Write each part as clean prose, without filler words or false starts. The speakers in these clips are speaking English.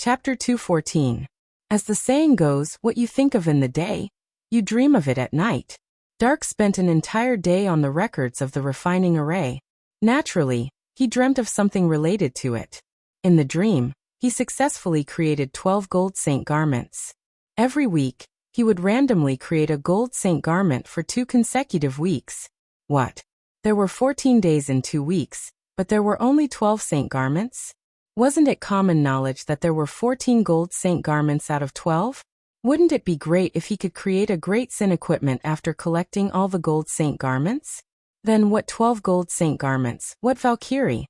Chapter 214. As the saying goes, what you think of in the day, you dream of it at night. Dark spent an entire day on the records of the refining array. Naturally, he dreamt of something related to it. In the dream, he successfully created 12 gold saint garments. Every week, he would randomly create a gold saint garment for 2 consecutive weeks. What? There were 14 days in 2 weeks, but there were only 12 saint garments? Wasn't it common knowledge that there were 14 gold saint garments out of 12? Wouldn't it be great if he could create a great sin equipment after collecting all the gold saint garments? Then what 12 gold saint garments? What Valkyrie?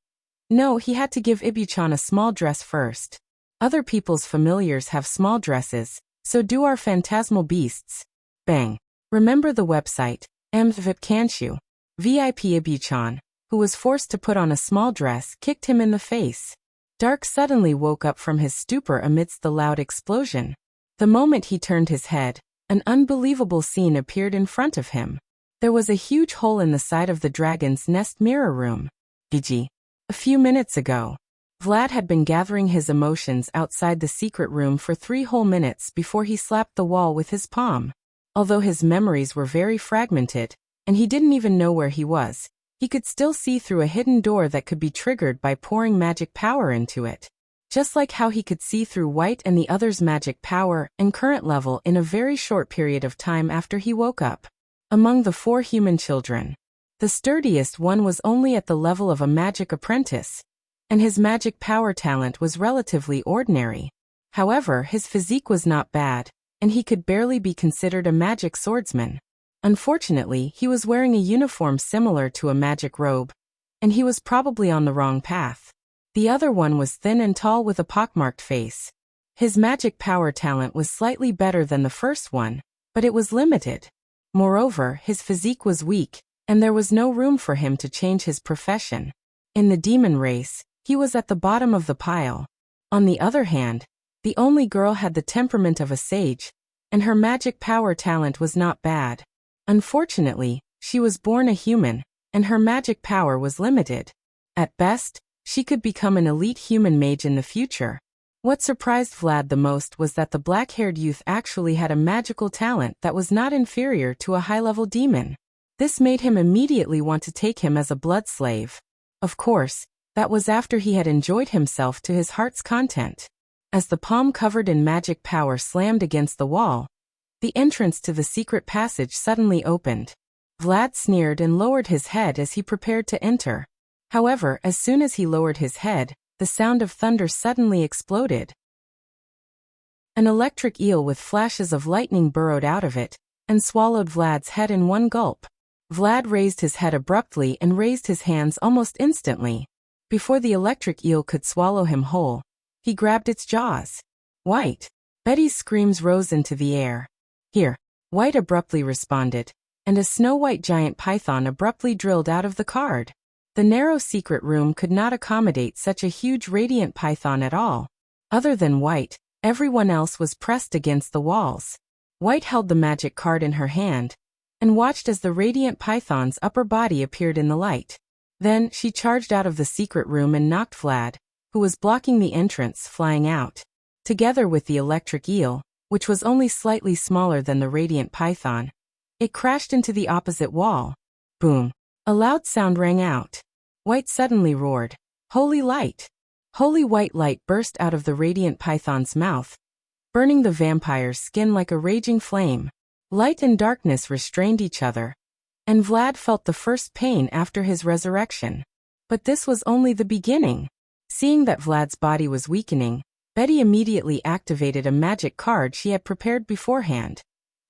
No, he had to give Ibuchan a small dress first. Other people's familiars have small dresses, so do our phantasmal beasts. Bang. Remember the website, MVIPCanshu. VIP Ibuchan, who was forced to put on a small dress, kicked him in the face. Dark suddenly woke up from his stupor amidst the loud explosion. The moment he turned his head, an unbelievable scene appeared in front of him. There was a huge hole in the side of the dragon's nest mirror room. GG. A few minutes ago, Vlad had been gathering his emotions outside the secret room for 3 whole minutes before he slapped the wall with his palm. Although his memories were very fragmented, and he didn't even know where he was, he could still see through a hidden door that could be triggered by pouring magic power into it. Just like how he could see through White and the other's magic power and current level in a very short period of time after he woke up. Among the 4 human children, the sturdiest one was only at the level of a magic apprentice, and his magic power talent was relatively ordinary. However, his physique was not bad, and he could barely be considered a magic swordsman. Unfortunately, he was wearing a uniform similar to a magic robe, and he was probably on the wrong path. The other one was thin and tall with a pockmarked face. His magic power talent was slightly better than the first one, but it was limited. Moreover, his physique was weak, and there was no room for him to change his profession. In the demon race, he was at the bottom of the pile. On the other hand, the only girl had the temperament of a sage, and her magic power talent was not bad. Unfortunately, she was born a human, and her magic power was limited. At best, she could become an elite human mage in the future. What surprised Vlad the most was that the black-haired youth actually had a magical talent that was not inferior to a high-level demon. This made him immediately want to take him as a blood slave. Of course, that was after he had enjoyed himself to his heart's content. As the palm covered in magic power slammed against the wall, the entrance to the secret passage suddenly opened. Vlad sneered and lowered his head as he prepared to enter. However, as soon as he lowered his head, the sound of thunder suddenly exploded. An electric eel with flashes of lightning burrowed out of it, and swallowed Vlad's head in one gulp. Vlad raised his head abruptly and raised his hands almost instantly. Before the electric eel could swallow him whole, he grabbed its jaws. White. Betty's screams rose into the air. Here. White abruptly responded, and a snow-white giant python abruptly drilled out of the card. The narrow secret room could not accommodate such a huge radiant python at all. Other than White, everyone else was pressed against the walls. White held the magic card in her hand, and watched as the radiant python's upper body appeared in the light. Then, she charged out of the secret room and knocked Vlad, who was blocking the entrance, flying out. Together with the electric eel, which was only slightly smaller than the radiant python, it crashed into the opposite wall. Boom. A loud sound rang out. White suddenly roared, "Holy light!" Holy white light burst out of the radiant python's mouth, burning the vampire's skin like a raging flame. Light and darkness restrained each other, and Vlad felt the first pain after his resurrection. But this was only the beginning. Seeing that Vlad's body was weakening, Betty immediately activated a magic card she had prepared beforehand.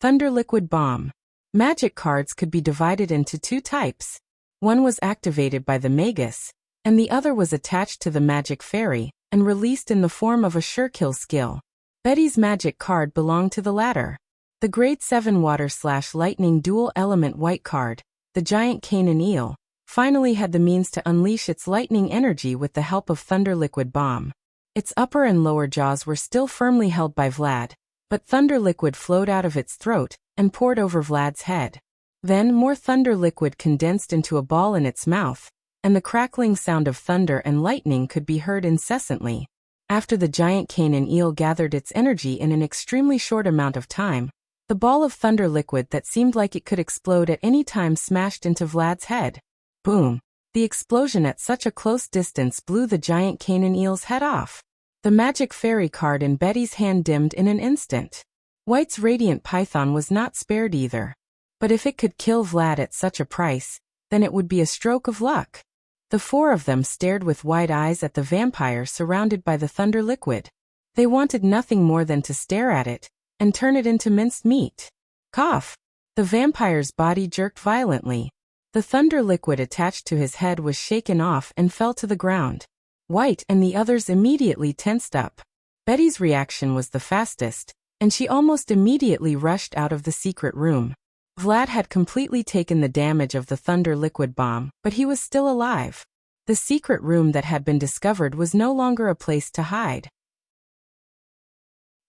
Thunder Liquid Bomb. Magic cards could be divided into 2 types. One was activated by the Magus, and the other was attached to the magic fairy, and released in the form of a sure-kill skill. Betty's magic card belonged to the latter. The Grade 7 Water/Lightning dual-element white card, the giant Canaan eel, finally had the means to unleash its lightning energy with the help of Thunder Liquid Bomb. Its upper and lower jaws were still firmly held by Vlad, but thunder liquid flowed out of its throat and poured over Vlad's head. Then more thunder liquid condensed into a ball in its mouth, and the crackling sound of thunder and lightning could be heard incessantly. After the giant Canaan eel gathered its energy in an extremely short amount of time, the ball of thunder liquid that seemed like it could explode at any time smashed into Vlad's head. Boom! The explosion at such a close distance blew the giant Canaan eel's head off. The magic fairy card in Betty's hand dimmed in an instant. White's radiant python was not spared either. But if it could kill Vlad at such a price, then it would be a stroke of luck. The four of them stared with wide eyes at the vampire surrounded by the thunder liquid. They wanted nothing more than to stare at it and turn it into minced meat. Cough! The vampire's body jerked violently. The thunder liquid attached to his head was shaken off and fell to the ground. White and the others immediately tensed up. Betty's reaction was the fastest, and she almost immediately rushed out of the secret room. Vlad had completely taken the damage of the thunder liquid bomb, but he was still alive. The secret room that had been discovered was no longer a place to hide.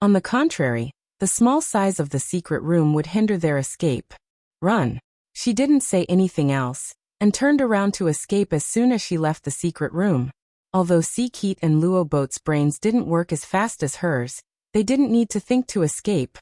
On the contrary, the small size of the secret room would hinder their escape. Run! She didn't say anything else, and turned around to escape as soon as she left the secret room. Although Seakeet and Luoboat's brains didn't work as fast as hers, they didn't need to think to escape.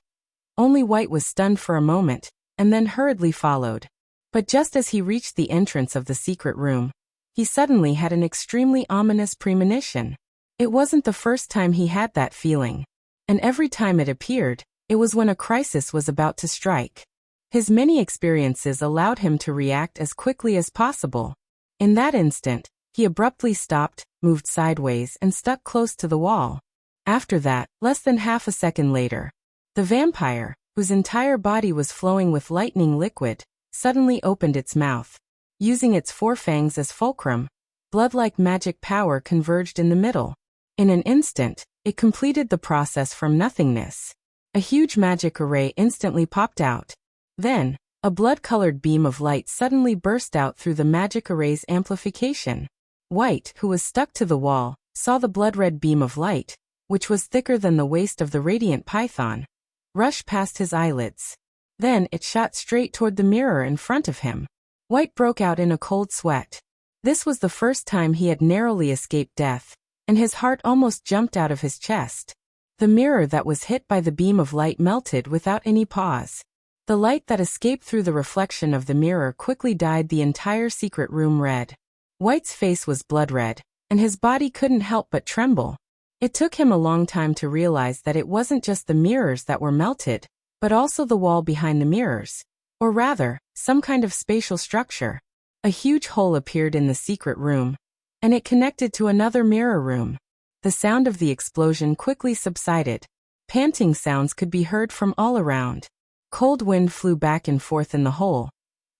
Only White was stunned for a moment, and then hurriedly followed. But just as he reached the entrance of the secret room, he suddenly had an extremely ominous premonition. It wasn't the first time he had that feeling, and every time it appeared, it was when a crisis was about to strike. His many experiences allowed him to react as quickly as possible. In that instant, he abruptly stopped, moved sideways, and stuck close to the wall. After that, less than half a second later, the vampire, whose entire body was flowing with lightning liquid, suddenly opened its mouth. Using its four fangs as fulcrum, blood-like magic power converged in the middle. In an instant, it completed the process from nothingness. A huge magic array instantly popped out. Then, a blood-colored beam of light suddenly burst out through the magic array's amplification. White, who was stuck to the wall, saw the blood-red beam of light, which was thicker than the waist of the radiant python, rush past his eyelids. Then it shot straight toward the mirror in front of him. White broke out in a cold sweat. This was the first time he had narrowly escaped death, and his heart almost jumped out of his chest. The mirror that was hit by the beam of light melted without any pause. The light that escaped through the reflection of the mirror quickly dyed the entire secret room red. White's face was blood red, and his body couldn't help but tremble. It took him a long time to realize that it wasn't just the mirrors that were melted, but also the wall behind the mirrors. Or rather, some kind of spatial structure. A huge hole appeared in the secret room, and it connected to another mirror room. The sound of the explosion quickly subsided. Panting sounds could be heard from all around. Cold wind flew back and forth in the hole,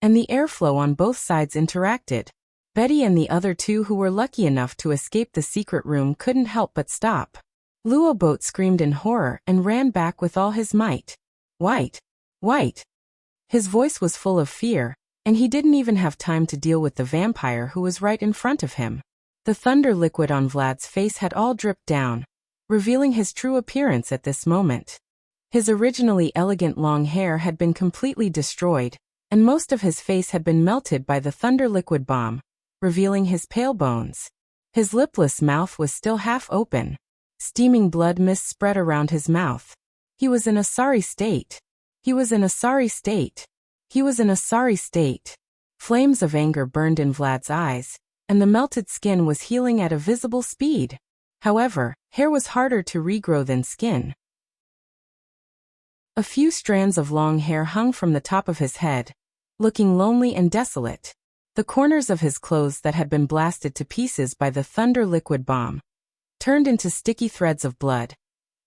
and the airflow on both sides interacted. Betty and the other two who were lucky enough to escape the secret room couldn't help but stop. Luoboat screamed in horror and ran back with all his might. White! White! His voice was full of fear, and he didn't even have time to deal with the vampire who was right in front of him. The thunder liquid on Vlad's face had all dripped down, revealing his true appearance at this moment. His originally elegant long hair had been completely destroyed, and most of his face had been melted by the thunder liquid bomb, revealing his pale bones. His lipless mouth was still half open. Steaming blood mist spread around his mouth. He was in a sorry state. He was in a sorry state. He was in a sorry state. Flames of anger burned in Vlad's eyes, and the melted skin was healing at a visible speed. However, hair was harder to regrow than skin. A few strands of long hair hung from the top of his head, looking lonely and desolate. The corners of his clothes that had been blasted to pieces by the thunder liquid bomb turned into sticky threads of blood,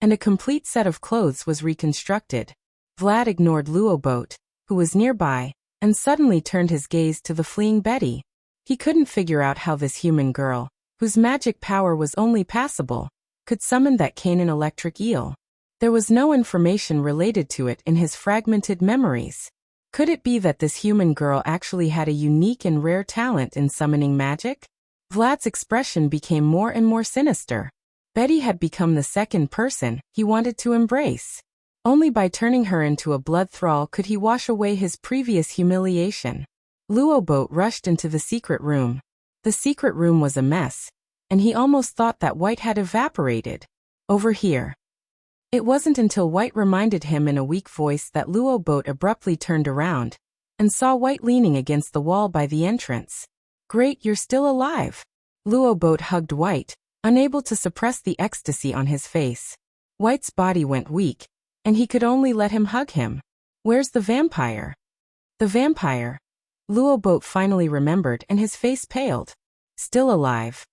and a complete set of clothes was reconstructed. Vlad ignored Luoboat, who was nearby, and suddenly turned his gaze to the fleeing Betty. He couldn't figure out how this human girl, whose magic power was only passable, could summon that Canaan electric eel. There was no information related to it in his fragmented memories. Could it be that this human girl actually had a unique and rare talent in summoning magic? Vlad's expression became more and more sinister. Betty had become the second person he wanted to embrace. Only by turning her into a blood thrall could he wash away his previous humiliation. Luoboat rushed into the secret room. The secret room was a mess, and he almost thought that White had evaporated. Over here. It wasn't until White reminded him in a weak voice that Luo Boat abruptly turned around and saw White leaning against the wall by the entrance. Great, you're still alive. Luo Boat hugged White, unable to suppress the ecstasy on his face. White's body went weak, and he could only let him hug him. Where's the vampire? The vampire. Luo Boat finally remembered and his face paled. Still alive.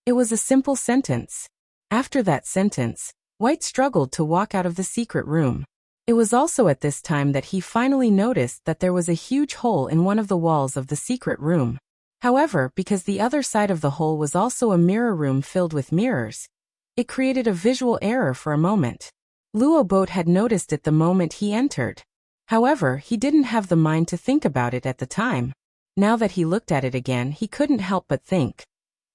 It was a simple sentence. After that sentence, White struggled to walk out of the secret room. It was also at this time that he finally noticed that there was a huge hole in one of the walls of the secret room. However, because the other side of the hole was also a mirror room filled with mirrors, it created a visual error for a moment. Luo Boat had noticed it the moment he entered. However, he didn't have the mind to think about it at the time. Now that he looked at it again, he couldn't help but think.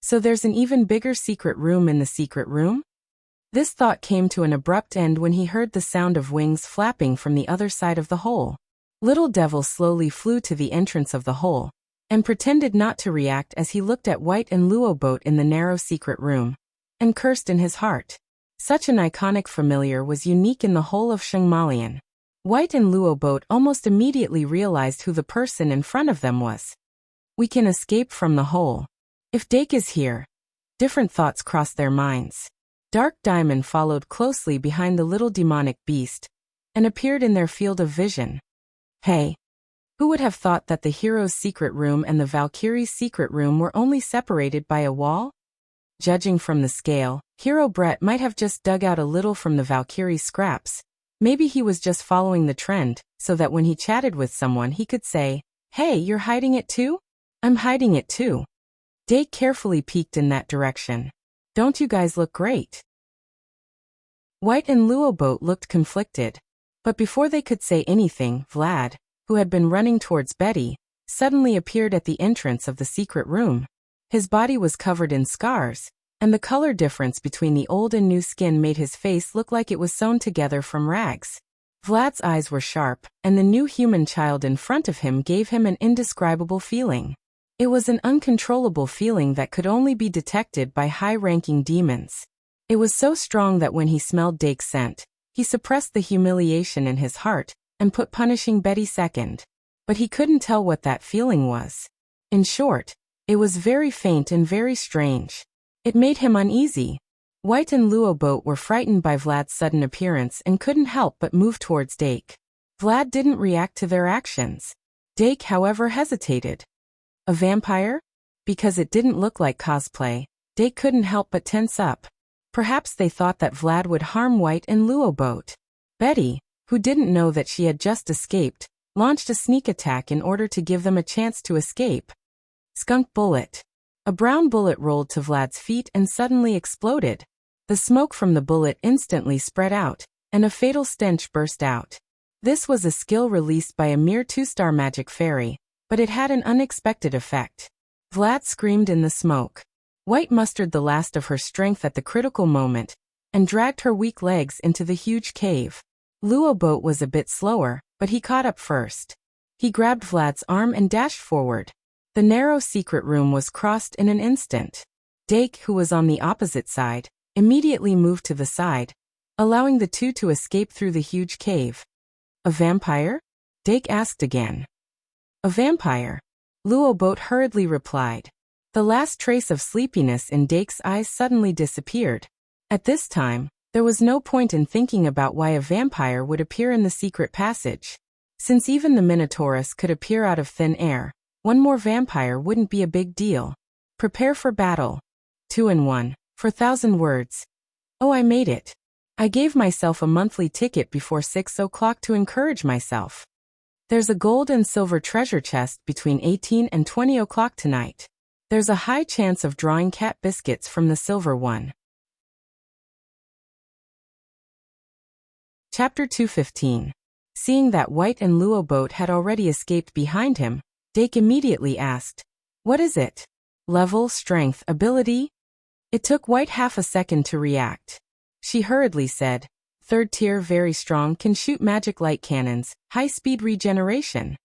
So there's an even bigger secret room in the secret room? This thought came to an abrupt end when he heard the sound of wings flapping from the other side of the hole. Little Devil slowly flew to the entrance of the hole and pretended not to react as he looked at White and Luo Boat in the narrow secret room and cursed in his heart. Such an iconic familiar was unique in the whole of Shengmalian. White and Luo Boat almost immediately realized who the person in front of them was. We can escape from the hole. If Dake is here. Different thoughts crossed their minds. Dark Diamond followed closely behind the little demonic beast and appeared in their field of vision. Hey! Who would have thought that the hero's secret room and the Valkyrie's secret room were only separated by a wall? Judging from the scale, Hero Brett might have just dug out a little from the Valkyrie's scraps. Maybe he was just following the trend, so that when he chatted with someone he could say, "Hey, you're hiding it too? I'm hiding it too." Dake carefully peeked in that direction. Don't you guys look great? White and Luo Boat looked conflicted. But before they could say anything, Vlad, who had been running towards Betty, suddenly appeared at the entrance of the secret room. His body was covered in scars, and the color difference between the old and new skin made his face look like it was sewn together from rags. Vlad's eyes were sharp, and the new human child in front of him gave him an indescribable feeling. It was an uncontrollable feeling that could only be detected by high-ranking demons. It was so strong that when he smelled Dake's scent, he suppressed the humiliation in his heart and put punishing Betty second. But he couldn't tell what that feeling was. In short, it was very faint and very strange. It made him uneasy. White and Luo Boat were frightened by Vlad's sudden appearance and couldn't help but move towards Dake. Vlad didn't react to their actions. Dake, however, hesitated. A vampire? Because it didn't look like cosplay, Dake couldn't help but tense up. Perhaps they thought that Vlad would harm White and Luo Boat. Betty, who didn't know that she had just escaped, launched a sneak attack in order to give them a chance to escape. Skunk bullet. A brown bullet rolled to Vlad's feet and suddenly exploded. The smoke from the bullet instantly spread out, and a fatal stench burst out. This was a skill released by a mere 2-star magic fairy, but it had an unexpected effect. Vlad screamed in the smoke. White mustered the last of her strength at the critical moment and dragged her weak legs into the huge cave. Luo Boat was a bit slower, but he caught up first. He grabbed Vlad's arm and dashed forward. The narrow secret room was crossed in an instant. Dake, who was on the opposite side, immediately moved to the side, allowing the two to escape through the huge cave. A vampire? Dake asked again. A vampire. Luo Boat hurriedly replied. The last trace of sleepiness in Dake's eyes suddenly disappeared. At this time, there was no point in thinking about why a vampire would appear in the secret passage. Since even the Minotaurus could appear out of thin air, one more vampire wouldn't be a big deal. Prepare for battle. 2 in 1, for 1,000 words. Oh, I made it. I gave myself a monthly ticket before 6 o'clock to encourage myself. There's a gold and silver treasure chest between 18 and 20 o'clock tonight. There's a high chance of drawing cat biscuits from the silver one. Chapter 215. Seeing that White and Luo Boat had already escaped behind him, Dake immediately asked, "What is it? Level, strength, ability?" It took White half a second to react. She hurriedly said, "3rd tier, very strong, can shoot magic light cannons, high-speed regeneration."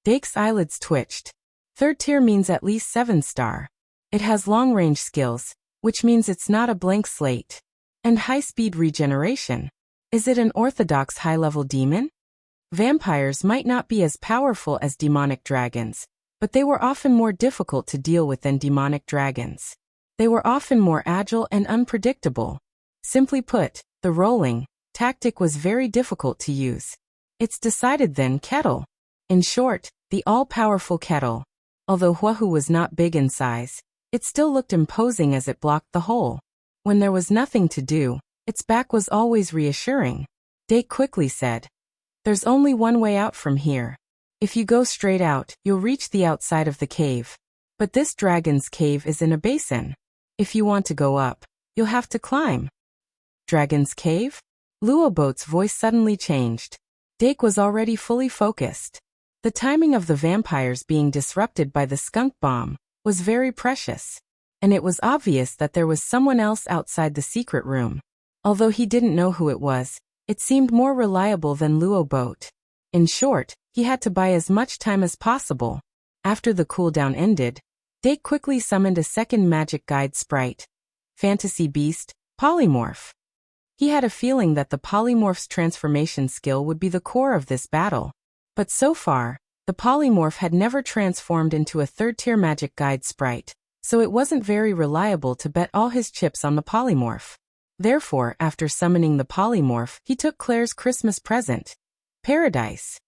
Dake's eyelids twitched. 3rd tier means at least 7-star. It has long-range skills, which means it's not a blank slate. And high-speed regeneration. Is it an orthodox high-level demon? Vampires might not be as powerful as demonic dragons, but they were often more difficult to deal with than demonic dragons. They were often more agile and unpredictable. Simply put, the rolling tactic was very difficult to use. It's decided then, kettle. In short, the all-powerful kettle. Although Huahu was not big in size, it still looked imposing as it blocked the hole. When there was nothing to do, its back was always reassuring. Dake quickly said, "There's only one way out from here. If you go straight out, you'll reach the outside of the cave. But this dragon's cave is in a basin. If you want to go up, you'll have to climb." Dragon's cave? Luoboat's voice suddenly changed. Dake was already fully focused. The timing of the vampires being disrupted by the skunk bomb was very precious, and it was obvious that there was someone else outside the secret room. Although he didn't know who it was, it seemed more reliable than Luoboat. In short, he had to buy as much time as possible. After the cooldown ended, Dake quickly summoned a second magic guide sprite. Fantasy beast, polymorph. He had a feeling that the polymorph's transformation skill would be the core of this battle. But so far, the polymorph had never transformed into a third-tier magic guide sprite, so it wasn't very reliable to bet all his chips on the polymorph. Therefore, after summoning the polymorph, he took Claire's Christmas present. Paradise.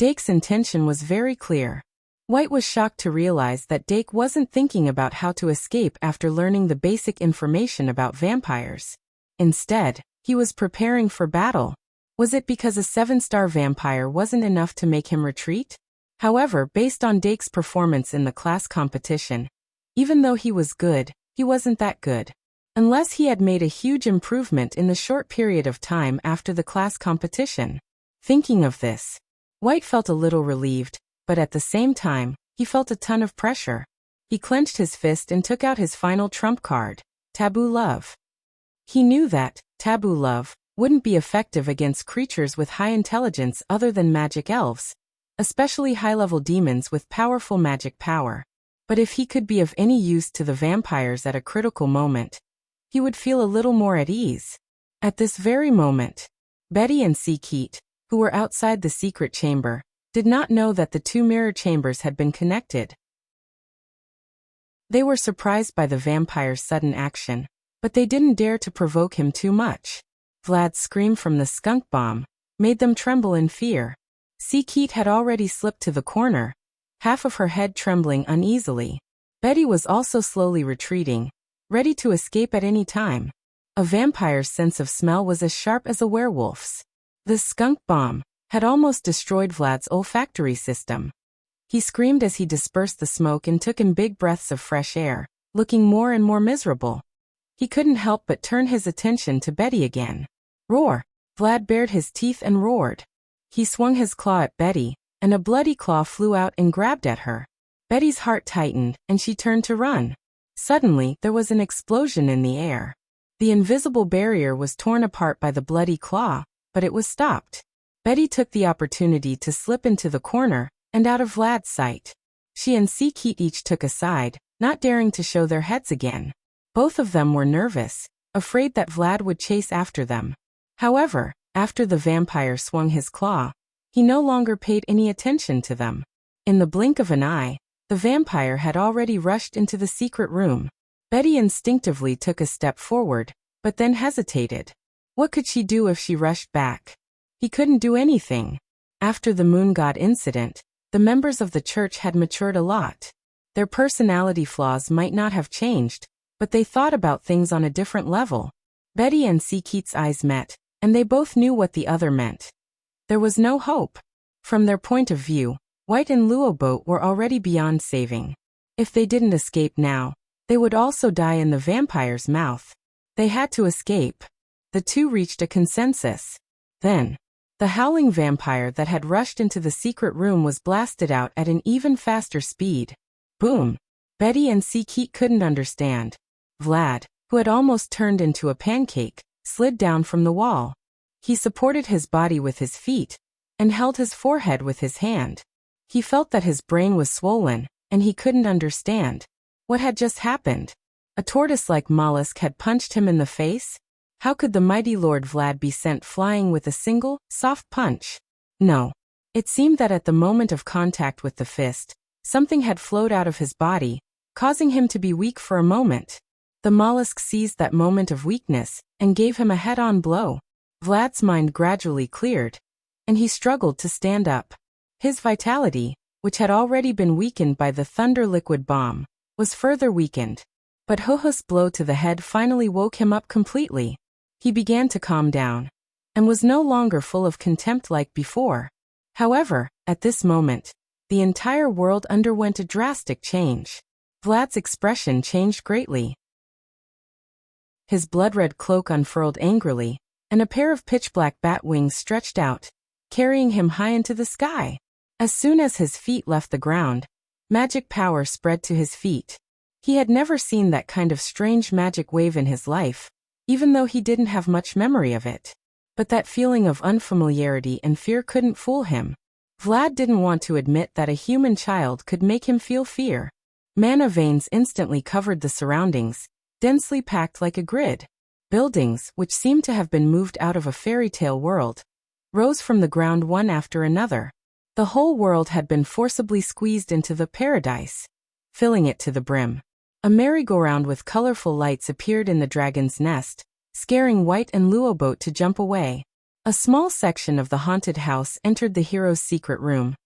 Dake's intention was very clear. White was shocked to realize that Dake wasn't thinking about how to escape after learning the basic information about vampires. Instead, he was preparing for battle. Was it because a 7-star vampire wasn't enough to make him retreat? However, based on Dake's performance in the class competition, even though he was good, he wasn't that good. Unless he had made a huge improvement in the short period of time after the class competition. Thinking of this, White felt a little relieved, but at the same time, he felt a ton of pressure. He clenched his fist and took out his final trump card, Taboo Love. He knew that Taboo Love wouldn't be effective against creatures with high intelligence other than magic elves, especially high-level demons with powerful magic power. But if he could be of any use to the vampires at a critical moment, he would feel a little more at ease. At this very moment, Betty and Seakeet, who were outside the secret chamber, did not know that the two mirror chambers had been connected. They were surprised by the vampire's sudden action, but they didn't dare to provoke him too much. Vlad's scream from the skunk bomb made them tremble in fear. Seakeet had already slipped to the corner, half of her head trembling uneasily. Betty was also slowly retreating, ready to escape at any time. A vampire's sense of smell was as sharp as a werewolf's. The skunk bomb had almost destroyed Vlad's olfactory system. He screamed as he dispersed the smoke and took in big breaths of fresh air, looking more and more miserable. He couldn't help but turn his attention to Betty again. Roar! Vlad bared his teeth and roared. He swung his claw at Betty, and a bloody claw flew out and grabbed at her. Betty's heart tightened, and she turned to run. Suddenly, there was an explosion in the air. The invisible barrier was torn apart by the bloody claw, but it was stopped. Betty took the opportunity to slip into the corner, and out of Vlad's sight. She and Seakeet each took a side, not daring to show their heads again. Both of them were nervous, afraid that Vlad would chase after them. However, after the vampire swung his claw, he no longer paid any attention to them. In the blink of an eye, the vampire had already rushed into the secret room. Betty instinctively took a step forward, but then hesitated. What could she do if she rushed back? He couldn't do anything. After the moon god incident, the members of the church had matured a lot. Their personality flaws might not have changed, but they thought about things on a different level. Betty and Seakeet's eyes met, and they both knew what the other meant. There was no hope. From their point of view, White and Luoboat were already beyond saving. If they didn't escape now, they would also die in the vampire's mouth. They had to escape. The two reached a consensus. Then, the howling vampire that had rushed into the secret room was blasted out at an even faster speed. Boom! Betty and Seakeet couldn't understand. Vlad, who had almost turned into a pancake, slid down from the wall. He supported his body with his feet, and held his forehead with his hand. He felt that his brain was swollen, and he couldn't understand. What had just happened? A tortoise-like mollusk had punched him in the face? How could the mighty Lord Vlad be sent flying with a single, soft punch? No. It seemed that at the moment of contact with the fist, something had flowed out of his body, causing him to be weak for a moment. The mollusk seized that moment of weakness and gave him a head-on blow. Vlad's mind gradually cleared, and he struggled to stand up. His vitality, which had already been weakened by the thunder liquid bomb, was further weakened. But Hohus' blow to the head finally woke him up completely. He began to calm down, and was no longer full of contempt like before. However, at this moment, the entire world underwent a drastic change. Vlad's expression changed greatly. His blood-red cloak unfurled angrily, and a pair of pitch-black bat wings stretched out, carrying him high into the sky. As soon as his feet left the ground, magic power spread to his feet. He had never seen that kind of strange magic wave in his life, even though he didn't have much memory of it. But that feeling of unfamiliarity and fear couldn't fool him. Vlad didn't want to admit that a human child could make him feel fear. Mana veins instantly covered the surroundings, densely packed like a grid. Buildings, which seemed to have been moved out of a fairy tale world, rose from the ground one after another. The whole world had been forcibly squeezed into the paradise, filling it to the brim. A merry-go-round with colorful lights appeared in the dragon's nest, scaring White and Luoboat to jump away. A small section of the haunted house entered the hero's secret room,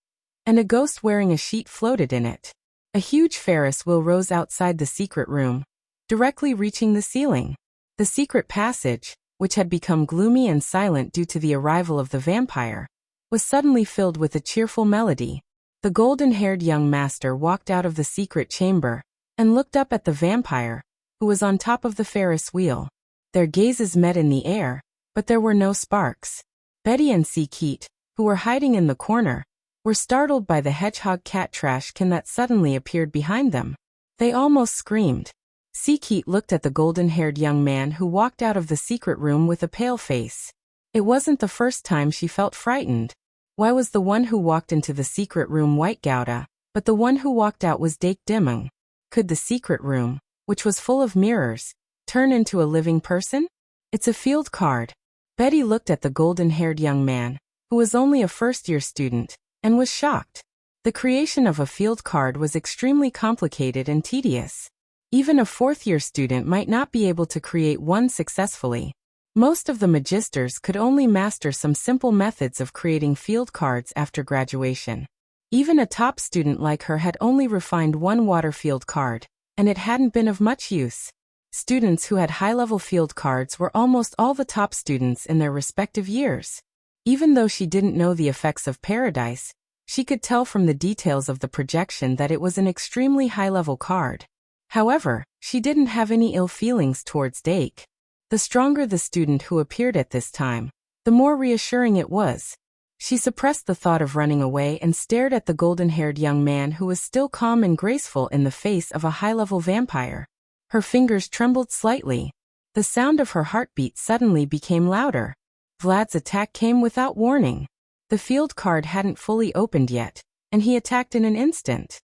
and a ghost wearing a sheet floated in it. A huge Ferris wheel rose outside the secret room, directly reaching the ceiling. The secret passage, which had become gloomy and silent due to the arrival of the vampire, was suddenly filled with a cheerful melody. The golden-haired young master walked out of the secret chamber and looked up at the vampire, who was on top of the Ferris wheel. Their gazes met in the air, but there were no sparks. Betty and Seekit, who were hiding in the corner, were startled by the hedgehog cat trash can that suddenly appeared behind them. They almost screamed. Seekit looked at the golden-haired young man who walked out of the secret room with a pale face. It wasn't the first time she felt frightened. Why was the one who walked into the secret room White Gouda, but the one who walked out was Dake Dimung? Could the secret room, which was full of mirrors, turn into a living person? It's a field card. Betty looked at the golden-haired young man, who was only a first-year student, and was shocked. The creation of a field card was extremely complicated and tedious. Even a fourth-year student might not be able to create one successfully. Most of the magisters could only master some simple methods of creating field cards after graduation. Even a top student like her had only refined one water field card, and it hadn't been of much use. Students who had high-level field cards were almost all the top students in their respective years. Even though she didn't know the effects of paradise, she could tell from the details of the projection that it was an extremely high-level card. However, she didn't have any ill feelings towards Dake. The stronger the student who appeared at this time, the more reassuring it was. She suppressed the thought of running away and stared at the golden-haired young man who was still calm and graceful in the face of a high-level vampire. Her fingers trembled slightly. The sound of her heartbeat suddenly became louder. Vlad's attack came without warning. The field card hadn't fully opened yet, and he attacked in an instant.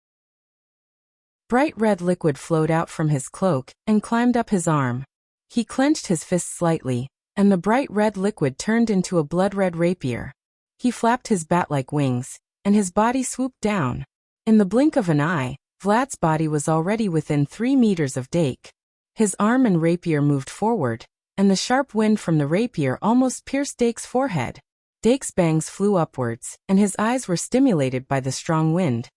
Bright red liquid flowed out from his cloak and climbed up his arm. He clenched his fist slightly, and the bright red liquid turned into a blood-red rapier. He flapped his bat-like wings, and his body swooped down. In the blink of an eye, Vlad's body was already within 3 meters of Dake. His arm and rapier moved forward, and the sharp wind from the rapier almost pierced Dake's forehead. Dake's bangs flew upwards, and his eyes were stimulated by the strong wind,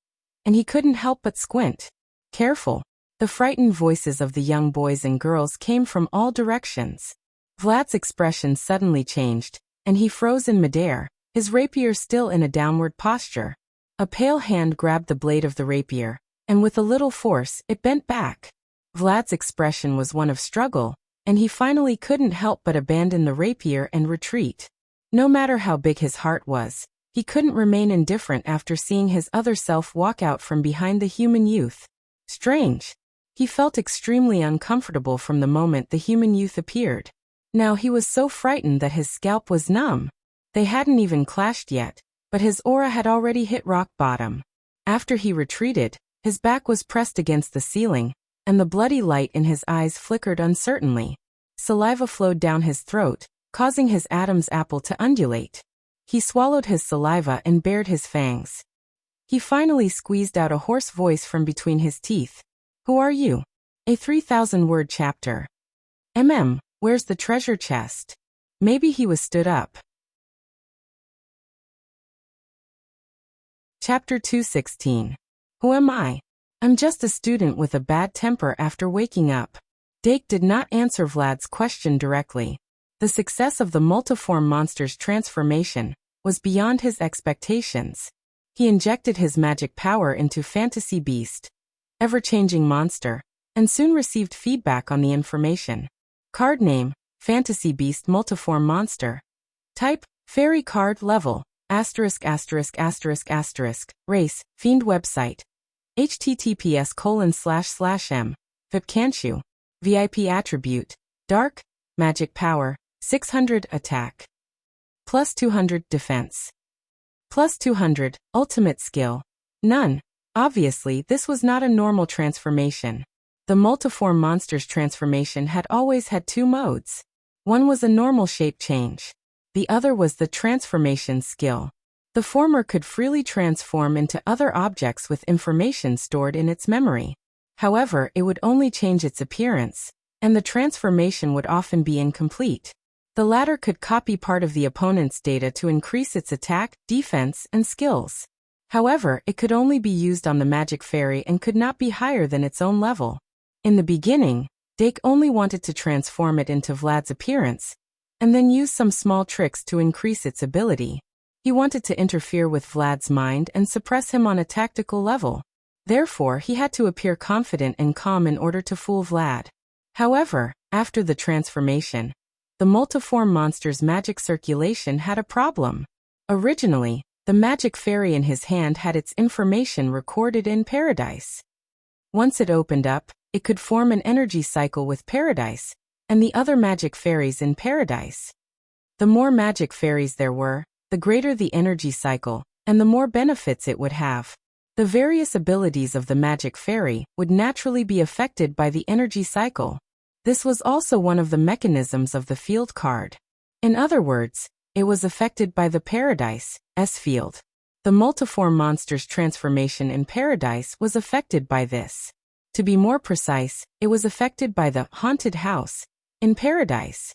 and he couldn't help but squint. Careful! The frightened voices of the young boys and girls came from all directions. Vlad's expression suddenly changed, and he froze in midair, his rapier still in a downward posture. A pale hand grabbed the blade of the rapier, and with a little force, it bent back. Vlad's expression was one of struggle, and he finally couldn't help but abandon the rapier and retreat. No matter how big his heart was, he couldn't remain indifferent after seeing his other self walk out from behind the human youth. Strange. He felt extremely uncomfortable from the moment the human youth appeared. Now he was so frightened that his scalp was numb. They hadn't even clashed yet, but his aura had already hit rock bottom. After he retreated, his back was pressed against the ceiling, and the bloody light in his eyes flickered uncertainly. Saliva flowed down his throat, causing his Adam's apple to undulate. He swallowed his saliva and bared his fangs. He finally squeezed out a hoarse voice from between his teeth. Who are you? A 3,000-word chapter. Where's the treasure chest? Maybe he was stood up. Chapter 216. Who am I? I'm just a student with a bad temper after waking up. Dake did not answer Vlad's question directly. The success of the multiform monster's transformation was beyond his expectations. He injected his magic power into Fantasy Beast, ever-changing monster, and soon received feedback on the information. Card name, Fantasy Beast Multiform Monster. Type, Fairy Card Level, ********. Race, Fiend Website. https://m. Vipkanchu. VIP Attribute, Dark, Magic Power, 600 Attack. Plus 200 Defense. Plus 200, Ultimate Skill. None. Obviously, this was not a normal transformation. The multiform monster's transformation had always had two modes. One was a normal shape change. The other was the transformation skill. The former could freely transform into other objects with information stored in its memory. However, it would only change its appearance, and the transformation would often be incomplete. The latter could copy part of the opponent's data to increase its attack, defense, and skills. However, it could only be used on the magic fairy and could not be higher than its own level. In the beginning, Dake only wanted to transform it into Vlad's appearance, and then use some small tricks to increase its ability. He wanted to interfere with Vlad's mind and suppress him on a tactical level. Therefore, he had to appear confident and calm in order to fool Vlad. However, after the transformation, the multiform monster's magic circulation had a problem. Originally, the magic fairy in his hand had its information recorded in Paradise. Once it opened up, it could form an energy cycle with Paradise and the other magic fairies in Paradise. The more magic fairies there were, the greater the energy cycle, and the more benefits it would have. The various abilities of the magic fairy would naturally be affected by the energy cycle. This was also one of the mechanisms of the field card. In other words, it was affected by the Paradise field. The multiform monster's transformation in Paradise was affected by this. To be more precise, it was affected by the haunted house in Paradise.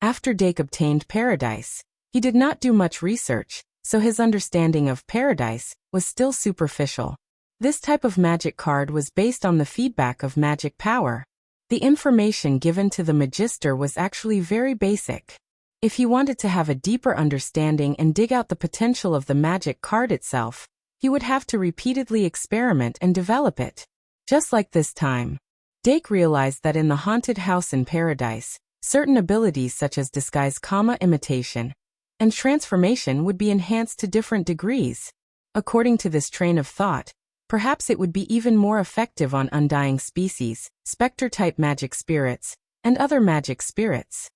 After Dake obtained Paradise, he did not do much research, so his understanding of Paradise was still superficial. This type of magic card was based on the feedback of magic power. The information given to the Magister was actually very basic. If he wanted to have a deeper understanding and dig out the potential of the magic card itself, he would have to repeatedly experiment and develop it. Just like this time, Dake realized that in the haunted house in Paradise, certain abilities such as disguise, imitation, and transformation would be enhanced to different degrees. According to this train of thought, perhaps it would be even more effective on undying species, spectre-type magic spirits, and other magic spirits.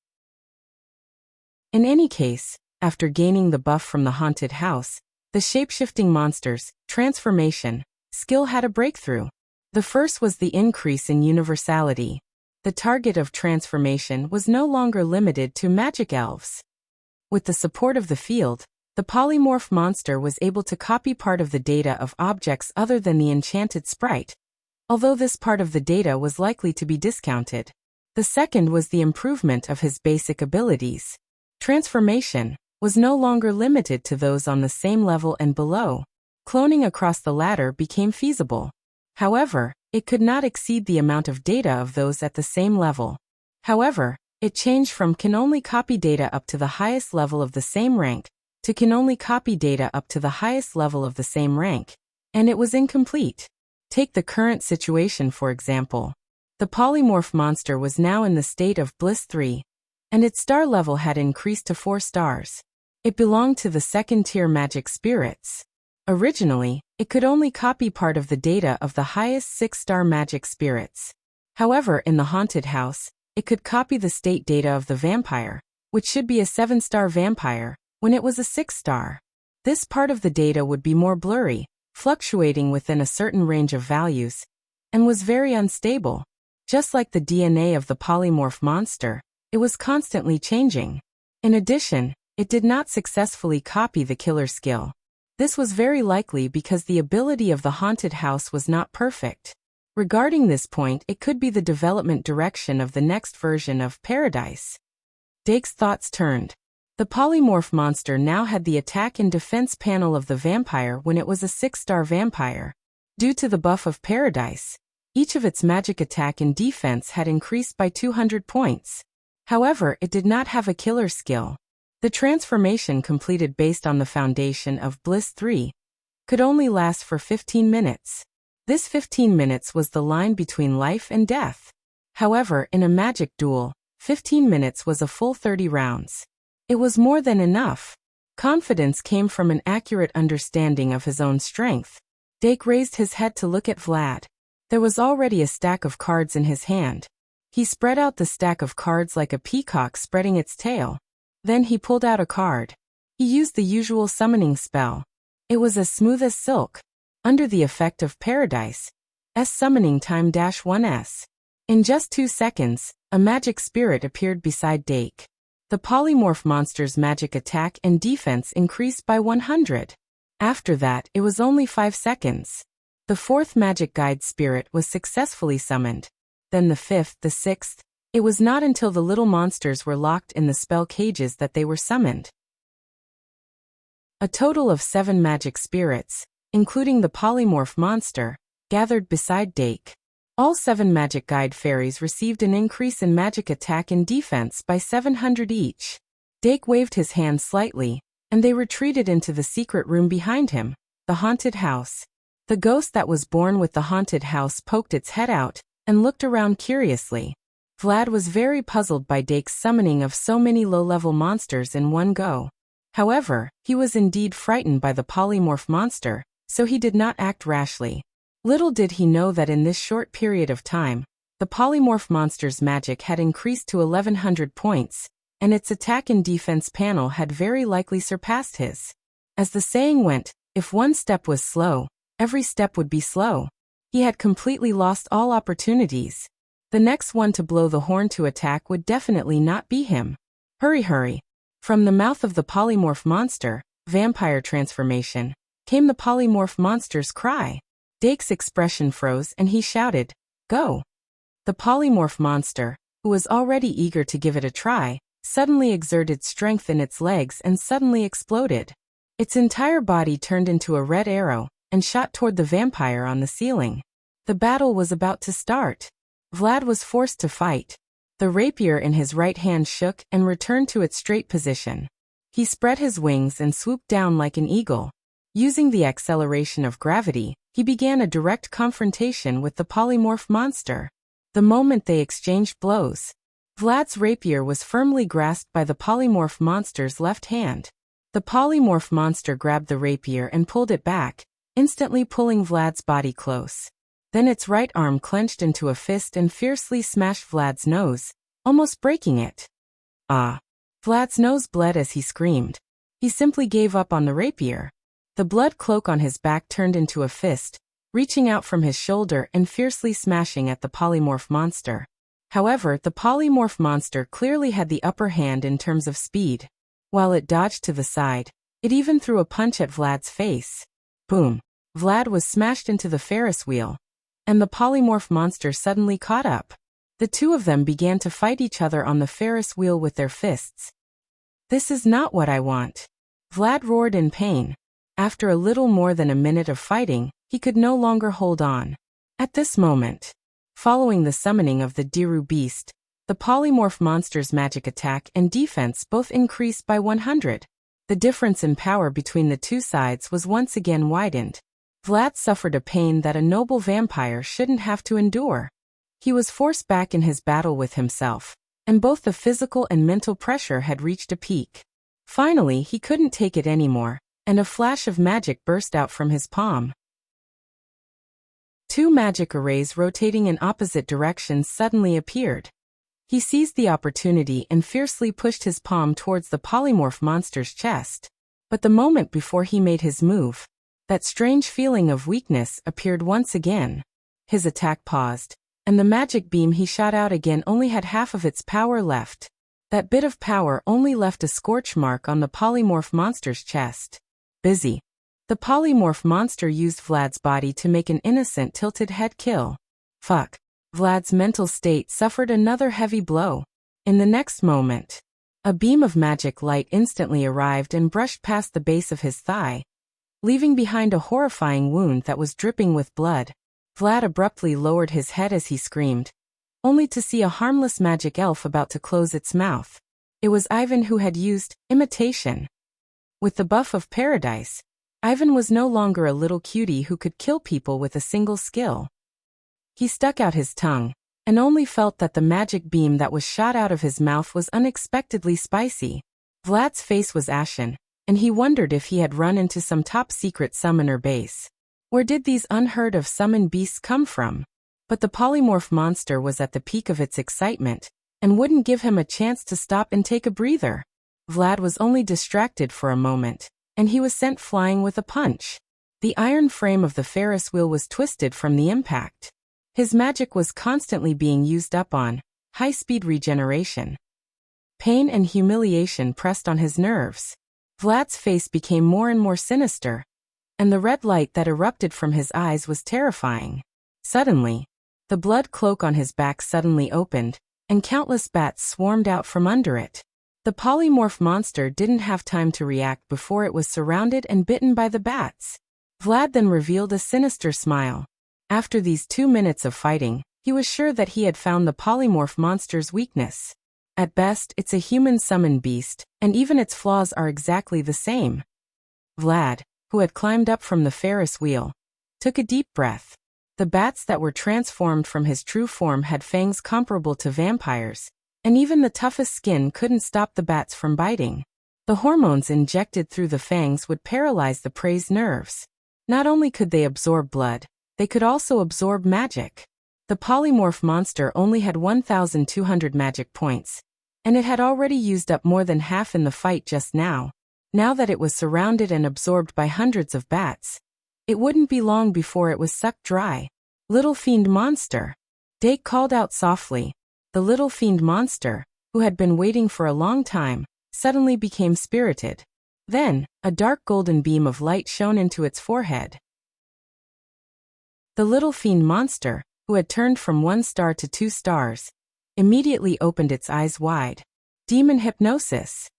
In any case, after gaining the buff from the haunted house, the shapeshifting monster's transformation skill had a breakthrough. The first was the increase in universality. The target of transformation was no longer limited to magic elves. With the support of the field, the polymorph monster was able to copy part of the data of objects other than the enchanted sprite, although this part of the data was likely to be discounted. The second was the improvement of his basic abilities. Transformation was no longer limited to those on the same level and below. Cloning across the ladder became feasible. However, it could not exceed the amount of data of those at the same level. However, it changed from can only copy data up to the highest level of the same rank to can only copy data up to the highest level of the same rank, and it was incomplete. Take the current situation for example. The polymorph monster was now in the state of Bliss 3, and its star level had increased to 4 stars. It belonged to the second-tier magic spirits. Originally, it could only copy part of the data of the highest 6-star magic spirits. However, in the haunted house, it could copy the state data of the vampire, which should be a 7-star vampire, when it was a 6-star. This part of the data would be more blurry, fluctuating within a certain range of values, and was very unstable. Just like the DNA of the polymorph monster, It was constantly changing. In addition, it did not successfully copy the killer skill. This was very likely because the ability of the haunted house was not perfect. Regarding this point, it could be the development direction of the next version of Paradise. Dake's thoughts turned. The polymorph monster now had the attack and defense panel of the vampire when it was a 6-star vampire. Due to the buff of Paradise, each of its magic attack and defense had increased by 200 points. However, it did not have a killer skill. The transformation completed based on the foundation of Bliss 3 could only last for 15 minutes. This 15 minutes was the line between life and death. However, in a magic duel, 15 minutes was a full 30 rounds. It was more than enough. Confidence came from an accurate understanding of his own strength. Dake raised his head to look at Vlad. There was already a stack of cards in his hand. He spread out the stack of cards like a peacock spreading its tail. Then he pulled out a card. He used the usual summoning spell. It was as smooth as silk. Under the effect of Paradise, summoning time -1s. In just 2 seconds, a magic spirit appeared beside Dake. The polymorph monster's magic attack and defense increased by 100. After that, it was only 5 seconds. The 4th magic guide spirit was successfully summoned. Then the 5th, the 6th. It was not until the little monsters were locked in the spell cages that they were summoned. A total of 7 magic spirits, including the polymorph monster, gathered beside Dake. All 7 magic guide fairies received an increase in magic attack and defense by 700 each. Dake waved his hand slightly, and they retreated into the secret room behind him, the haunted house. The ghost that was born with the haunted house poked its head out and looked around curiously. Vlad was very puzzled by Dake's summoning of so many low-level monsters in one go. However, he was indeed frightened by the polymorph monster, so he did not act rashly. Little did he know that in this short period of time, the polymorph monster's magic had increased to 1100 points, and its attack and defense panel had very likely surpassed his. As the saying went, if one step was slow, every step would be slow. He had completely lost all opportunities. The next one to blow the horn to attack would definitely not be him. Hurry, hurry. From the mouth of the polymorph monster, vampire transformation, came the polymorph monster's cry. Dake's expression froze and he shouted, "Go!" The polymorph monster, who was already eager to give it a try, suddenly exerted strength in its legs and suddenly exploded. Its entire body turned into a red arrow and shot toward the vampire on the ceiling. The battle was about to start. Vlad was forced to fight. The rapier in his right hand shook and returned to its straight position. He spread his wings and swooped down like an eagle. Using the acceleration of gravity, he began a direct confrontation with the polymorph monster. The moment they exchanged blows, Vlad's rapier was firmly grasped by the polymorph monster's left hand. The polymorph monster grabbed the rapier and pulled it back, instantly pulling Vlad's body close. Then its right arm clenched into a fist and fiercely smashed Vlad's nose, almost breaking it. Ah! Vlad's nose bled as he screamed. He simply gave up on the rapier. The blood cloak on his back turned into a fist, reaching out from his shoulder and fiercely smashing at the polymorph monster. However, the polymorph monster clearly had the upper hand in terms of speed. While it dodged to the side, it even threw a punch at Vlad's face. Boom! Vlad was smashed into the Ferris wheel, and the polymorph monster suddenly caught up. The two of them began to fight each other on the Ferris wheel with their fists. "This is not what I want." Vlad roared in pain. After a little more than a minute of fighting, he could no longer hold on. At this moment, following the summoning of the Diru beast, the polymorph monster's magic attack and defense both increased by 100. The difference in power between the two sides was once again widened. Vlad suffered a pain that a noble vampire shouldn't have to endure. He was forced back in his battle with himself, and both the physical and mental pressure had reached a peak. Finally, he couldn't take it anymore, and a flash of magic burst out from his palm. 2 magic arrays rotating in opposite directions suddenly appeared. He seized the opportunity and fiercely pushed his palm towards the polymorph monster's chest. But the moment before he made his move, that strange feeling of weakness appeared once again. His attack paused, and the magic beam he shot out again only had half of its power left. That bit of power only left a scorch mark on the polymorph monster's chest. Busy. The polymorph monster used Vlad's body to make an innocent tilted head kill. Fuck. Vlad's mental state suffered another heavy blow. In the next moment, a beam of magic light instantly arrived and brushed past the base of his thigh, leaving behind a horrifying wound that was dripping with blood. Vlad abruptly lowered his head as he screamed, only to see a harmless magic elf about to close its mouth. It was Ivan who had used imitation. With the buff of paradise, Ivan was no longer a little cutie who could kill people with a single skill. He stuck out his tongue, and only felt that the magic beam that was shot out of his mouth was unexpectedly spicy. Vlad's face was ashen, and he wondered if he had run into some top-secret summoner base. Where did these unheard-of summon beasts come from? But the polymorph monster was at the peak of its excitement, and wouldn't give him a chance to stop and take a breather. Vlad was only distracted for a moment, and he was sent flying with a punch. The iron frame of the Ferris wheel was twisted from the impact. His magic was constantly being used up on high-speed regeneration. Pain and humiliation pressed on his nerves. Vlad's face became more and more sinister, and the red light that erupted from his eyes was terrifying. Suddenly, the blood cloak on his back suddenly opened, and countless bats swarmed out from under it. The polymorph monster didn't have time to react before it was surrounded and bitten by the bats. Vlad then revealed a sinister smile. After these 2 minutes of fighting, he was sure that he had found the polymorph monster's weakness. At best, it's a human-summoned beast, and even its flaws are exactly the same. Vlad, who had climbed up from the Ferris wheel, took a deep breath. The bats that were transformed from his true form had fangs comparable to vampires, and even the toughest skin couldn't stop the bats from biting. The hormones injected through the fangs would paralyze the prey's nerves. Not only could they absorb blood, they could also absorb magic. The polymorph monster only had 1,200 magic points, and it had already used up more than half in the fight just now. Now that it was surrounded and absorbed by hundreds of bats, it wouldn't be long before it was sucked dry. Little fiend monster. Dake called out softly. The little fiend monster, who had been waiting for a long time, suddenly became spirited. Then, a dark golden beam of light shone into its forehead. The little fiend monster, who had turned from 1 star to 2 stars, immediately opened its eyes wide. Demon hypnosis.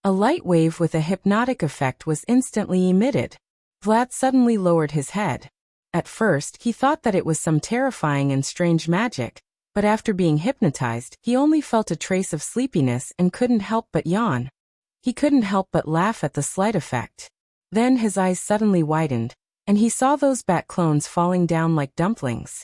A light wave with a hypnotic effect was instantly emitted. Vlad suddenly lowered his head. At first, he thought that it was some terrifying and strange magic, but after being hypnotized, he only felt a trace of sleepiness and couldn't help but yawn. He couldn't help but laugh at the slight effect. Then his eyes suddenly widened, and he saw those bat clones falling down like dumplings.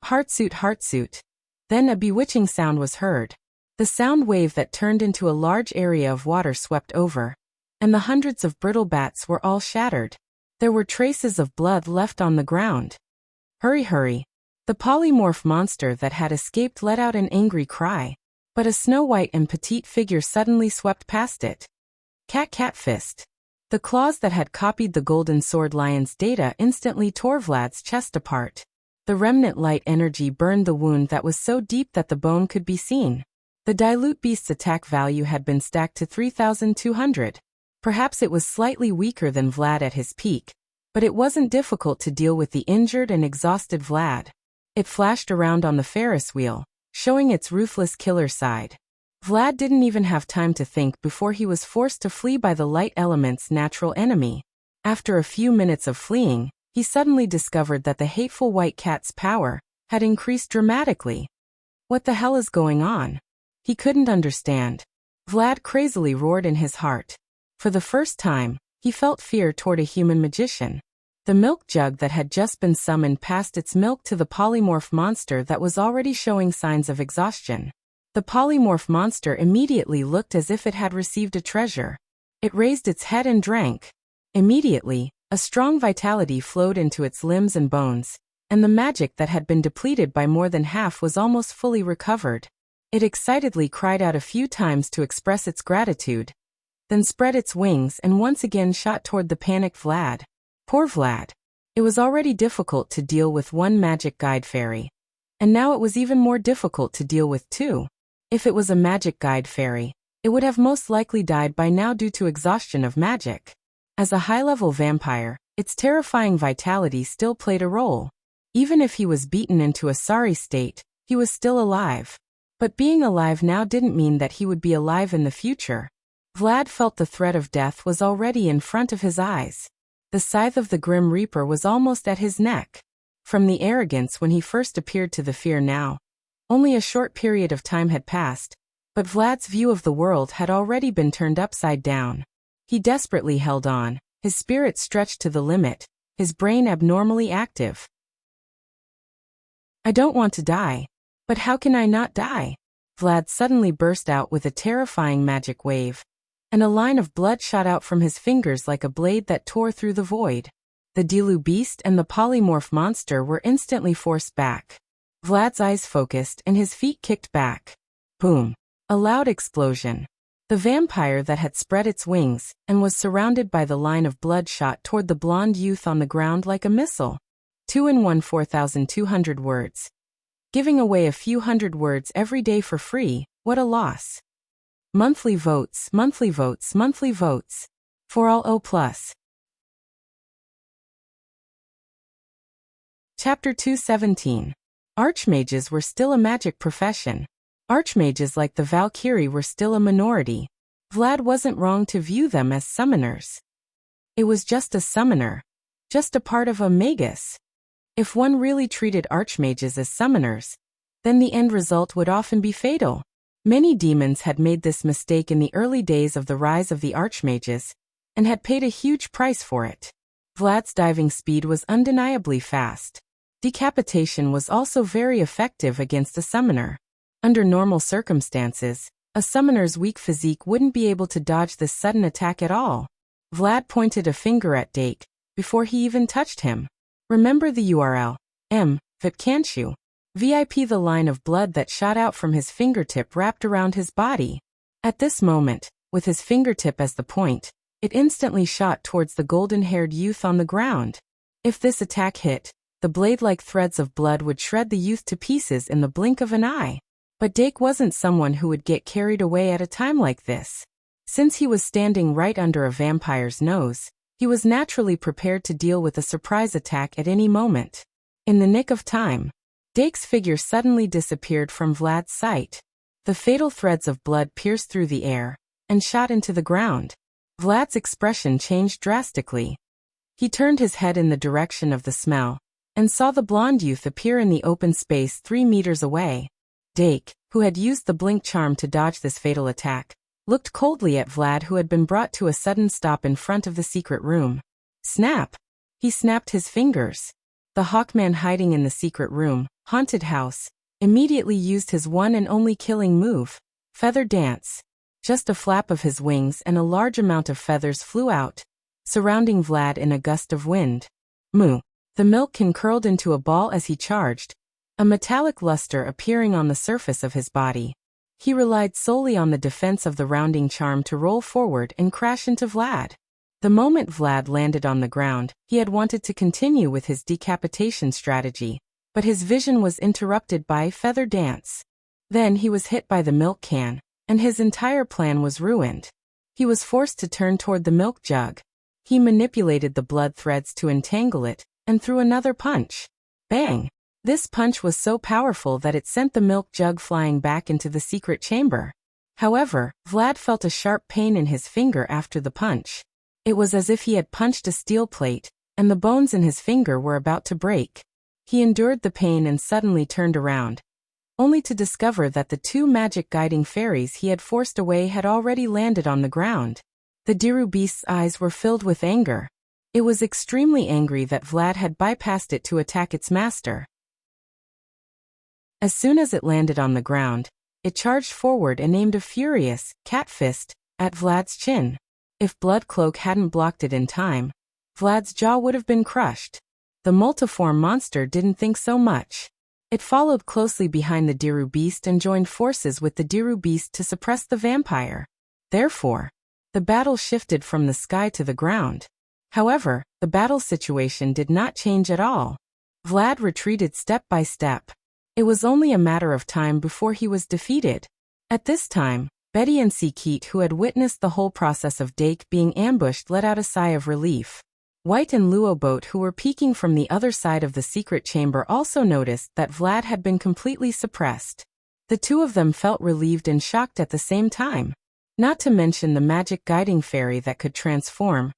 Heartsuit, heartsuit. Then a bewitching sound was heard. The sound wave that turned into a large area of water swept over, and the hundreds of brittle bats were all shattered. There were traces of blood left on the ground. Hurry, hurry. The polymorph monster that had escaped let out an angry cry, but a snow-white and petite figure suddenly swept past it. Cat fist. The claws that had copied the golden sword lion's data instantly tore Vlad's chest apart. The remnant light energy burned the wound that was so deep that the bone could be seen. The dilute beast's attack value had been stacked to 3,200. Perhaps it was slightly weaker than Vlad at his peak, but it wasn't difficult to deal with the injured and exhausted Vlad. It flashed around on the Ferris wheel, showing its ruthless killer side. Vlad didn't even have time to think before he was forced to flee by the light element's natural enemy. After a few minutes of fleeing, he suddenly discovered that the hateful white cat's power had increased dramatically. What the hell is going on? He couldn't understand. Vlad crazily roared in his heart. For the first time, he felt fear toward a human magician. The milk jug that had just been summoned passed its milk to the polymorph monster that was already showing signs of exhaustion. The polymorph monster immediately looked as if it had received a treasure. It raised its head and drank. Immediately, a strong vitality flowed into its limbs and bones, and the magic that had been depleted by more than half was almost fully recovered. It excitedly cried out a few times to express its gratitude, then spread its wings and once again shot toward the panicked Vlad. Poor Vlad. It was already difficult to deal with one magic guide fairy, and now it was even more difficult to deal with two. If it was a magic guide fairy, It would have most likely died by now due to exhaustion of magic. As a high-level vampire, its terrifying vitality still played a role. Even if he was beaten into a sorry state, he was still alive. But being alive now didn't mean that he would be alive in the future. Vlad felt the threat of death was already in front of his eyes. The scythe of the Grim Reaper was almost at his neck. From the arrogance when he first appeared to the fear now. Only a short period of time had passed, but Vlad's view of the world had already been turned upside down. He desperately held on, his spirit stretched to the limit, his brain abnormally active. I don't want to die. But how can I not die? Vlad suddenly burst out with a terrifying magic wave, and a line of blood shot out from his fingers like a blade that tore through the void. The Dilu beast and the polymorph monster were instantly forced back. Vlad's eyes focused and his feet kicked back. Boom! A loud explosion. The vampire that had spread its wings and was surrounded by the line of blood shot toward the blonde youth on the ground like a missile. 2 in 1 4,200 words. Giving away a few hundred words every day for free, what a loss. Monthly votes, monthly votes, monthly votes. For all O+. Chapter 217. Archmages were still a magic profession. Archmages like the Valkyrie were still a minority. Vlad wasn't wrong to view them as summoners. It was just a summoner. Just a part of a magus. If one really treated archmages as summoners, then the end result would often be fatal. Many demons had made this mistake in the early days of the rise of the archmages, and had paid a huge price for it. Vlad's diving speed was undeniably fast. Decapitation was also very effective against a summoner. Under normal circumstances, a summoner's weak physique wouldn't be able to dodge this sudden attack at all. Vlad pointed a finger at Dake, before he even touched him. Remember the URL. VIP, can't you? VIP. The line of blood that shot out from his fingertip wrapped around his body. At this moment, with his fingertip as the point, it instantly shot towards the golden-haired youth on the ground. If this attack hit, the blade-like threads of blood would shred the youth to pieces in the blink of an eye. But Dake wasn't someone who would get carried away at a time like this. Since he was standing right under a vampire's nose, he was naturally prepared to deal with a surprise attack at any moment. In the nick of time, Dake's figure suddenly disappeared from Vlad's sight. The fatal threads of blood pierced through the air and shot into the ground. Vlad's expression changed drastically. He turned his head in the direction of the smell and saw the blonde youth appear in the open space 3 meters away. Dake, who had used the blink charm to dodge this fatal attack, looked coldly at Vlad, who had been brought to a sudden stop in front of the secret room. Snap! He snapped his fingers. The Hawkman hiding in the secret room, haunted house, immediately used his one and only killing move, Feather Dance. Just a flap of his wings and a large amount of feathers flew out, surrounding Vlad in a gust of wind. Moo! The milkkin curled into a ball as he charged, a metallic luster appearing on the surface of his body. He relied solely on the defense of the rounding charm to roll forward and crash into Vlad. The moment Vlad landed on the ground, he had wanted to continue with his decapitation strategy, but his vision was interrupted by Feather Dance. Then he was hit by the milk can, and his entire plan was ruined. He was forced to turn toward the milk jug. He manipulated the blood threads to entangle it, and threw another punch. Bang! This punch was so powerful that it sent the milk jug flying back into the secret chamber. However, Vlad felt a sharp pain in his finger after the punch. It was as if he had punched a steel plate, and the bones in his finger were about to break. He endured the pain and suddenly turned around, only to discover that the 2 magic guiding fairies he had forced away had already landed on the ground. The Diru beast's eyes were filled with anger. It was extremely angry that Vlad had bypassed it to attack its master. As soon as it landed on the ground, it charged forward and aimed a furious cat fist at Vlad's chin. If Bloodcloak hadn't blocked it in time, Vlad's jaw would have been crushed. The multiform monster didn't think so much. It followed closely behind the Diru beast and joined forces with the Diru beast to suppress the vampire. Therefore, the battle shifted from the sky to the ground. However, the battle situation did not change at all. Vlad retreated step by step. It was only a matter of time before he was defeated. At this time, Betty and Sikit, who had witnessed the whole process of Dake being ambushed, let out a sigh of relief. White and Luobot, who were peeking from the other side of the secret chamber, also noticed that Vlad had been completely suppressed. The two of them felt relieved and shocked at the same time. Not to mention the magic guiding fairy that could transform.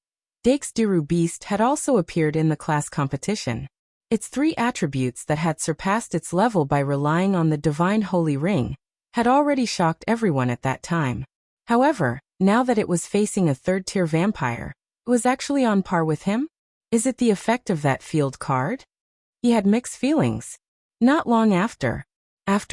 Dake's Diru beast had also appeared in the class competition. Its 3 attributes that had surpassed its level by relying on the divine holy ring had already shocked everyone at that time. However, now that it was facing a 3rd-tier vampire, it was actually on par with him? Is it the effect of that field card? He had mixed feelings. Not long after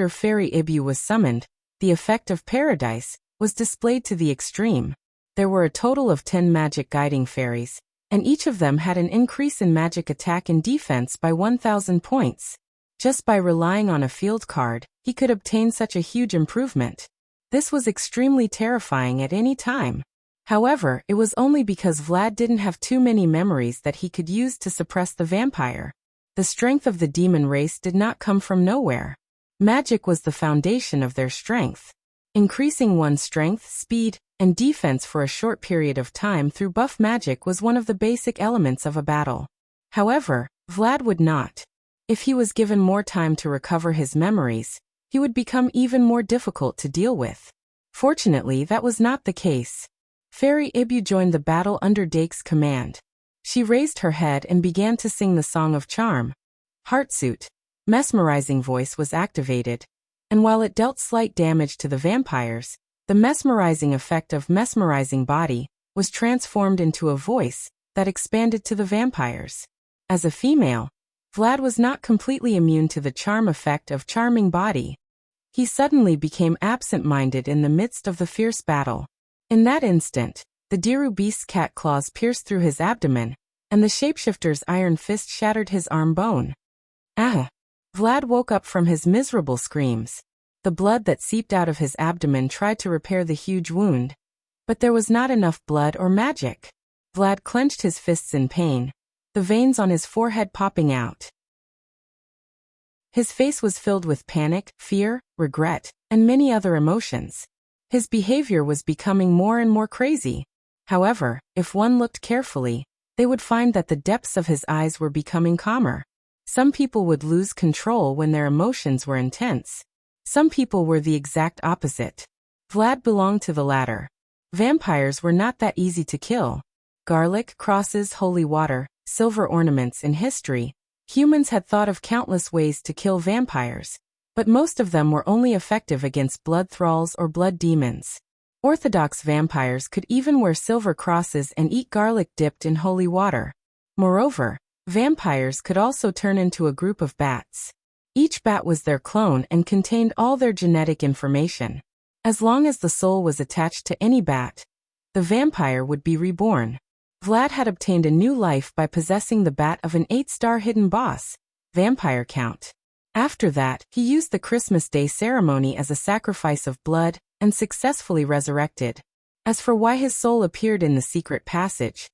Fairy Ibu was summoned, the effect of Paradise was displayed to the extreme. There were a total of 10 magic guiding fairies, and each of them had an increase in magic attack and defense by 1,000 points. Just by relying on a field card, he could obtain such a huge improvement. This was extremely terrifying at any time. However, it was only because Vlad didn't have too many memories that he could use to suppress the vampire. The strength of the demon race did not come from nowhere. Magic was the foundation of their strength. Increasing one's strength, speed, and defense for a short period of time through buff magic was one of the basic elements of a battle. However, Vlad would not. If he was given more time to recover his memories, he would become even more difficult to deal with. Fortunately, that was not the case. Fairy Ibu joined the battle under Dake's command. She raised her head and began to sing the Song of Charm. Heartsuit, mesmerizing voice, was activated, and while it dealt slight damage to the vampires, the mesmerizing effect of mesmerizing body was transformed into a voice that expanded to the vampires. As a female, Vlad was not completely immune to the charm effect of charming body. He suddenly became absent-minded in the midst of the fierce battle. In that instant, the Diru beast's cat claws pierced through his abdomen, and the shapeshifter's iron fist shattered his arm bone. Ah! Vlad woke up from his miserable screams. The blood that seeped out of his abdomen tried to repair the huge wound, but there was not enough blood or magic. Vlad clenched his fists in pain, the veins on his forehead popping out. His face was filled with panic, fear, regret, and many other emotions. His behavior was becoming more and more crazy. However, if one looked carefully, they would find that the depths of his eyes were becoming calmer. Some people would lose control when their emotions were intense. Some people were the exact opposite. Vlad belonged to the latter. Vampires were not that easy to kill. Garlic, crosses, holy water, silver ornaments. In history, humans had thought of countless ways to kill vampires, but most of them were only effective against blood thralls or blood demons. Orthodox vampires could even wear silver crosses and eat garlic dipped in holy water. Moreover, vampires could also turn into a group of bats. Each bat was their clone and contained all their genetic information. As long as the soul was attached to any bat, the vampire would be reborn. Vlad had obtained a new life by possessing the bat of an 8-star hidden boss, Vampire Count. After that, he used the Christmas Day ceremony as a sacrifice of blood and successfully resurrected. As for why his soul appeared in the secret passage,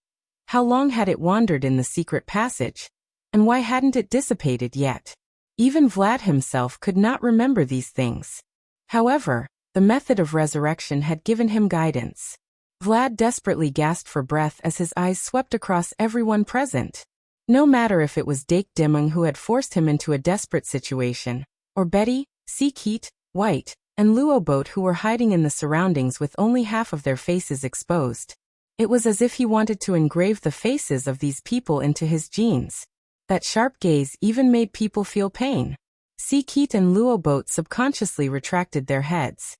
how long had it wandered in the secret passage, and why hadn't it dissipated yet? Even Vlad himself could not remember these things. However, the method of resurrection had given him guidance. Vlad desperately gasped for breath as his eyes swept across everyone present. No matter if it was Dake Dimung who had forced him into a desperate situation, or Betty, Sikit, White, and Luobot who were hiding in the surroundings with only half of their faces exposed. It was as if he wanted to engrave the faces of these people into his genes. That sharp gaze even made people feel pain. Sikit and Luobot subconsciously retracted their heads.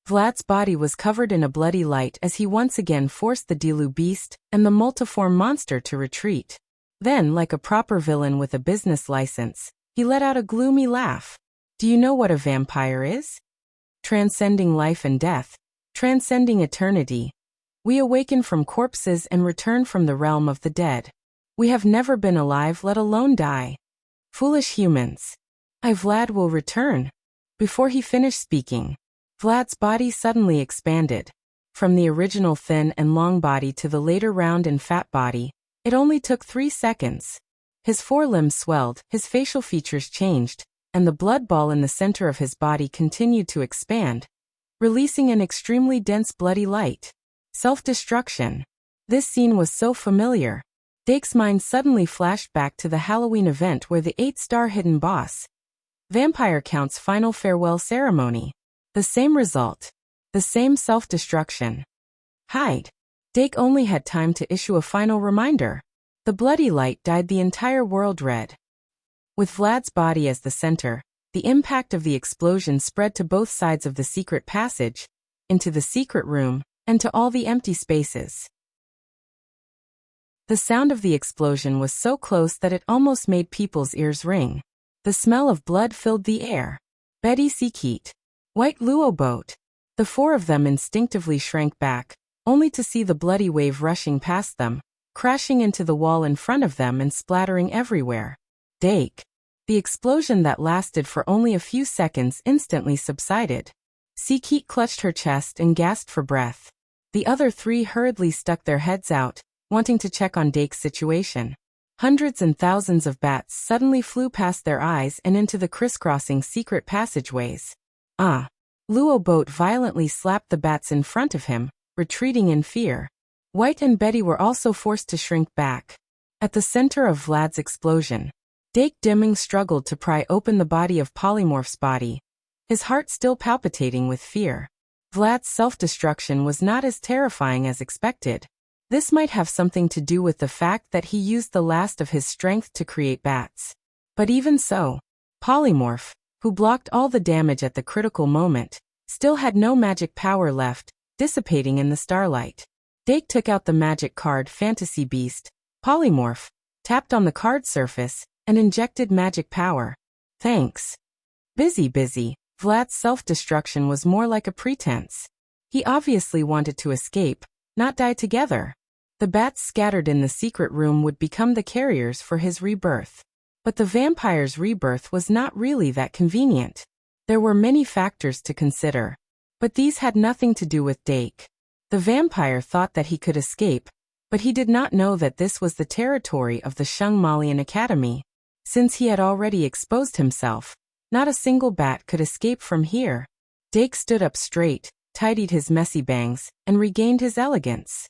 Vlad's body was covered in a bloody light as he once again forced the Dilu beast and the multiform monster to retreat. Then, like a proper villain with a business license, he let out a gloomy laugh. Do you know what a vampire is? Transcending life and death, transcending eternity. We awaken from corpses and return from the realm of the dead. We have never been alive, let alone die. Foolish humans. Vlad will return. Before he finished speaking, Vlad's body suddenly expanded. From the original thin and long body to the later round and fat body, it only took 3 seconds. His forelimbs swelled, his facial features changed, and the blood ball in the center of his body continued to expand. releasing an extremely dense bloody light. Self-destruction. This scene was so familiar. Dake's mind suddenly flashed back to the Halloween event where the 8-star hidden boss, Vampire Count's final farewell ceremony. The same result. The same self-destruction. Hide. Dake only had time to issue a final reminder. The bloody light dyed the entire world red. With Vlad's body as the center, the impact of the explosion spread to both sides of the secret passage, into the secret room, and to all the empty spaces. The sound of the explosion was so close that it almost made people's ears ring. The smell of blood filled the air. Betty Seakeet, White Luoboat. The four of them instinctively shrank back, only to see the bloody wave rushing past them, crashing into the wall in front of them and splattering everywhere. Dake. The explosion that lasted for only a few seconds instantly subsided. Seakeet clutched her chest and gasped for breath. The other three hurriedly stuck their heads out, wanting to check on Dake's situation. Hundreds and thousands of bats suddenly flew past their eyes and into the crisscrossing secret passageways. Luoboat violently slapped the bats in front of him, retreating in fear. White and Betty were also forced to shrink back. At the center of Vlad's explosion, Dake Dimming struggled to pry open the body of Polymorph's body, his heart still palpitating with fear. Vlad's self-destruction was not as terrifying as expected. This might have something to do with the fact that he used the last of his strength to create bats. But even so, Polymorph, who blocked all the damage at the critical moment, still had no magic power left, dissipating in the starlight. Dake took out the magic card Fantasy Beast, Polymorph, tapped on the card surface, and injected magic power. Thanks. Busy. Vlad's self-destruction was more like a pretense. He obviously wanted to escape, not die together. The bats scattered in the secret room would become the carriers for his rebirth. But the vampire's rebirth was not really that convenient. There were many factors to consider. But these had nothing to do with Dake. The vampire thought that he could escape, but he did not know that this was the territory of the Shungmalian Academy. Since he had already exposed himself, not a single bat could escape from here. Dake stood up straight, tidied his messy bangs, and regained his elegance.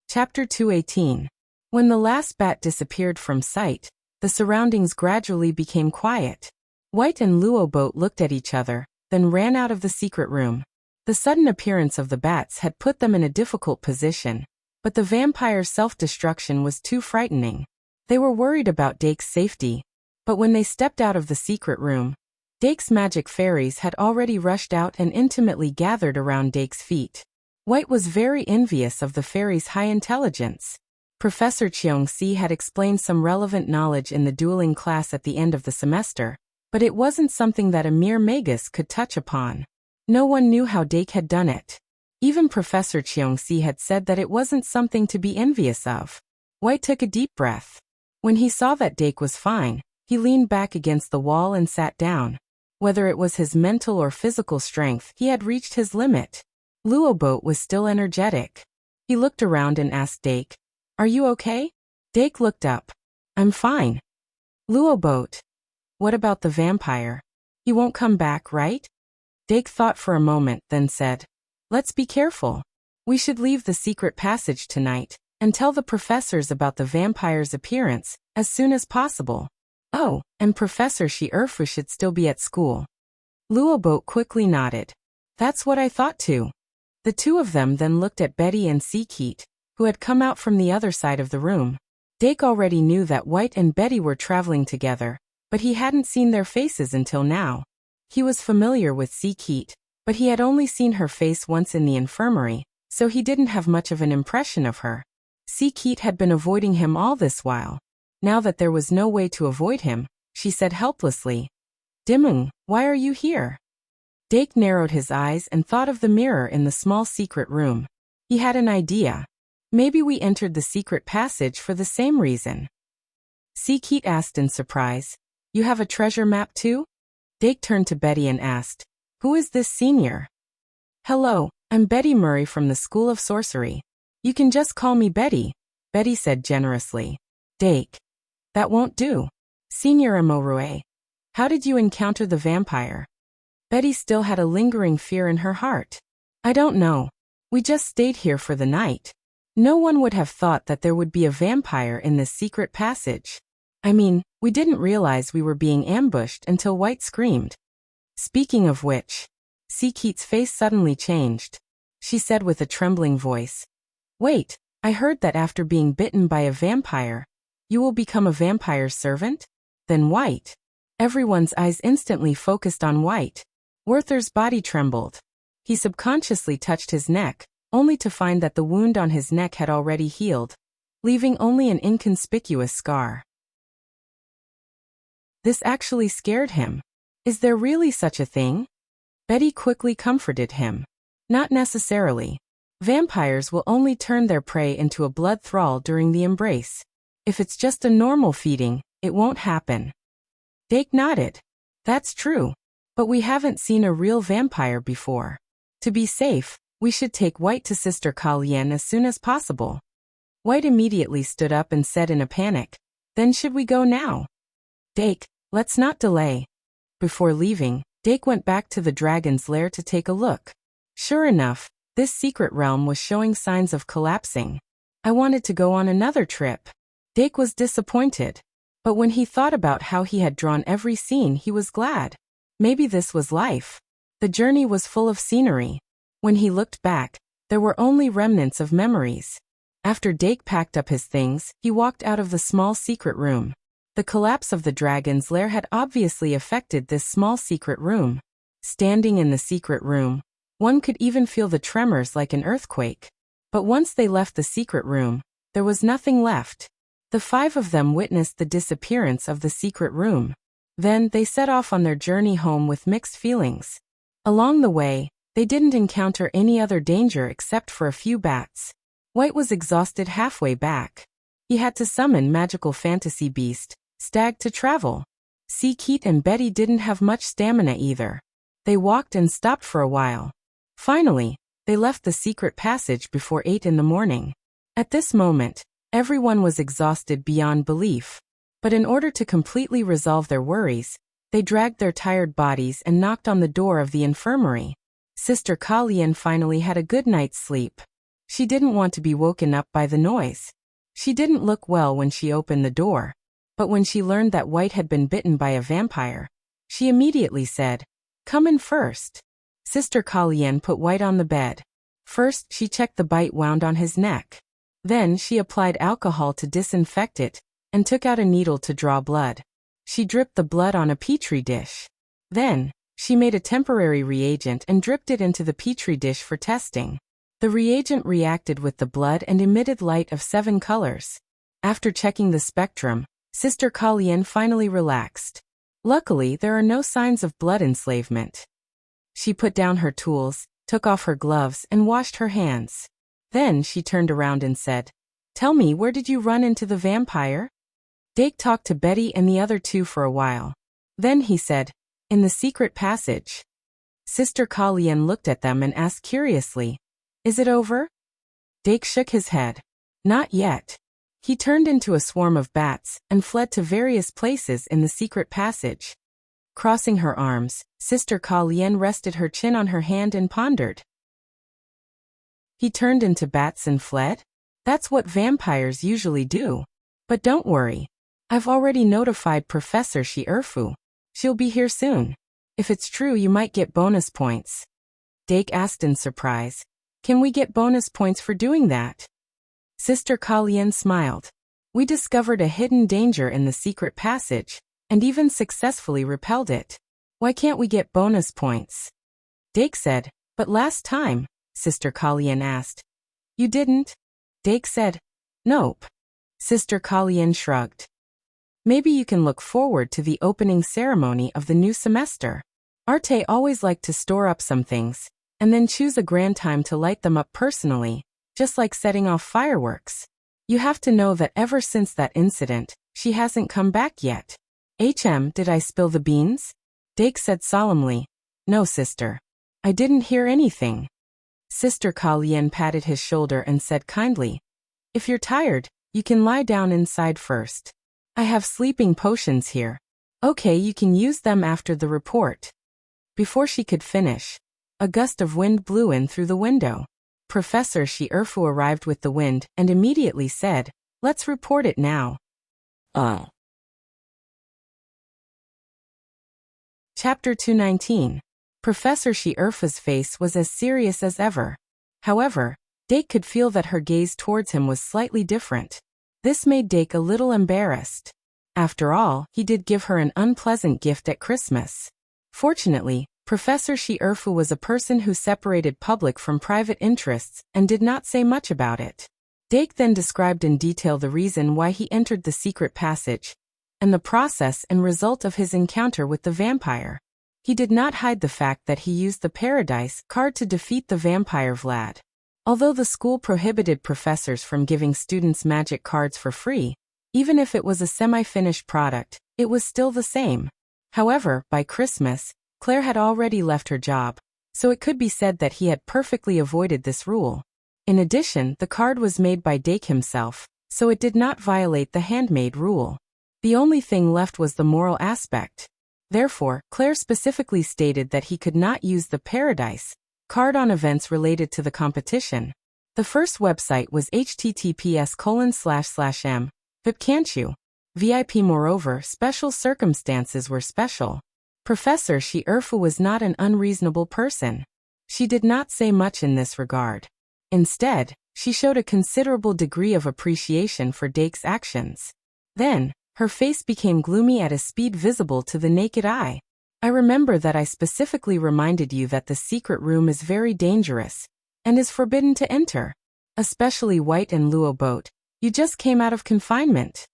Chapter 218. When the last bat disappeared from sight, the surroundings gradually became quiet. White and Luoboat looked at each other, then ran out of the secret room. The sudden appearance of the bats had put them in a difficult position, but the vampire's self-destruction was too frightening. They were worried about Dake's safety, but when they stepped out of the secret room, Dake's magic fairies had already rushed out and intimately gathered around Dake's feet. White was very envious of the fairies' high intelligence. Professor Cheongsi had explained some relevant knowledge in the dueling class at the end of the semester, but it wasn't something that a mere magus could touch upon. No one knew how Dake had done it. Even Professor Cheongsi had said that it wasn't something to be envious of. White took a deep breath. When he saw that Dake was fine, he leaned back against the wall and sat down. Whether it was his mental or physical strength, he had reached his limit. Luoboat was still energetic. He looked around and asked Dake, "Are you okay?" Dake looked up. "I'm fine." Luoboat, "What about the vampire? He won't come back, right?" Dake thought for a moment, then said, "Let's be careful. We should leave the secret passage tonight, and tell the professors about the vampire's appearance, as soon as possible. Oh, and Professor Shi-Erfu should still be at school." Luoboat quickly nodded. "That's what I thought too." The two of them then looked at Betty and Seakeet, who had come out from the other side of the room. Dake already knew that White and Betty were traveling together, but he hadn't seen their faces until now. He was familiar with Seakeet, but he had only seen her face once in the infirmary, so he didn't have much of an impression of her. Seakeet had been avoiding him all this while. Now that there was no way to avoid him, she said helplessly, "Dimung, why are you here?" Dake narrowed his eyes and thought of the mirror in the small secret room. He had an idea. Maybe we entered the secret passage for the same reason. Seakeet asked in surprise, "You have a treasure map too?" Dake turned to Betty and asked, "Who is this senior?" "Hello, I'm Betty Murray from the School of Sorcery. You can just call me Betty," Betty said generously. Dake, "That won't do. Senior Amorue. How did you encounter the vampire? Betty still had a lingering fear in her heart. I don't know. We just stayed here for the night. No one would have thought that there would be a vampire in this secret passage. I mean, we didn't realize we were being ambushed until White screamed. Speaking of which, Keith's face suddenly changed. She said with a trembling voice, Wait, I heard that after being bitten by a vampire, you will become a vampire's servant? Then White. Everyone's eyes instantly focused on White. Werther's body trembled. He subconsciously touched his neck, only to find that the wound on his neck had already healed, leaving only an inconspicuous scar. This actually scared him. Is there really such a thing? Betty quickly comforted him. Not necessarily. Vampires will only turn their prey into a blood thrall during the embrace. If it's just a normal feeding, it won't happen. Dake nodded. That's true. But we haven't seen a real vampire before. To be safe, we should take White to Sister Kalien as soon as possible. White immediately stood up and said in a panic, Then should we go now? Dake, let's not delay. Before leaving, Dake went back to the dragon's lair to take a look. Sure enough, this secret realm was showing signs of collapsing. I wanted to go on another trip. Dake was disappointed. But when he thought about how he had drawn every scene, he was glad. Maybe this was life. The journey was full of scenery. When he looked back, there were only remnants of memories. After Dake packed up his things, he walked out of the small secret room. The collapse of the dragon's lair had obviously affected this small secret room. Standing in the secret room, one could even feel the tremors like an earthquake. But once they left the secret room, there was nothing left. The five of them witnessed the disappearance of the secret room. Then they set off on their journey home with mixed feelings. Along the way, they didn't encounter any other danger except for a few bats. White was exhausted halfway back. He had to summon magical fantasy beast, Stag, to travel. Keith and Betty didn't have much stamina either. They walked and stopped for a while. Finally, they left the secret passage before 8 in the morning. At this moment, everyone was exhausted beyond belief. But in order to completely resolve their worries, they dragged their tired bodies and knocked on the door of the infirmary. Sister Kalien finally had a good night's sleep. She didn't want to be woken up by the noise. She didn't look well when she opened the door. But when she learned that White had been bitten by a vampire, she immediately said, Come in first. Sister Kalien put White on the bed. First, she checked the bite wound on his neck. Then she applied alcohol to disinfect it, and took out a needle to draw blood. She dripped the blood on a petri dish. Then, she made a temporary reagent and dripped it into the petri dish for testing. The reagent reacted with the blood and emitted light of 7 colors. After checking the spectrum, Sister Kalien finally relaxed. Luckily, there are no signs of blood enslavement. She put down her tools, took off her gloves, and washed her hands. Then she turned around and said, Tell me, where did you run into the vampire? Dake talked to Betty and the other two for a while. Then he said, In the secret passage. Sister Kalien looked at them and asked curiously, Is it over? Dake shook his head. Not yet. He turned into a swarm of bats and fled to various places in the secret passage. Crossing her arms, Sister Kalien rested her chin on her hand and pondered. He turned into bats and fled? That's what vampires usually do. But don't worry. I've already notified Professor Shierfu. She'll be here soon. If it's true, you might get bonus points. Dake asked in surprise. Can we get bonus points for doing that? Sister Kalien smiled. We discovered a hidden danger in the secret passage, and even successfully repelled it. Why can't we get bonus points? Dake said, But last time, Sister Kalien asked. You didn't? Dake said, Nope. Sister Kalien shrugged. Maybe you can look forward to the opening ceremony of the new semester. Arte always liked to store up some things, and then choose a grand time to light them up personally, just like setting off fireworks. You have to know that ever since that incident, she hasn't come back yet. Did I spill the beans? Dake said solemnly, No, sister. I didn't hear anything. Sister Kalien patted his shoulder and said kindly, If you're tired, you can lie down inside first. I have sleeping potions here. Okay, you can use them after the report. Before she could finish, a gust of wind blew in through the window. Professor Shierfu arrived with the wind and immediately said, "Let's report it now." Chapter 219. Professor Shierfu's face was as serious as ever. However, Dake could feel that her gaze towards him was slightly different. This made Dake a little embarrassed. After all, he did give her an unpleasant gift at Christmas. Fortunately, Professor Shierfu was a person who separated public from private interests and did not say much about it. Dake then described in detail the reason why he entered the secret passage, and the process and result of his encounter with the vampire. He did not hide the fact that he used the Paradise card to defeat the vampire Vlad. Although the school prohibited professors from giving students magic cards for free, even if it was a semi-finished product, it was still the same. However, by Christmas, Claire had already left her job, so it could be said that he had perfectly avoided this rule. In addition, the card was made by Dake himself, so it did not violate the handmade rule. The only thing left was the moral aspect. Therefore, Claire specifically stated that he could not use the Paradise card on events related to the competition. The first website was https://m. But can't you? VIP. Moreover, special circumstances were special. Professor Shierfu was not an unreasonable person. She did not say much in this regard. Instead, she showed a considerable degree of appreciation for Dake's actions. Then, her face became gloomy at a speed visible to the naked eye. "I remember that I specifically reminded you that the secret room is very dangerous and is forbidden to enter. Especially White and Luo Boat. You just came out of confinement."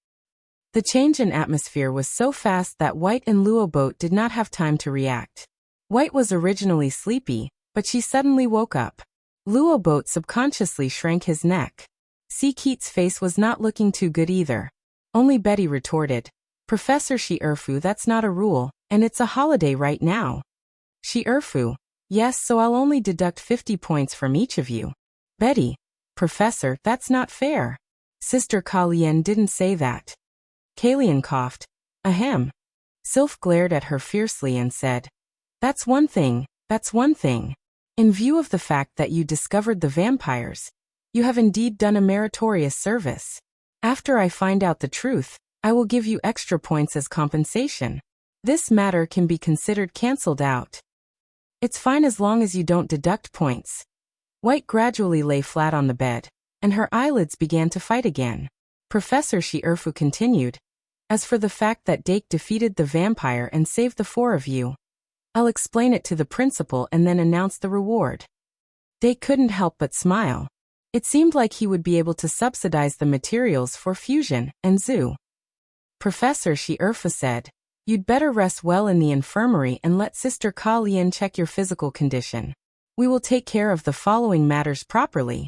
The change in atmosphere was so fast that White and Luo Boat did not have time to react. White was originally sleepy, but she suddenly woke up. Luo Boat subconsciously shrank his neck. Keat's face was not looking too good either. Only Betty retorted, "Professor Shierfu, that's not a rule, and it's a holiday right now." Shierfu, "Yes, so I'll only deduct 50 points from each of you." Betty, "Professor, that's not fair." Sister Kalien didn't say that. Kalien coughed. Ahem. Sylph glared at her fiercely and said, That's one thing. In view of the fact that you discovered the vampires, you have indeed done a meritorious service. After I find out the truth, I will give you extra points as compensation. This matter can be considered cancelled out. It's fine as long as you don't deduct points. White gradually lay flat on the bed, and her eyelids began to fight again. Professor Shierfu continued, "As for the fact that Dake defeated the vampire and saved the four of you, I'll explain it to the principal and then announce the reward." Dake couldn't help but smile. It seemed like he would be able to subsidize the materials for Fusion and Zoo. Professor Shierfu said, "You'd better rest well in the infirmary and let Sister Ka Lian check your physical condition. We will take care of the following matters properly."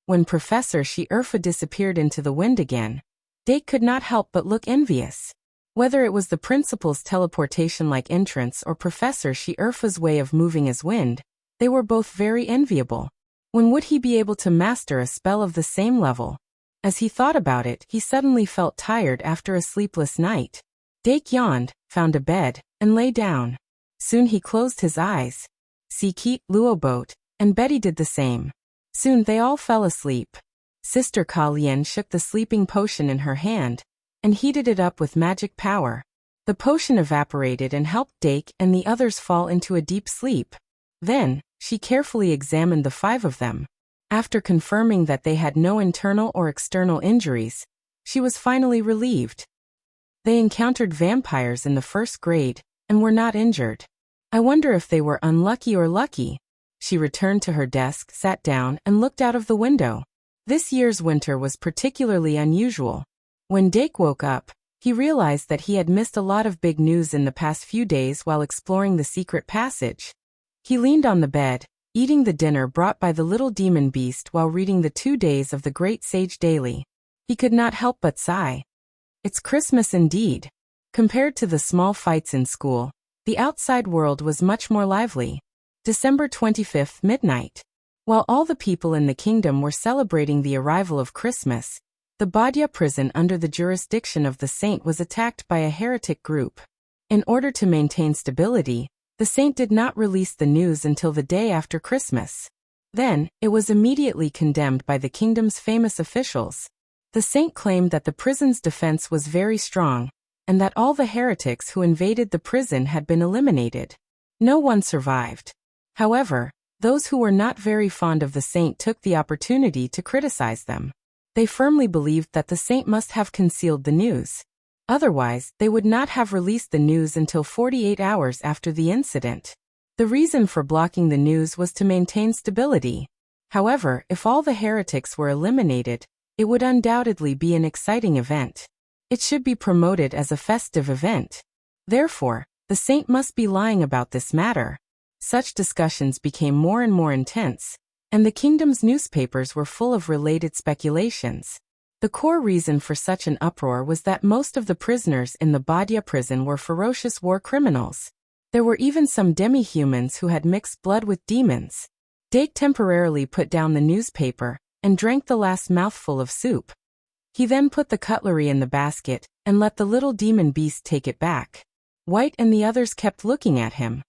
When Professor Shierfu disappeared into the wind again, Dake could not help but look envious. Whether it was the principal's teleportation-like entrance or Professor Shierfu's way of moving as wind, they were both very enviable. When would he be able to master a spell of the same level? As he thought about it, he suddenly felt tired after a sleepless night. Dake yawned, found a bed, and lay down. Soon he closed his eyes. Keat, Luo Boat, and Betty did the same. Soon they all fell asleep. Sister Ka Lian shook the sleeping potion in her hand and heated it up with magic power. The potion evaporated and helped Dake and the others fall into a deep sleep. Then, she carefully examined the five of them. After confirming that they had no internal or external injuries, she was finally relieved. They encountered vampires in the first grade and were not injured. I wonder if they were unlucky or lucky. She returned to her desk, sat down, and looked out of the window. This year's winter was particularly unusual. When Dake woke up, he realized that he had missed a lot of big news in the past few days while exploring the secret passage. He leaned on the bed, eating the dinner brought by the little demon beast while reading the 2 days of the Great Sage Daily. He could not help but sigh. It's Christmas indeed. Compared to the small fights in school, the outside world was much more lively. December 25th, midnight. While all the people in the kingdom were celebrating the arrival of Christmas, The Badia prison under the jurisdiction of the saint was attacked by a heretic group. In order to maintain stability, the saint did not release the news until the day after Christmas. Then, it was immediately condemned by the kingdom's famous officials. The saint claimed that the prison's defense was very strong, and that all the heretics who invaded the prison had been eliminated. No one survived. However, those who were not very fond of the saint took the opportunity to criticize them. They firmly believed that the saint must have concealed the news. Otherwise, they would not have released the news until 48 hours after the incident. The reason for blocking the news was to maintain stability. However, if all the heretics were eliminated, it would undoubtedly be an exciting event. It should be promoted as a festive event. Therefore, the saint must be lying about this matter. Such discussions became more and more intense, and the kingdom's newspapers were full of related speculations. The core reason for such an uproar was that most of the prisoners in the Badia prison were ferocious war criminals. There were even some demi-humans who had mixed blood with demons. Dake temporarily put down the newspaper and drank the last mouthful of soup. He then put the cutlery in the basket and let the little demon beast take it back. White and the others kept looking at him.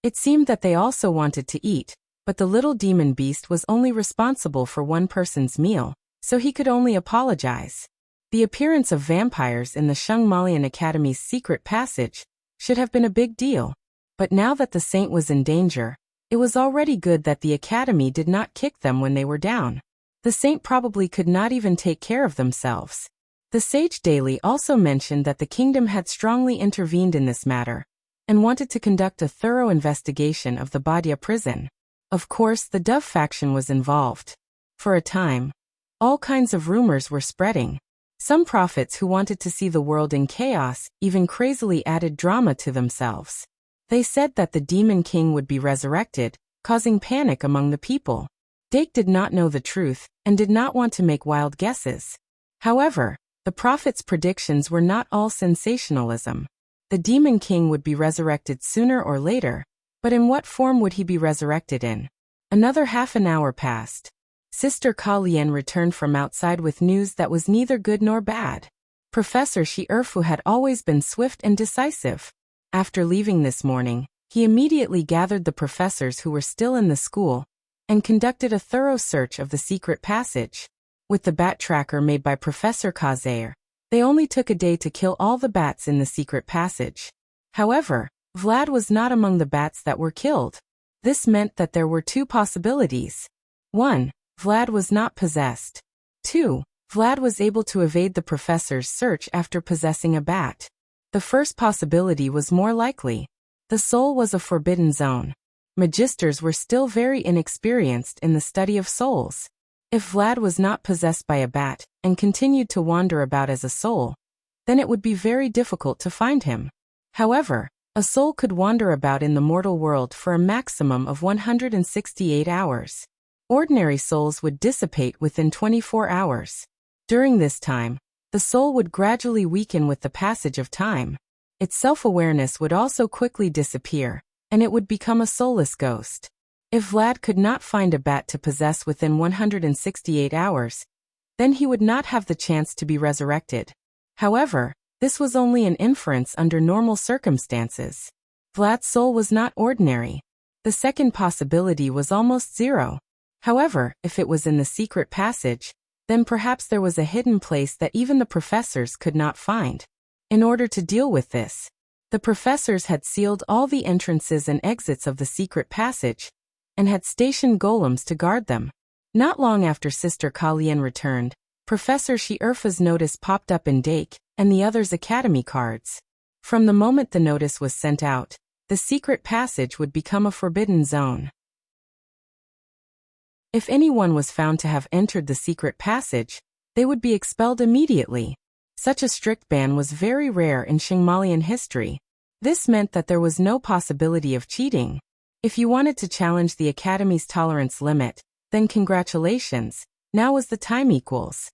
It seemed that they also wanted to eat, but the little demon beast was only responsible for one person's meal, so he could only apologize. The appearance of vampires in the Shungmalian Academy's secret passage should have been a big deal, but now that the saint was in danger, it was already good that the Academy did not kick them when they were down. The saint probably could not even take care of themselves. The Sage Daily also mentioned that the kingdom had strongly intervened in this matter, and wanted to conduct a thorough investigation of the Badia prison. Of course, the Dove faction was involved. For a time, all kinds of rumors were spreading. Some prophets who wanted to see the world in chaos even crazily added drama to themselves. They said that the Demon King would be resurrected, causing panic among the people. Dake did not know the truth and did not want to make wild guesses. However, the prophets' predictions were not all sensationalism. The Demon King would be resurrected sooner or later, but in what form would he be resurrected in? Another half an hour passed. Sister Ka Lien returned from outside with news that was neither good nor bad. Professor Shi Erfu had always been swift and decisive. After leaving this morning, he immediately gathered the professors who were still in the school and conducted a thorough search of the secret passage. With the bat tracker made by Professor Kazair, they only took a day to kill all the bats in the secret passage. However, Vlad was not among the bats that were killed. This meant that there were two possibilities. 1. Vlad was not possessed. 2. Vlad was able to evade the professor's search after possessing a bat. The first possibility was more likely. The soul was a forbidden zone. Magisters were still very inexperienced in the study of souls. If Vlad was not possessed by a bat and continued to wander about as a soul, then it would be very difficult to find him. However, a soul could wander about in the mortal world for a maximum of 168 hours. Ordinary souls would dissipate within 24 hours. During this time, the soul would gradually weaken with the passage of time. Its self-awareness would also quickly disappear, and it would become a soulless ghost. If Vlad could not find a bat to possess within 168 hours, then he would not have the chance to be resurrected. However, this was only an inference under normal circumstances. Vlad's soul was not ordinary. The second possibility was almost zero. However, if it was in the secret passage, then perhaps there was a hidden place that even the professors could not find. In order to deal with this, the professors had sealed all the entrances and exits of the secret passage, and had stationed golems to guard them. Not long after Sister Ka Lien returned, Professor Shi Erfu's notice popped up in Dake and the others' academy cards. From the moment the notice was sent out, the secret passage would become a forbidden zone. If anyone was found to have entered the secret passage, they would be expelled immediately. Such a strict ban was very rare in Shungmalian history. This meant that there was no possibility of cheating. If you wanted to challenge the Academy's tolerance limit, then congratulations, now was the time equals.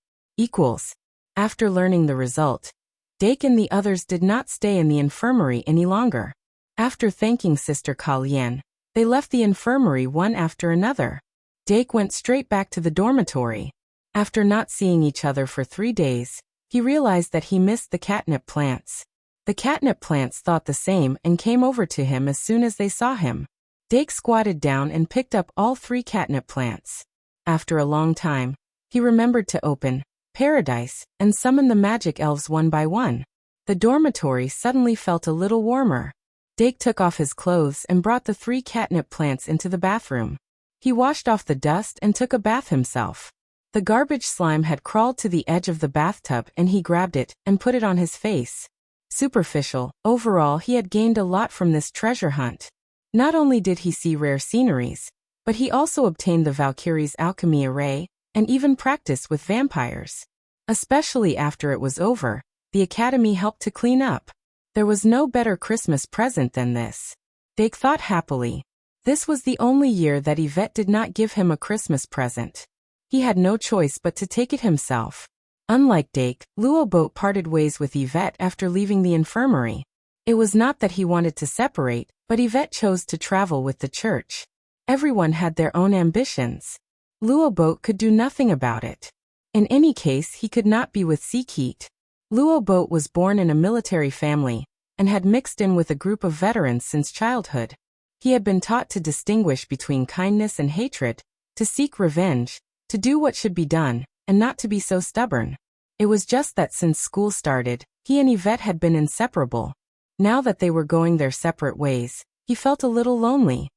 After learning the result, Dake and the others did not stay in the infirmary any longer. After thanking Sister Ka Lien, they left the infirmary one after another. Dake went straight back to the dormitory. After not seeing each other for 3 days, he realized that he missed the catnip plants. The catnip plants thought the same and came over to him as soon as they saw him. Dake squatted down and picked up all 3 catnip plants. After a long time, he remembered to open Paradise and summon the magic elves one by one. The dormitory suddenly felt a little warmer. Dake took off his clothes and brought the 3 catnip plants into the bathroom. He washed off the dust and took a bath himself. The garbage slime had crawled to the edge of the bathtub and he grabbed it and put it on his face. Superficial, overall he had gained a lot from this treasure hunt. Not only did he see rare sceneries, but he also obtained the Valkyrie's alchemy array and even practiced with vampires. Especially after it was over, the academy helped to clean up. There was no better Christmas present than this. Dake thought happily. This was the only year that Yvette did not give him a Christmas present. He had no choice but to take it himself. Unlike Dake, Earbook parted ways with Yvette after leaving the infirmary. It was not that he wanted to separate, but Yvette chose to travel with the church. Everyone had their own ambitions. Earbook could do nothing about it. In any case, he could not be with Seekit. Earbook was born in a military family and had mixed in with a group of veterans since childhood. He had been taught to distinguish between kindness and hatred, to seek revenge, to do what should be done, and not to be so stubborn. It was just that since school started, he and Yvette had been inseparable. Now that they were going their separate ways, he felt a little lonely.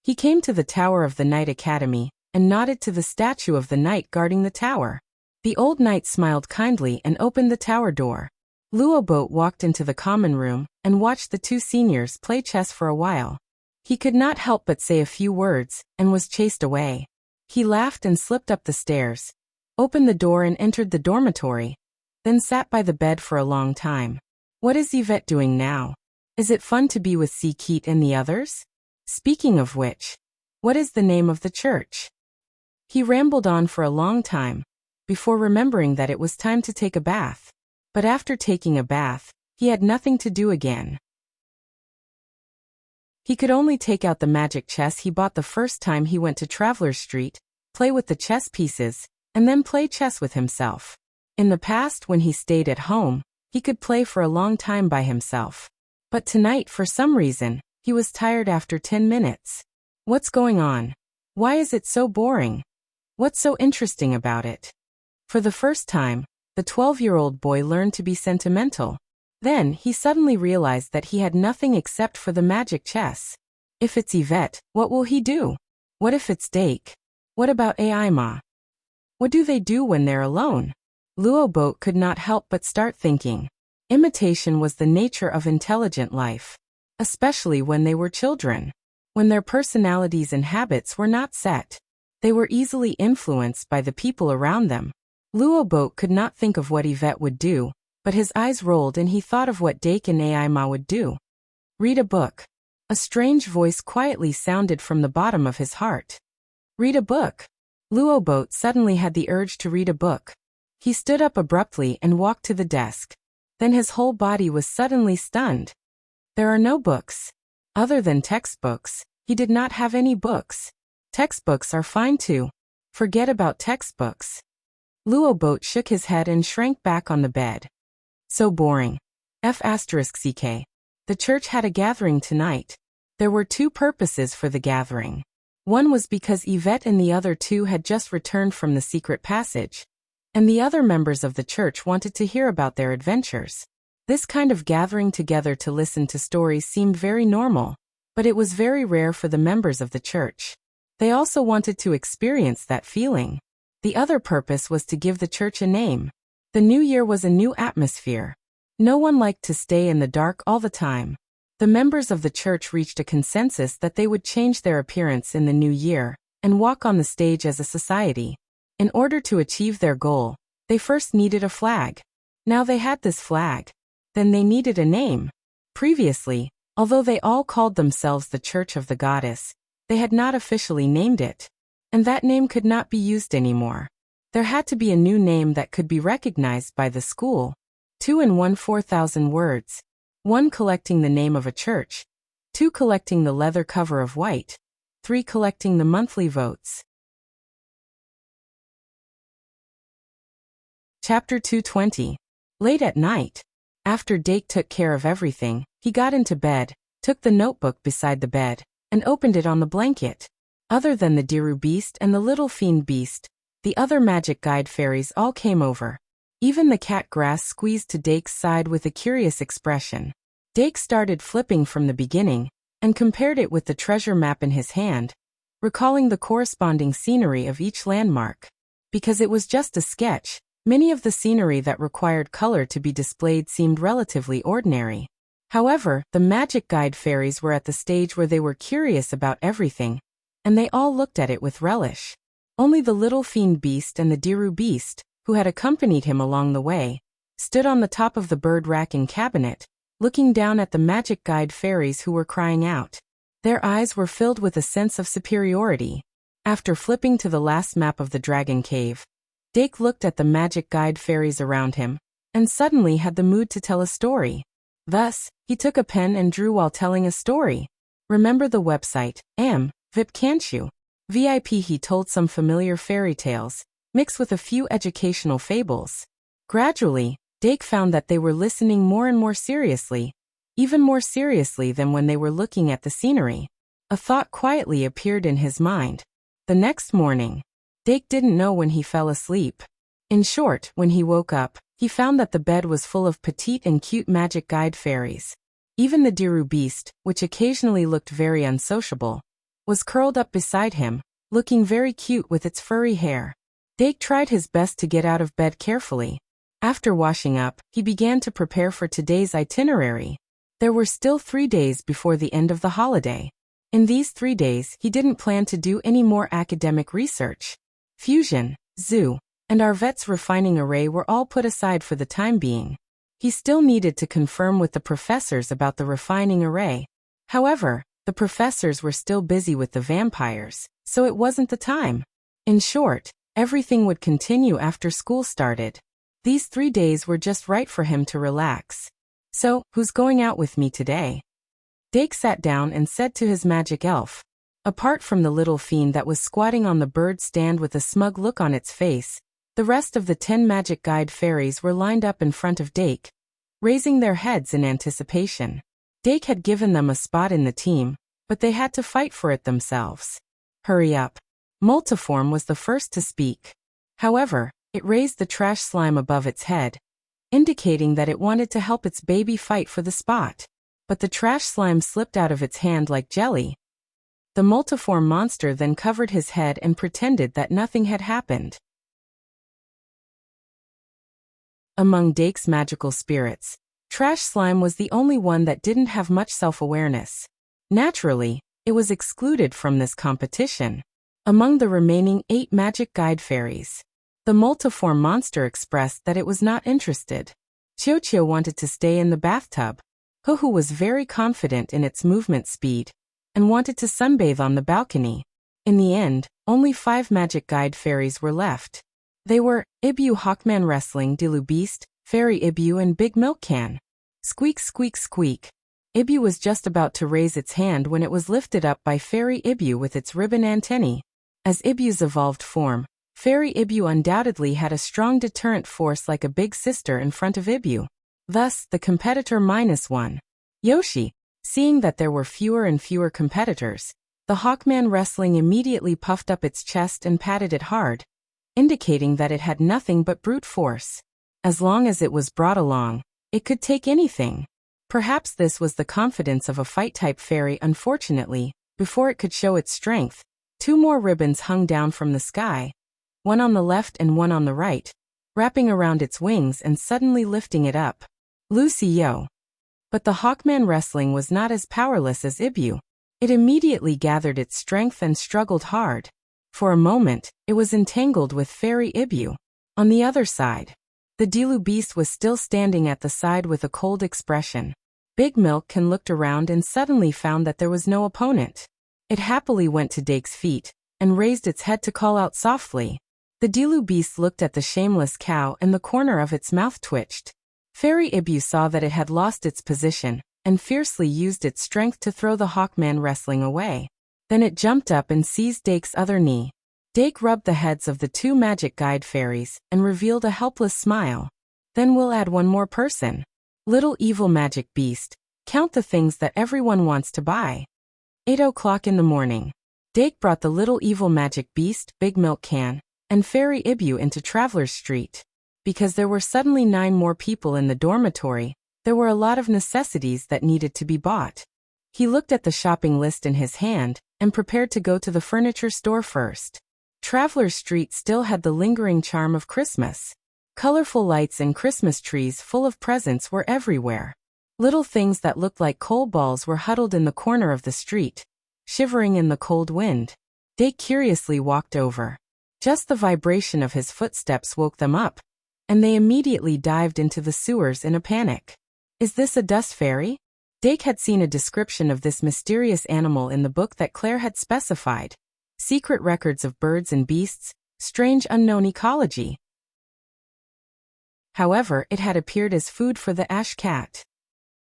He came to the Tower of the Knight Academy and nodded to the statue of the knight guarding the tower. The old knight smiled kindly and opened the tower door. Earbook walked into the common room and watched the 2 seniors play chess for a while. He could not help but say a few words and was chased away. He laughed and slipped up the stairs, opened the door and entered the dormitory, then sat by the bed for a long time. What is Yvette doing now? Is it fun to be with Seekit and the others? Speaking of which, what is the name of the church? He rambled on for a long time, before remembering that it was time to take a bath. But after taking a bath, he had nothing to do again. He could only take out the magic chess he bought the first time he went to Traveler's Street, play with the chess pieces, and then play chess with himself. In the past, when he stayed at home, he could play for a long time by himself. But tonight, for some reason, he was tired after 10 minutes. What's going on? Why is it so boring? What's so interesting about it? For the first time, the 12-year-old boy learned to be sentimental. Then, he suddenly realized that he had nothing except for the magic chess. If it's Yvette, what will he do? What if it's Dake? What about Aima? What do they do when they're alone? Earbook could not help but start thinking. Imitation was the nature of intelligent life, especially when they were children. When their personalities and habits were not set, they were easily influenced by the people around them. Earbook could not think of what Yvette would do, but his eyes rolled and he thought of what Dake and Aima would do. Read a book. A strange voice quietly sounded from the bottom of his heart. Read a book. Earbook suddenly had the urge to read a book. He stood up abruptly and walked to the desk. Then his whole body was suddenly stunned. There are no books. Other than textbooks, he did not have any books. Textbooks are fine too. Forget about textbooks. Earbook shook his head and shrank back on the bed. So boring. F***ck. The church had a gathering tonight. There were 2 purposes for the gathering. One was because Yvette and the other 2 had just returned from the secret passage, and the other members of the church wanted to hear about their adventures. This kind of gathering together to listen to stories seemed very normal, but it was very rare for the members of the church. They also wanted to experience that feeling. The other purpose was to give the church a name. The new year was a new atmosphere. No one liked to stay in the dark all the time. The members of the church reached a consensus that they would change their appearance in the new year and walk on the stage as a society. In order to achieve their goal, they first needed a flag. Now they had this flag. Then they needed a name. Previously, although they all called themselves the Church of the Goddess, they had not officially named it. And that name could not be used anymore. There had to be a new name that could be recognized by the school. 2 in 1 4,000 words. 1 collecting the name of a church. 2 collecting the leather cover of white. 3 collecting the monthly votes. Chapter 220. Late at night. After Dake took care of everything, he got into bed, took the notebook beside the bed, and opened it on the blanket. Other than the Diru beast and the little fiend beast, the other magic guide fairies all came over. Even the cat grass squeezed to Dake's side with a curious expression. Dake started flipping from the beginning, and compared it with the treasure map in his hand, recalling the corresponding scenery of each landmark. Because it was just a sketch, many of the scenery that required color to be displayed seemed relatively ordinary. However, the magic guide fairies were at the stage where they were curious about everything, and they all looked at it with relish. Only the little fiend beast and the Diru beast, who had accompanied him along the way, stood on the top of the bird racking cabinet, looking down at the magic guide fairies who were crying out. Their eyes were filled with a sense of superiority. After flipping to the last map of the dragon cave, Dake looked at the magic guide fairies around him, and suddenly had the mood to tell a story. Thus, he took a pen and drew while telling a story. Remember the website, VIP can't you? VIP. He told some familiar fairy tales, mixed with a few educational fables. Gradually, Dake found that they were listening more and more seriously, even more seriously than when they were looking at the scenery. A thought quietly appeared in his mind. The next morning, Dake didn't know when he fell asleep. In short, when he woke up, he found that the bed was full of petite and cute magic guide fairies. Even the Diru beast, which occasionally looked very unsociable, was curled up beside him, looking very cute with its furry hair. Dake tried his best to get out of bed carefully. After washing up, he began to prepare for today's itinerary. There were still 3 days before the end of the holiday. In these 3 days, he didn't plan to do any more academic research. Fusion, zoo, and Arvet's refining array were all put aside for the time being. He still needed to confirm with the professors about the refining array. However, the professors were still busy with the vampires, so it wasn't the time. In short, everything would continue after school started. These 3 days were just right for him to relax. So, who's going out with me today? Dake sat down and said to his magic elf. Apart from the little fiend that was squatting on the bird stand with a smug look on its face, the rest of the 10 magic guide fairies were lined up in front of Dake, raising their heads in anticipation. Dake had given them a spot in the team, but they had to fight for it themselves. Hurry up. Multiform was the first to speak. However, it raised the trash slime above its head, indicating that it wanted to help its baby fight for the spot. But the trash slime slipped out of its hand like jelly. The multiform monster then covered his head and pretended that nothing had happened. Among Dake's magical spirits, Trash Slime was the only one that didn't have much self-awareness. Naturally, it was excluded from this competition. Among the remaining 8 magic guide fairies, the multiform monster expressed that it was not interested. Chio wanted to stay in the bathtub. Huhu was very confident in its movement speed, and wanted to sunbathe on the balcony. In the end, only 5 magic guide fairies were left. They were Ibu Hawkman Wrestling, Dilu Beast, Fairy Ibu and Big Milk Can. Squeak squeak squeak. Ibu was just about to raise its hand when it was lifted up by Fairy Ibu with its ribbon antennae. As Ibu's evolved form, Fairy Ibu undoubtedly had a strong deterrent force like a big sister in front of Ibu. Thus, the competitor -1. Yoshi. Seeing that there were fewer and fewer competitors, the Hawkman Wrestling immediately puffed up its chest and patted it hard, indicating that it had nothing but brute force. As long as it was brought along, it could take anything. Perhaps this was the confidence of a fight-type fairy. Unfortunately, before it could show its strength, 2 more ribbons hung down from the sky, one on the left and one on the right, wrapping around its wings and suddenly lifting it up. Lucy Yo. But the Hawkman Wrestling was not as powerless as Ibu. It immediately gathered its strength and struggled hard. For a moment, it was entangled with Fairy Ibu. On the other side, the Dilu Beast was still standing at the side with a cold expression. Big Milk Can looked around and suddenly found that there was no opponent. It happily went to Dake's feet, and raised its head to call out softly. The Dilu Beast looked at the shameless cow and the corner of its mouth twitched. Fairy Ibu saw that it had lost its position, and fiercely used its strength to throw the Hawkman Wrestling away. Then it jumped up and seized Dake's other knee. Dake rubbed the heads of the two magic guide fairies and revealed a helpless smile. Then we'll add one more person. Little evil magic beast, count the things that everyone wants to buy. 8 o'clock in the morning. Dake brought the little evil magic beast, big milk can, and Fairy Ibu into Traveler's Street. Because there were suddenly 9 more people in the dormitory, there were a lot of necessities that needed to be bought. He looked at the shopping list in his hand and prepared to go to the furniture store first. Traveler's Street still had the lingering charm of Christmas. Colorful lights and Christmas trees full of presents were everywhere. Little things that looked like coal balls were huddled in the corner of the street, shivering in the cold wind. Dake curiously walked over. Just the vibration of his footsteps woke them up, and they immediately dived into the sewers in a panic. Is this a dust fairy? Dake had seen a description of this mysterious animal in the book that Claire had specified. Secret records of birds and beasts, strange unknown ecology. However, it had appeared as food for the ash cat.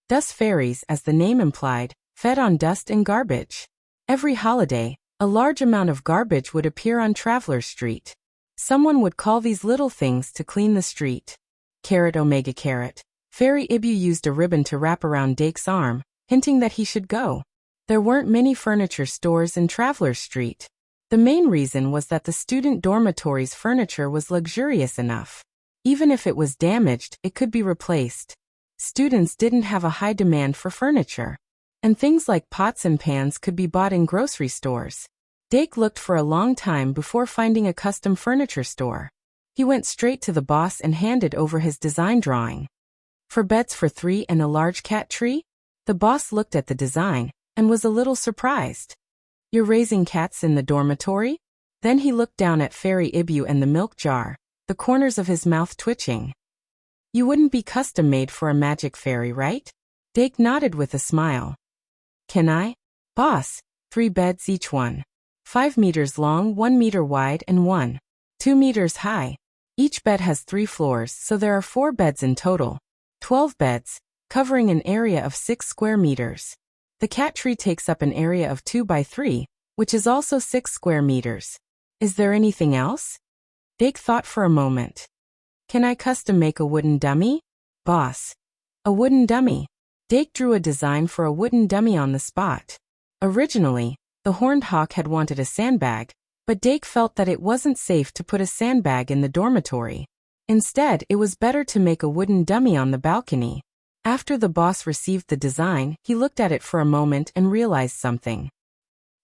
Dust fairies, as the name implied, fed on dust and garbage. Every holiday, a large amount of garbage would appear on Traveler's Street. Someone would call these little things to clean the street. Carrot Omega Carrot. Fairy Ibu used a ribbon to wrap around Dake's arm, hinting that he should go. There weren't many furniture stores in Traveler's Street. The main reason was that the student dormitory's furniture was luxurious enough. Even if it was damaged, it could be replaced. Students didn't have a high demand for furniture. And things like pots and pans could be bought in grocery stores. Dake looked for a long time before finding a custom furniture store. He went straight to the boss and handed over his design drawing. For beds for 3 and a large cat tree? The boss looked at the design and was a little surprised. You're raising cats in the dormitory? Then he looked down at Fairy Ibu and the milk jar, the corners of his mouth twitching. You wouldn't be custom made for a magic fairy, right? Dake nodded with a smile. Can I? Boss, 3 beds each one. 5 meters long, 1 meter wide and 2 meters high. Each bed has 3 floors, so there are 4 beds in total. 12 beds, covering an area of 6 square meters. The cat tree takes up an area of 2 by 3, which is also 6 square meters. Is there anything else? Dake thought for a moment. Can I custom make a wooden dummy? Boss. A wooden dummy. Dake drew a design for a wooden dummy on the spot. Originally, the horned hawk had wanted a sandbag, but Dake felt that it wasn't safe to put a sandbag in the dormitory. Instead, it was better to make a wooden dummy on the balcony. After the boss received the design, he looked at it for a moment and realized something.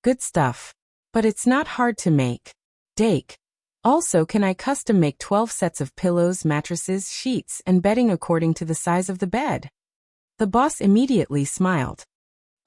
Good stuff. But it's not hard to make. Dake. Also, can I custom make 12 sets of pillows, mattresses, sheets, and bedding according to the size of the bed? The boss immediately smiled.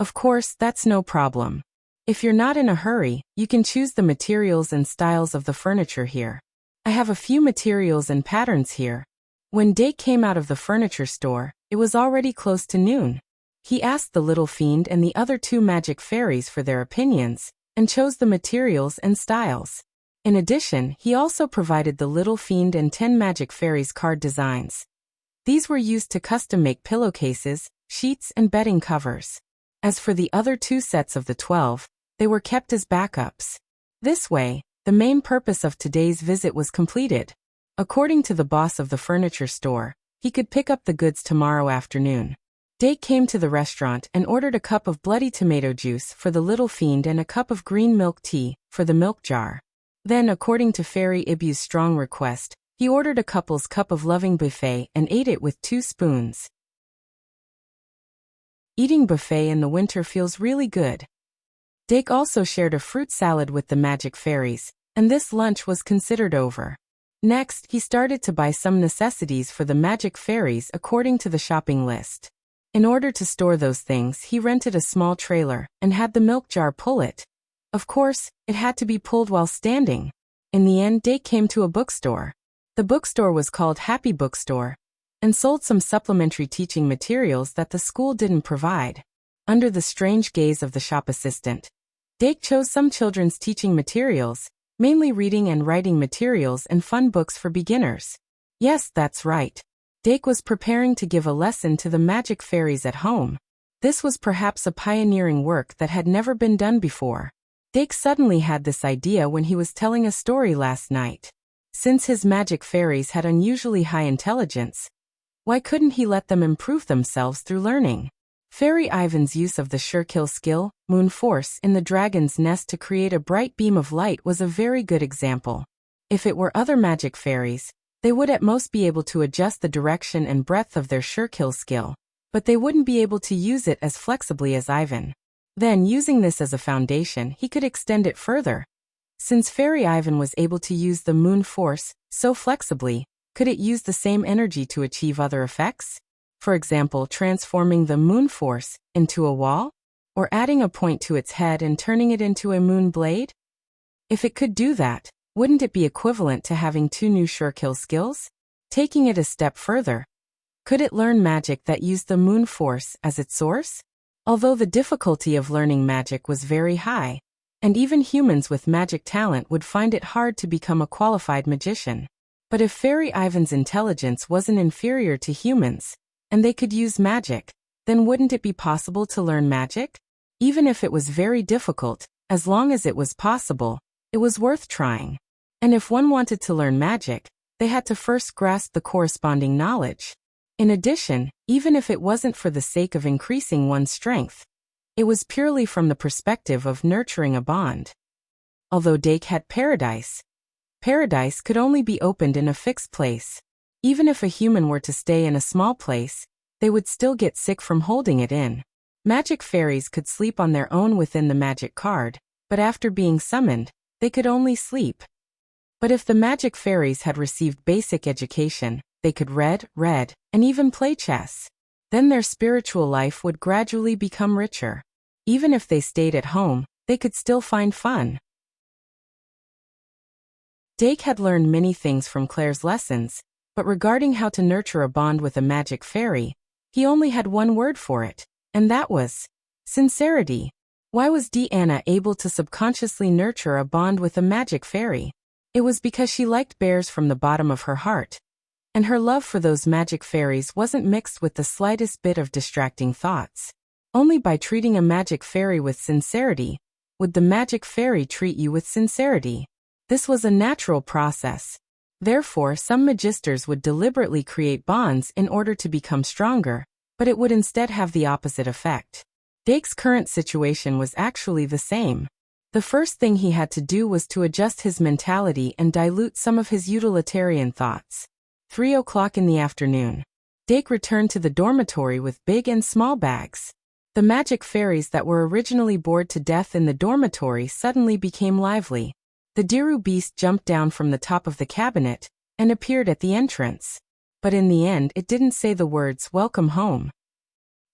Of course, that's no problem. If you're not in a hurry, you can choose the materials and styles of the furniture here. I have a few materials and patterns here. When Dake came out of the furniture store, it was already close to noon. He asked the little fiend and the other 2 magic fairies for their opinions, and chose the materials and styles. In addition, he also provided the little fiend and 10 magic fairies card designs. These were used to custom-make pillowcases, sheets, and bedding covers. As for the other 2 sets of the 12, they were kept as backups. This way, the main purpose of today's visit was completed. According to the boss of the furniture store, he could pick up the goods tomorrow afternoon. Dake came to the restaurant and ordered a cup of bloody tomato juice for the little fiend and a cup of green milk tea for the milk jar. Then, according to Fairy Ibu's strong request, he ordered a couple's cup of loving buffet and ate it with 2 spoons. Eating buffet in the winter feels really good. Dake also shared a fruit salad with the magic fairies, and this lunch was considered over. Next, he started to buy some necessities for the magic fairies according to the shopping list. In order to store those things, he rented a small trailer and had the milk jar pull it. Of course, it had to be pulled while standing. In the end, Dake came to a bookstore. The bookstore was called Happy Bookstore and sold some supplementary teaching materials that the school didn't provide. Under the strange gaze of the shop assistant, Dake chose some children's teaching materials, mainly reading and writing materials and fun books for beginners. Yes, that's right. Dake was preparing to give a lesson to the magic fairies at home. This was perhaps a pioneering work that had never been done before. Dake suddenly had this idea when he was telling a story last night. Since his magic fairies had unusually high intelligence, why couldn't he let them improve themselves through learning? Fairy Ivan's use of the sure-kill skill, Moon Force, in the dragon's nest to create a bright beam of light was a very good example. If it were other magic fairies, they would at most be able to adjust the direction and breadth of their sure-kill skill, but they wouldn't be able to use it as flexibly as Ivan. Then, using this as a foundation, he could extend it further. Since Fairy Ivan was able to use the Moon Force so flexibly, could it use the same energy to achieve other effects? For example, transforming the Moon Force into a wall? Or adding a point to its head and turning it into a moon blade? If it could do that, wouldn't it be equivalent to having 2 new sure-kill skills? Taking it a step further, could it learn magic that used the Moon Force as its source? Although the difficulty of learning magic was very high, and even humans with magic talent would find it hard to become a qualified magician. But if Fairy Ivan's intelligence wasn't inferior to humans, and they could use magic, then wouldn't it be possible to learn magic? Even if it was very difficult, as long as it was possible, it was worth trying. And if one wanted to learn magic, they had to first grasp the corresponding knowledge. In addition, even if it wasn't for the sake of increasing one's strength, it was purely from the perspective of nurturing a bond. Although Dake had paradise could only be opened in a fixed place. Even if a human were to stay in a small place, they would still get sick from holding it in. Magic fairies could sleep on their own within the magic card, but after being summoned, they could only sleep. But if the magic fairies had received basic education, they could read, and even play chess. Then their spiritual life would gradually become richer. Even if they stayed at home, they could still find fun. Dake had learned many things from Claire's lessons, but regarding how to nurture a bond with a magic fairy, he only had one word for it, and that was sincerity. Why was Deanna able to subconsciously nurture a bond with a magic fairy? It was because she liked bears from the bottom of her heart, and her love for those magic fairies wasn't mixed with the slightest bit of distracting thoughts. Only by treating a magic fairy with sincerity would the magic fairy treat you with sincerity. This was a natural process. Therefore, some magisters would deliberately create bonds in order to become stronger, but it would instead have the opposite effect. Dake's current situation was actually the same. The first thing he had to do was to adjust his mentality and dilute some of his utilitarian thoughts. 3 o'clock in the afternoon. Dake returned to the dormitory with big and small bags. The magic fairies that were originally bored to death in the dormitory suddenly became lively. The Diru beast jumped down from the top of the cabinet and appeared at the entrance. But in the end it didn't say the words, "Welcome home."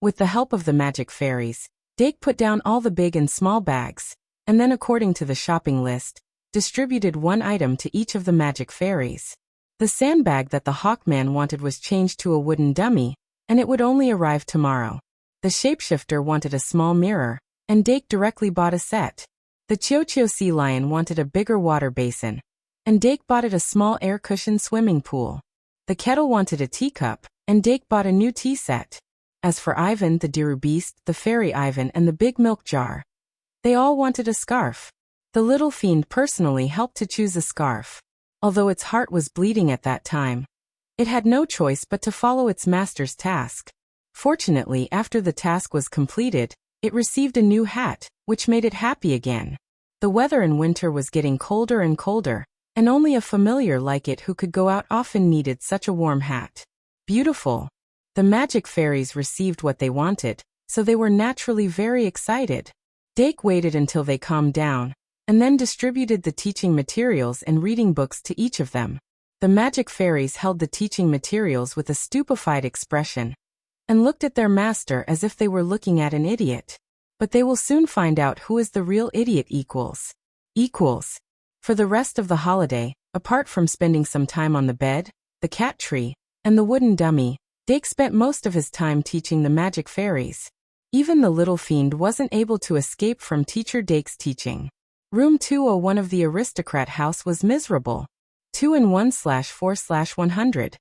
With the help of the magic fairies, Dake put down all the big and small bags, and then according to the shopping list, distributed one item to each of the magic fairies. The sandbag that the Hawkman wanted was changed to a wooden dummy, and it would only arrive tomorrow. The shapeshifter wanted a small mirror, and Dake directly bought a set. The Chio-Chio sea lion wanted a bigger water basin, and Dake bought it a small air-cushioned swimming pool. The kettle wanted a teacup, and Dake bought a new tea set. As for Ivan, the Diru beast, the fairy Ivan, and the big milk jar, they all wanted a scarf. The little fiend personally helped to choose a scarf. Although its heart was bleeding at that time, it had no choice but to follow its master's task. Fortunately, after the task was completed, it received a new hat, which made it happy again. The weather in winter was getting colder and colder, and only a familiar like it who could go out often needed such a warm hat. Beautiful. The magic fairies received what they wanted, so they were naturally very excited. Dake waited until they calmed down, and then distributed the teaching materials and reading books to each of them. The magic fairies held the teaching materials with a stupefied expression, and looked at their master as if they were looking at an idiot. But they will soon find out who is the real idiot. For the rest of the holiday, apart from spending some time on the bed, the cat tree, and the wooden dummy, Dake spent most of his time teaching the magic fairies. Even the little fiend wasn't able to escape from Teacher Dake's teaching. Room 201 of the aristocrat house was miserable. 2-in-1/4/100.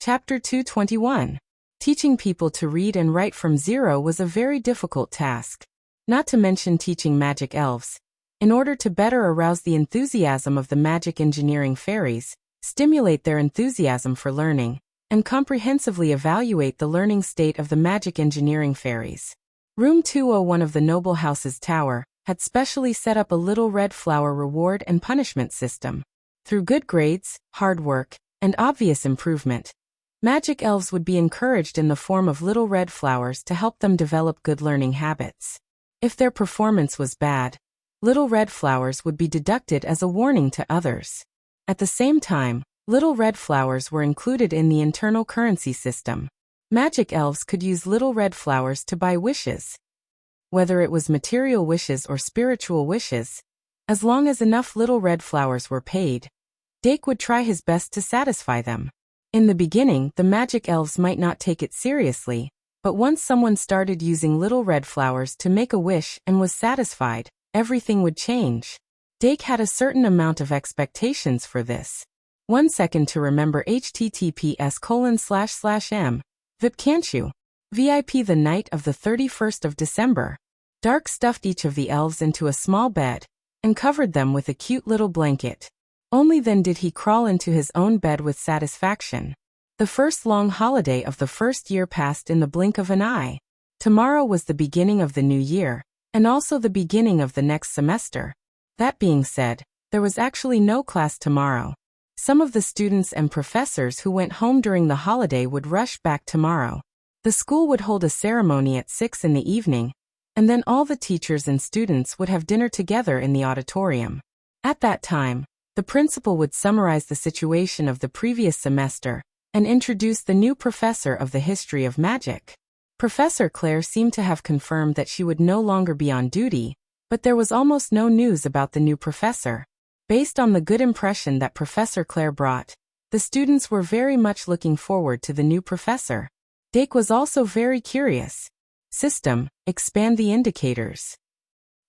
Chapter 221. Teaching people to read and write from zero was a very difficult task. Not to mention teaching magic elves. In order to better arouse the enthusiasm of the magic engineering fairies, stimulate their enthusiasm for learning, and comprehensively evaluate the learning state of the magic engineering fairies. Room 201 of the noble house's tower had specially set up a little red flower reward and punishment system. Through good grades, hard work, and obvious improvement, magic elves would be encouraged in the form of little red flowers to help them develop good learning habits. If their performance was bad, little red flowers would be deducted as a warning to others. At the same time, little red flowers were included in the internal currency system. Magic elves could use little red flowers to buy wishes. Whether it was material wishes or spiritual wishes, as long as enough little red flowers were paid, Dake would try his best to satisfy them. In the beginning, the magic elves might not take it seriously, but once someone started using little red flowers to make a wish and was satisfied, everything would change. Dake had a certain amount of expectations for this. 1 second to remember https://m. VIP can't you? VIP the night of the 31st of December. Dark stuffed each of the elves into a small bed and covered them with a cute little blanket. Only then did he crawl into his own bed with satisfaction. The first long holiday of the first year passed in the blink of an eye. Tomorrow was the beginning of the new year, and also the beginning of the next semester. That being said, there was actually no class tomorrow. Some of the students and professors who went home during the holiday would rush back tomorrow. The school would hold a ceremony at 6 in the evening, and then all the teachers and students would have dinner together in the auditorium. At that time, the principal would summarize the situation of the previous semester and introduce the new professor of the history of magic. Professor Claire seemed to have confirmed that she would no longer be on duty, but there was almost no news about the new professor. Based on the good impression that Professor Claire brought, the students were very much looking forward to the new professor. Dake was also very curious. System, expand the indicators.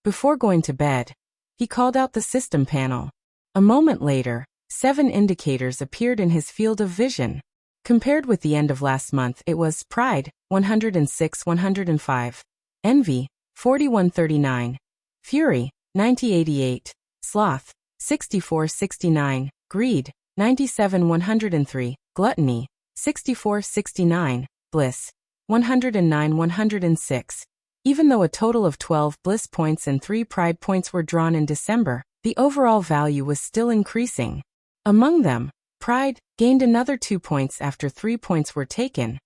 Before going to bed, he called out the system panel. A moment later, 7 indicators appeared in his field of vision. Compared with the end of last month, it was Pride, 106-105, Envy, 41-39, Fury, 90-88, Sloth, 64-69, Greed, 97-103, Gluttony, 64-69, Bliss, 109-106. Even though a total of 12 bliss points and 3 pride points were drawn in December, the overall value was still increasing. Among them, pride gained another 2 points after 3 points were taken,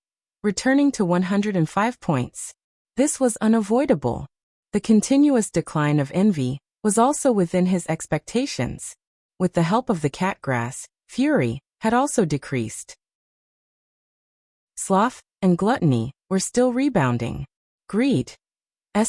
returning to 105 points. This was unavoidable. The continuous decline of envy was also within his expectations. With the help of the catgrass, fury had also decreased. Sloth and gluttony were still rebounding. Greed's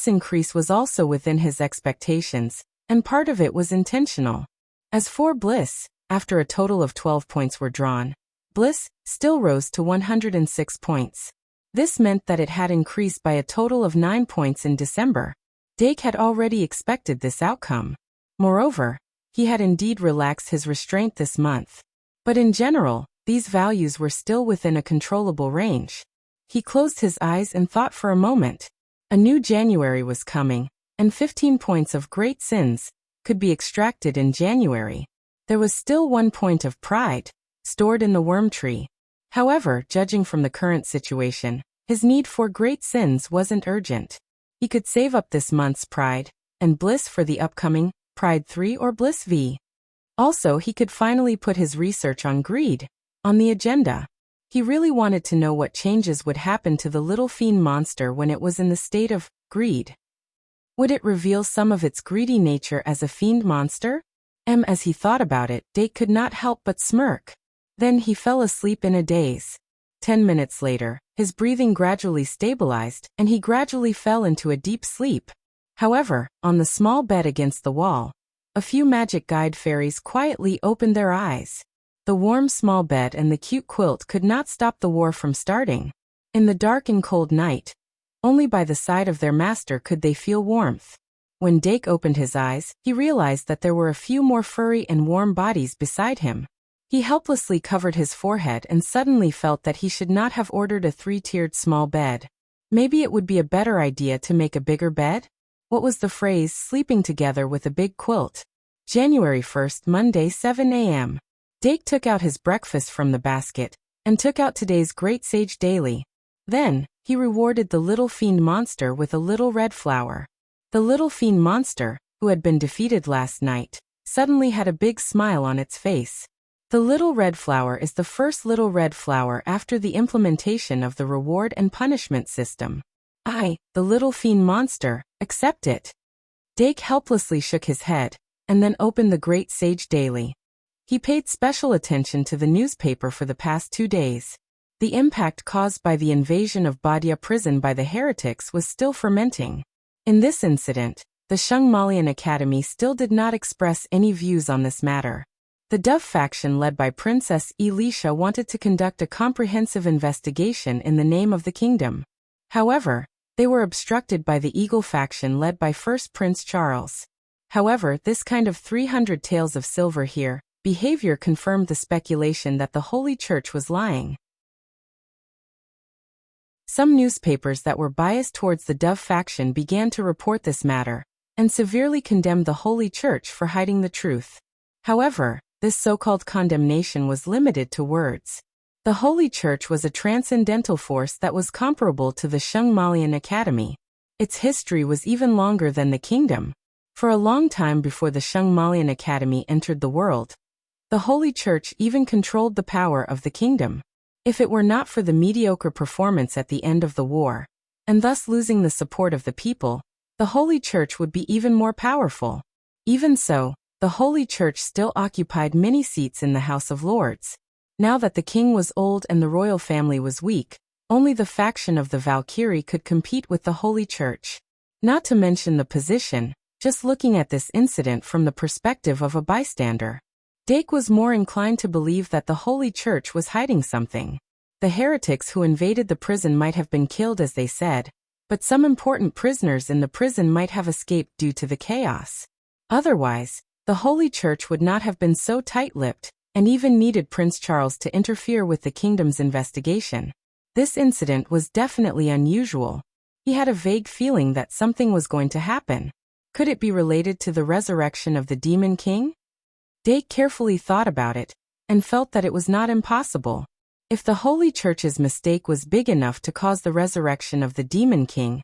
increase was also within his expectations, and part of it was intentional. As for bliss, after a total of 12 points were drawn, bliss still rose to 106 points. This meant that it had increased by a total of 9 points in December. Dake had already expected this outcome. Moreover, he had indeed relaxed his restraint this month. But in general, these values were still within a controllable range. He closed his eyes and thought for a moment. A new January was coming, and 15 points of great sins could be extracted in January. There was still 1 point of pride stored in the worm tree. However, judging from the current situation, his need for great sins wasn't urgent. He could save up this month's pride and bliss for the upcoming Pride 3 or Bliss V. Also, he could finally put his research on greed on the agenda. He really wanted to know what changes would happen to the little fiend monster when it was in the state of greed. Would it reveal some of its greedy nature as a fiend monster? As he thought about it, Dake could not help but smirk. Then he fell asleep in a daze. 10 minutes later, his breathing gradually stabilized, and he gradually fell into a deep sleep. However, on the small bed against the wall, a few magic guide fairies quietly opened their eyes. The warm small bed and the cute quilt could not stop the war from starting. In the dark and cold night, only by the side of their master could they feel warmth. When Dake opened his eyes, he realized that there were a few more furry and warm bodies beside him. He helplessly covered his forehead and suddenly felt that he should not have ordered a 3-tiered small bed. Maybe it would be a better idea to make a bigger bed? What was the phrase sleeping together with a big quilt? January 1st, Monday, 7 a.m. Dake took out his breakfast from the basket and took out today's Great Sage Daily. Then, he rewarded the little fiend monster with a little red flower. The little fiend monster, who had been defeated last night, suddenly had a big smile on its face. The little red flower is the first little red flower after the implementation of the reward and punishment system. I, the little fiend monster, accept it. Dake helplessly shook his head, and then opened the Great Sage Daily. He paid special attention to the newspaper for the past 2 days. The impact caused by the invasion of Badia prison by the heretics was still fermenting. In this incident, the Shung Malian Academy still did not express any views on this matter. The Dove faction led by Princess Elisha wanted to conduct a comprehensive investigation in the name of the kingdom. However, they were obstructed by the Eagle faction led by First Prince Charles. However, this kind of 300 taels of silver here behavior confirmed the speculation that the Holy Church was lying. Some newspapers that were biased towards the Dove faction began to report this matter, and severely condemned the Holy Church for hiding the truth. However, this so-called condemnation was limited to words. The Holy Church was a transcendental force that was comparable to the Shung Malian Academy. Its history was even longer than the kingdom. For a long time before the Shung Malian Academy entered the world, the Holy Church even controlled the power of the kingdom. If it were not for the mediocre performance at the end of the war, and thus losing the support of the people, the Holy Church would be even more powerful. Even so, the Holy Church still occupied many seats in the House of Lords. Now that the king was old and the royal family was weak, only the faction of the Valkyrie could compete with the Holy Church. Not to mention the position, just looking at this incident from the perspective of a bystander. Dake was more inclined to believe that the Holy Church was hiding something. The heretics who invaded the prison might have been killed as they said, but some important prisoners in the prison might have escaped due to the chaos. Otherwise, the Holy Church would not have been so tight-lipped, and even needed Prince Charles to interfere with the kingdom's investigation. This incident was definitely unusual. He had a vague feeling that something was going to happen. Could it be related to the resurrection of the Demon King? Dake carefully thought about it, and felt that it was not impossible. If the Holy Church's mistake was big enough to cause the resurrection of the Demon King,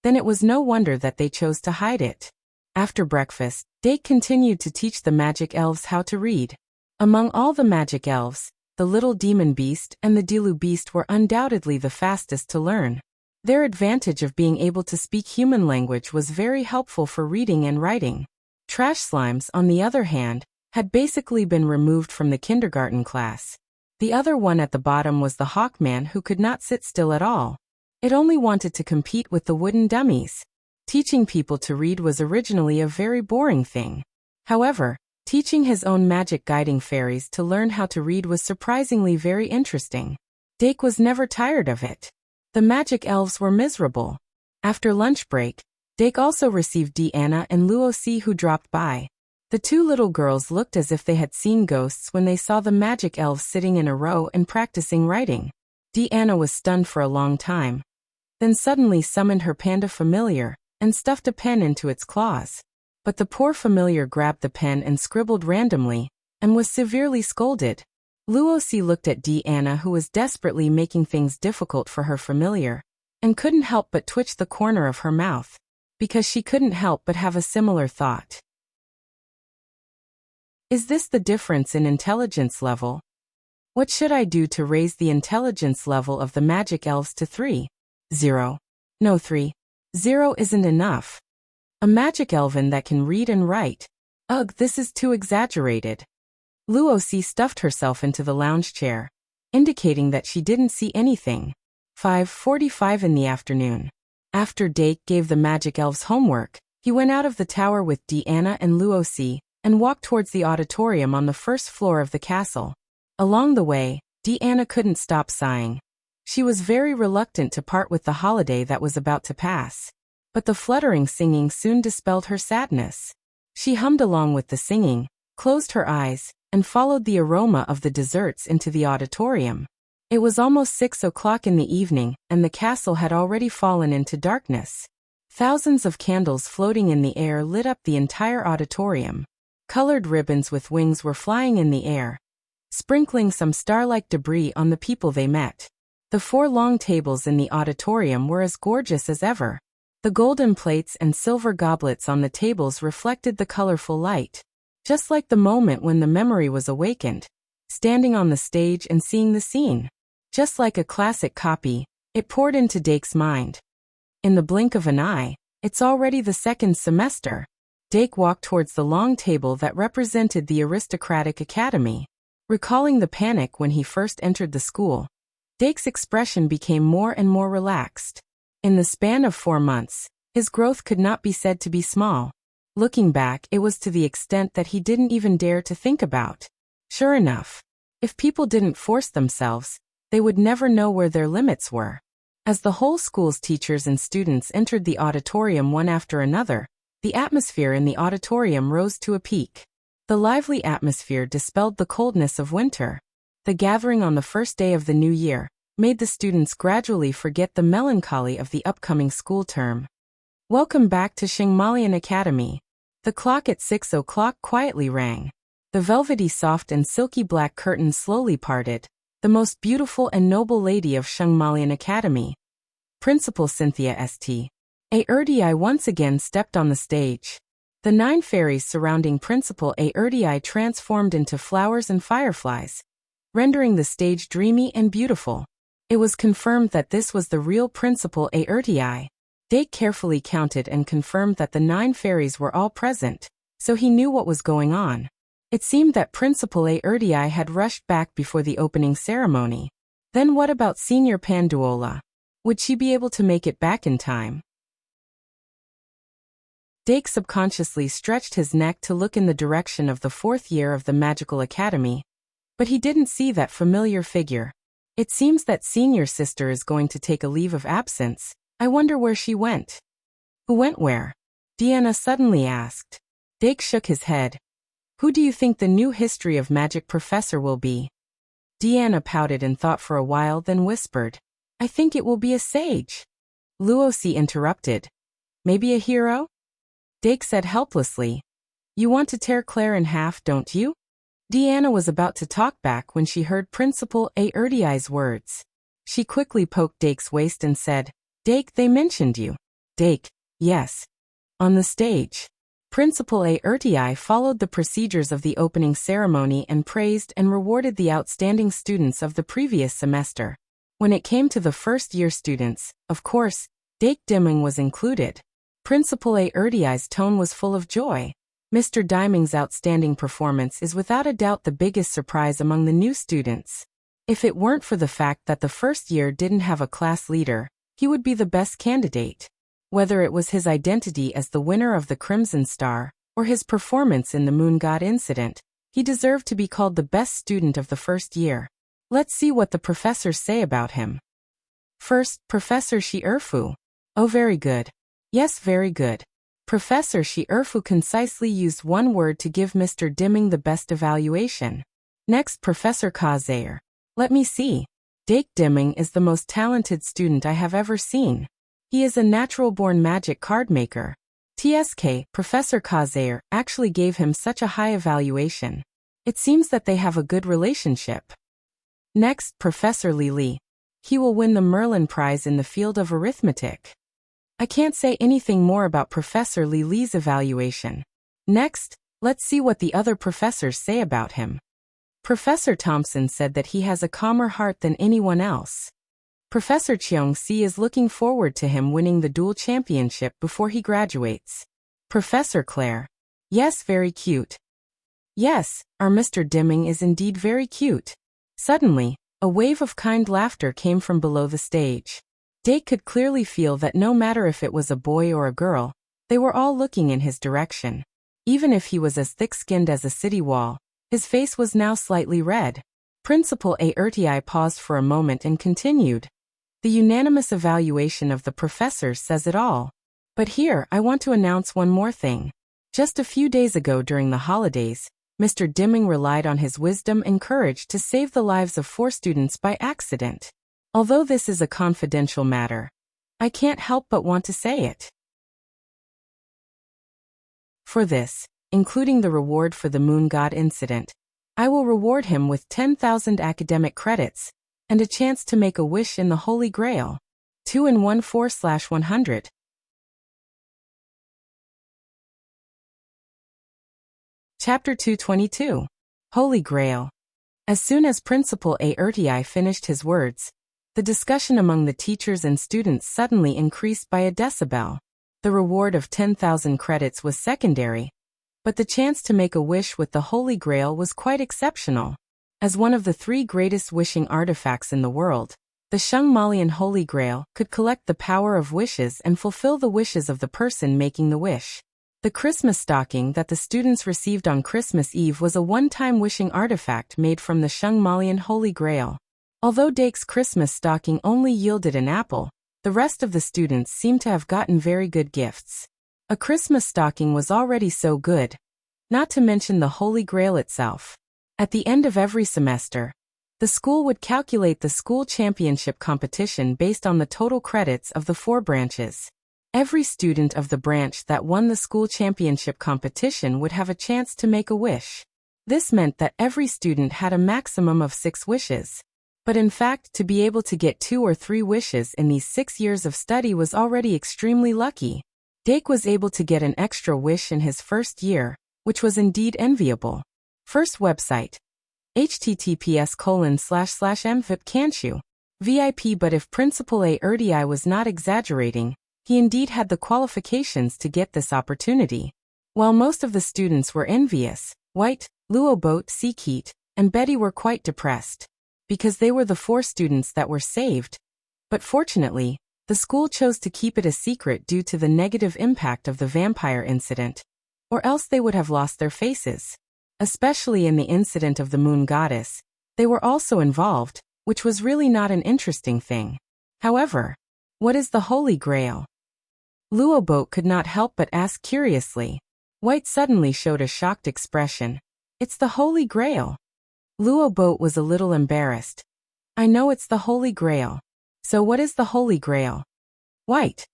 then it was no wonder that they chose to hide it. After breakfast, Dake continued to teach the magic elves how to read. Among all the magic elves, the little demon beast and the Dilu beast were undoubtedly the fastest to learn. Their advantage of being able to speak human language was very helpful for reading and writing. Trash slimes, on the other hand, had basically been removed from the kindergarten class. The other one at the bottom was the Hawkman, who could not sit still at all. It only wanted to compete with the wooden dummies. Teaching people to read was originally a very boring thing. However, teaching his own magic guiding fairies to learn how to read was surprisingly very interesting. Dake was never tired of it. The magic elves were miserable. After lunch break, Dake also received Deanna and Luosi, who dropped by. The two little girls looked as if they had seen ghosts when they saw the magic elves sitting in a row and practicing writing. Deanna was stunned for a long time, then suddenly summoned her panda familiar and stuffed a pen into its claws. But the poor familiar grabbed the pen and scribbled randomly, and was severely scolded. Luosi looked at Deanna, who was desperately making things difficult for her familiar, and couldn't help but twitch the corner of her mouth, because she couldn't help but have a similar thought. Is this the difference in intelligence level? What should I do to raise the intelligence level of the magic elves to 3? 0. No, 3. 0 isn't enough. A magic elven that can read and write. Ugh, this is too exaggerated. Luosi stuffed herself into the lounge chair, indicating that she didn't see anything. 5:45 in the afternoon. After Dake gave the magic elves homework, he went out of the tower with Deanna and Luosi, and walked towards the auditorium on the first floor of the castle. Along the way, Deanna couldn't stop sighing. She was very reluctant to part with the holiday that was about to pass. But the fluttering singing soon dispelled her sadness. She hummed along with the singing, closed her eyes, and followed the aroma of the desserts into the auditorium. It was almost 6 o'clock in the evening, and the castle had already fallen into darkness. Thousands of candles floating in the air lit up the entire auditorium. Colored ribbons with wings were flying in the air, sprinkling some star-like debris on the people they met. The 4 long tables in the auditorium were as gorgeous as ever. The golden plates and silver goblets on the tables reflected the colorful light, just like the moment when the memory was awakened, standing on the stage and seeing the scene. Just like a classic copy, it poured into Dake's mind. In the blink of an eye, it's already the second semester. Dake walked towards the long table that represented the aristocratic academy. Recalling the panic when he first entered the school, Dake's expression became more and more relaxed. In the span of 4 months, his growth could not be said to be small. Looking back, it was to the extent that he didn't even dare to think about. Sure enough, if people didn't force themselves, they would never know where their limits were. As the whole school's teachers and students entered the auditorium one after another, the atmosphere in the auditorium rose to a peak. The lively atmosphere dispelled the coldness of winter. The gathering on the first day of the new year made the students gradually forget the melancholy of the upcoming school term. Welcome back to Shangmalian Academy. The clock at 6 o'clock quietly rang. The velvety soft and silky black curtains slowly parted. The most beautiful and noble lady of Shangmalian Academy, Principal Cynthia St. Erdii once again stepped on the stage. The 9 fairies surrounding Principal Erdii transformed into flowers and fireflies, rendering the stage dreamy and beautiful. It was confirmed that this was the real Principal Erdii. Dake carefully counted and confirmed that the 9 fairies were all present, so he knew what was going on. It seemed that Principal Erdii had rushed back before the opening ceremony. Then what about Senior Panduola? Would she be able to make it back in time? Dake subconsciously stretched his neck to look in the direction of the 4th year of the Magical Academy, but he didn't see that familiar figure. It seems that Senior Sister is going to take a leave of absence. I wonder where she went. Who went where? Deanna suddenly asked. Dake shook his head. Who do you think the new history of magic professor will be? Deanna pouted and thought for a while, then whispered, I think it will be a sage. Luosi interrupted. Maybe a hero? Dake said helplessly. You want to tear Claire in half, don't you? Deanna was about to talk back when she heard Principal Erdii's words. She quickly poked Dake's waist and said, Dake, they mentioned you. Dake, yes. On the stage, Principal Erdii followed the procedures of the opening ceremony and praised and rewarded the outstanding students of the previous semester. When it came to the first-year students, of course, Dake Dimming was included. Principal Erdii's tone was full of joy. Mr. Diming's outstanding performance is without a doubt the biggest surprise among the new students. If it weren't for the fact that the first year didn't have a class leader, he would be the best candidate. Whether it was his identity as the winner of the Crimson Star, or his performance in the Moon God incident, he deserved to be called the best student of the first year. Let's see what the professors say about him. First, Professor Shi Erfu. Oh, very good. Yes, very good. Professor Shi Erfu concisely used one word to give Mr. Dimming the best evaluation. Next, Professor Kazair. Let me see. Dake Dimming is the most talented student I have ever seen. He is a natural-born magic card maker. TSK, Professor Kazair, actually gave him such a high evaluation. It seems that they have a good relationship. Next, Professor Li Li. He will win the Merlin Prize in the field of arithmetic. I can't say anything more about Professor Li Li's evaluation. Next, let's see what the other professors say about him. Professor Thompson said that he has a calmer heart than anyone else. Professor Cheong-si is looking forward to him winning the dual championship before he graduates. Professor Claire. Yes, very cute. Yes, our Mr. Dimming is indeed very cute. Suddenly, a wave of kind laughter came from below the stage. Dake could clearly feel that no matter if it was a boy or a girl, they were all looking in his direction. Even if he was as thick-skinned as a city wall, his face was now slightly red. Principal Erdii paused for a moment and continued. The unanimous evaluation of the professors says it all. But here, I want to announce one more thing. Just a few days ago during the holidays, Mr. Dimming relied on his wisdom and courage to save the lives of 4 students by accident. Although this is a confidential matter, I can't help but want to say it. For this, including the reward for the moon god incident, I will reward him with 10,000 academic credits and a chance to make a wish in the Holy Grail. 2 in 1/4/100. Chapter 222. Holy Grail. As soon as Principal Aertii finished his words, the discussion among the teachers and students suddenly increased by a decibel. The reward of 10,000 credits was secondary, but the chance to make a wish with the Holy Grail was quite exceptional. As one of the 3 greatest wishing artifacts in the world, the Shungmalian Holy Grail could collect the power of wishes and fulfill the wishes of the person making the wish. The Christmas stocking that the students received on Christmas Eve was a one-time wishing artifact made from the Shungmalian Holy Grail. Although Dake's Christmas stocking only yielded an apple, the rest of the students seemed to have gotten very good gifts. A Christmas stocking was already so good, not to mention the Holy Grail itself. At the end of every semester, the school would calculate the school championship competition based on the total credits of the 4 branches. Every student of the branch that won the school championship competition would have a chance to make a wish. This meant that every student had a maximum of 6 wishes. But in fact, to be able to get 2 or 3 wishes in these 6 years of study was already extremely lucky. Dake was able to get an extra wish in his first year, which was indeed enviable. First website. https://mvip VIP. But if Principal Aertii was not exaggerating, he indeed had the qualifications to get this opportunity. While most of the students were envious, White, Luobot, Seekit, and Betty were quite depressed, because they were the 4 students that were saved. But fortunately, the school chose to keep it a secret due to the negative impact of the vampire incident, or else they would have lost their faces. Especially in the incident of the moon goddess, they were also involved, which was really not an interesting thing. However, what is the Holy Grail? Luobot could not help but ask curiously. White suddenly showed a shocked expression. It's the Holy Grail. Luobot was a little embarrassed. I know it's the Holy Grail. So what is the Holy Grail? White.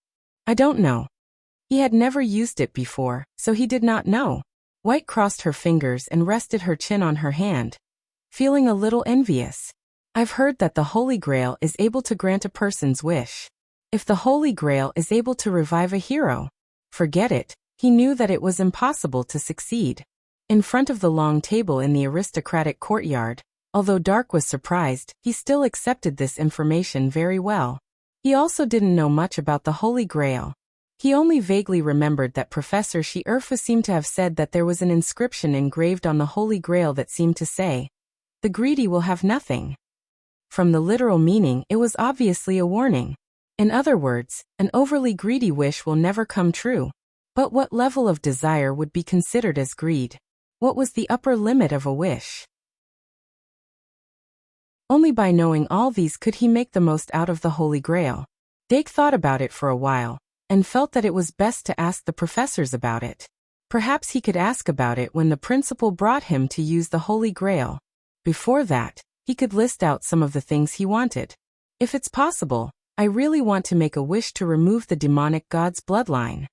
I don't know. He had never used it before, so he did not know. White crossed her fingers and rested her chin on her hand, feeling a little envious. I've heard that the Holy Grail is able to grant a person's wish. If the Holy Grail is able to revive a hero, forget it. He knew that it was impossible to succeed. In front of the long table in the aristocratic courtyard, although Dark was surprised, he still accepted this information very well. He also didn't know much about the Holy Grail. He only vaguely remembered that Professor Shi-Erfa seemed to have said that there was an inscription engraved on the Holy Grail that seemed to say, "The greedy will have nothing." From the literal meaning, it was obviously a warning. In other words, an overly greedy wish will never come true. But what level of desire would be considered as greed? What was the upper limit of a wish? Only by knowing all these could he make the most out of the Holy Grail. Dake thought about it for a while, and felt that it was best to ask the professors about it. Perhaps he could ask about it when the principal brought him to use the Holy Grail. Before that, he could list out some of the things he wanted. If it's possible, I really want to make a wish to remove the demonic god's bloodline.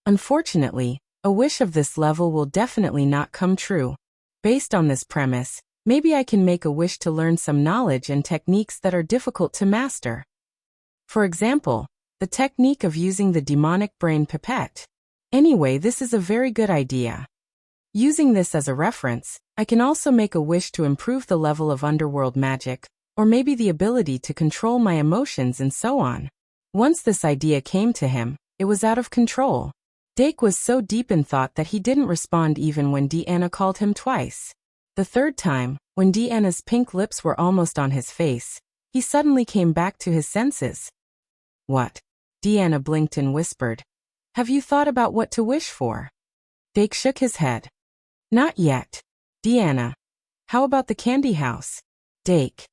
Unfortunately, a wish of this level will definitely not come true. Based on this premise, maybe I can make a wish to learn some knowledge and techniques that are difficult to master. For example, the technique of using the demonic brain pipette. Anyway, this is a very good idea. Using this as a reference, I can also make a wish to improve the level of underworld magic, or maybe the ability to control my emotions and so on. Once this idea came to him, it was out of control. Dake was so deep in thought that he didn't respond even when Deanna called him twice. The third time, when Deanna's pink lips were almost on his face, he suddenly came back to his senses. What? Deanna blinked and whispered. Have you thought about what to wish for? Dake shook his head. Not yet. Deanna. How about the candy house? Dake.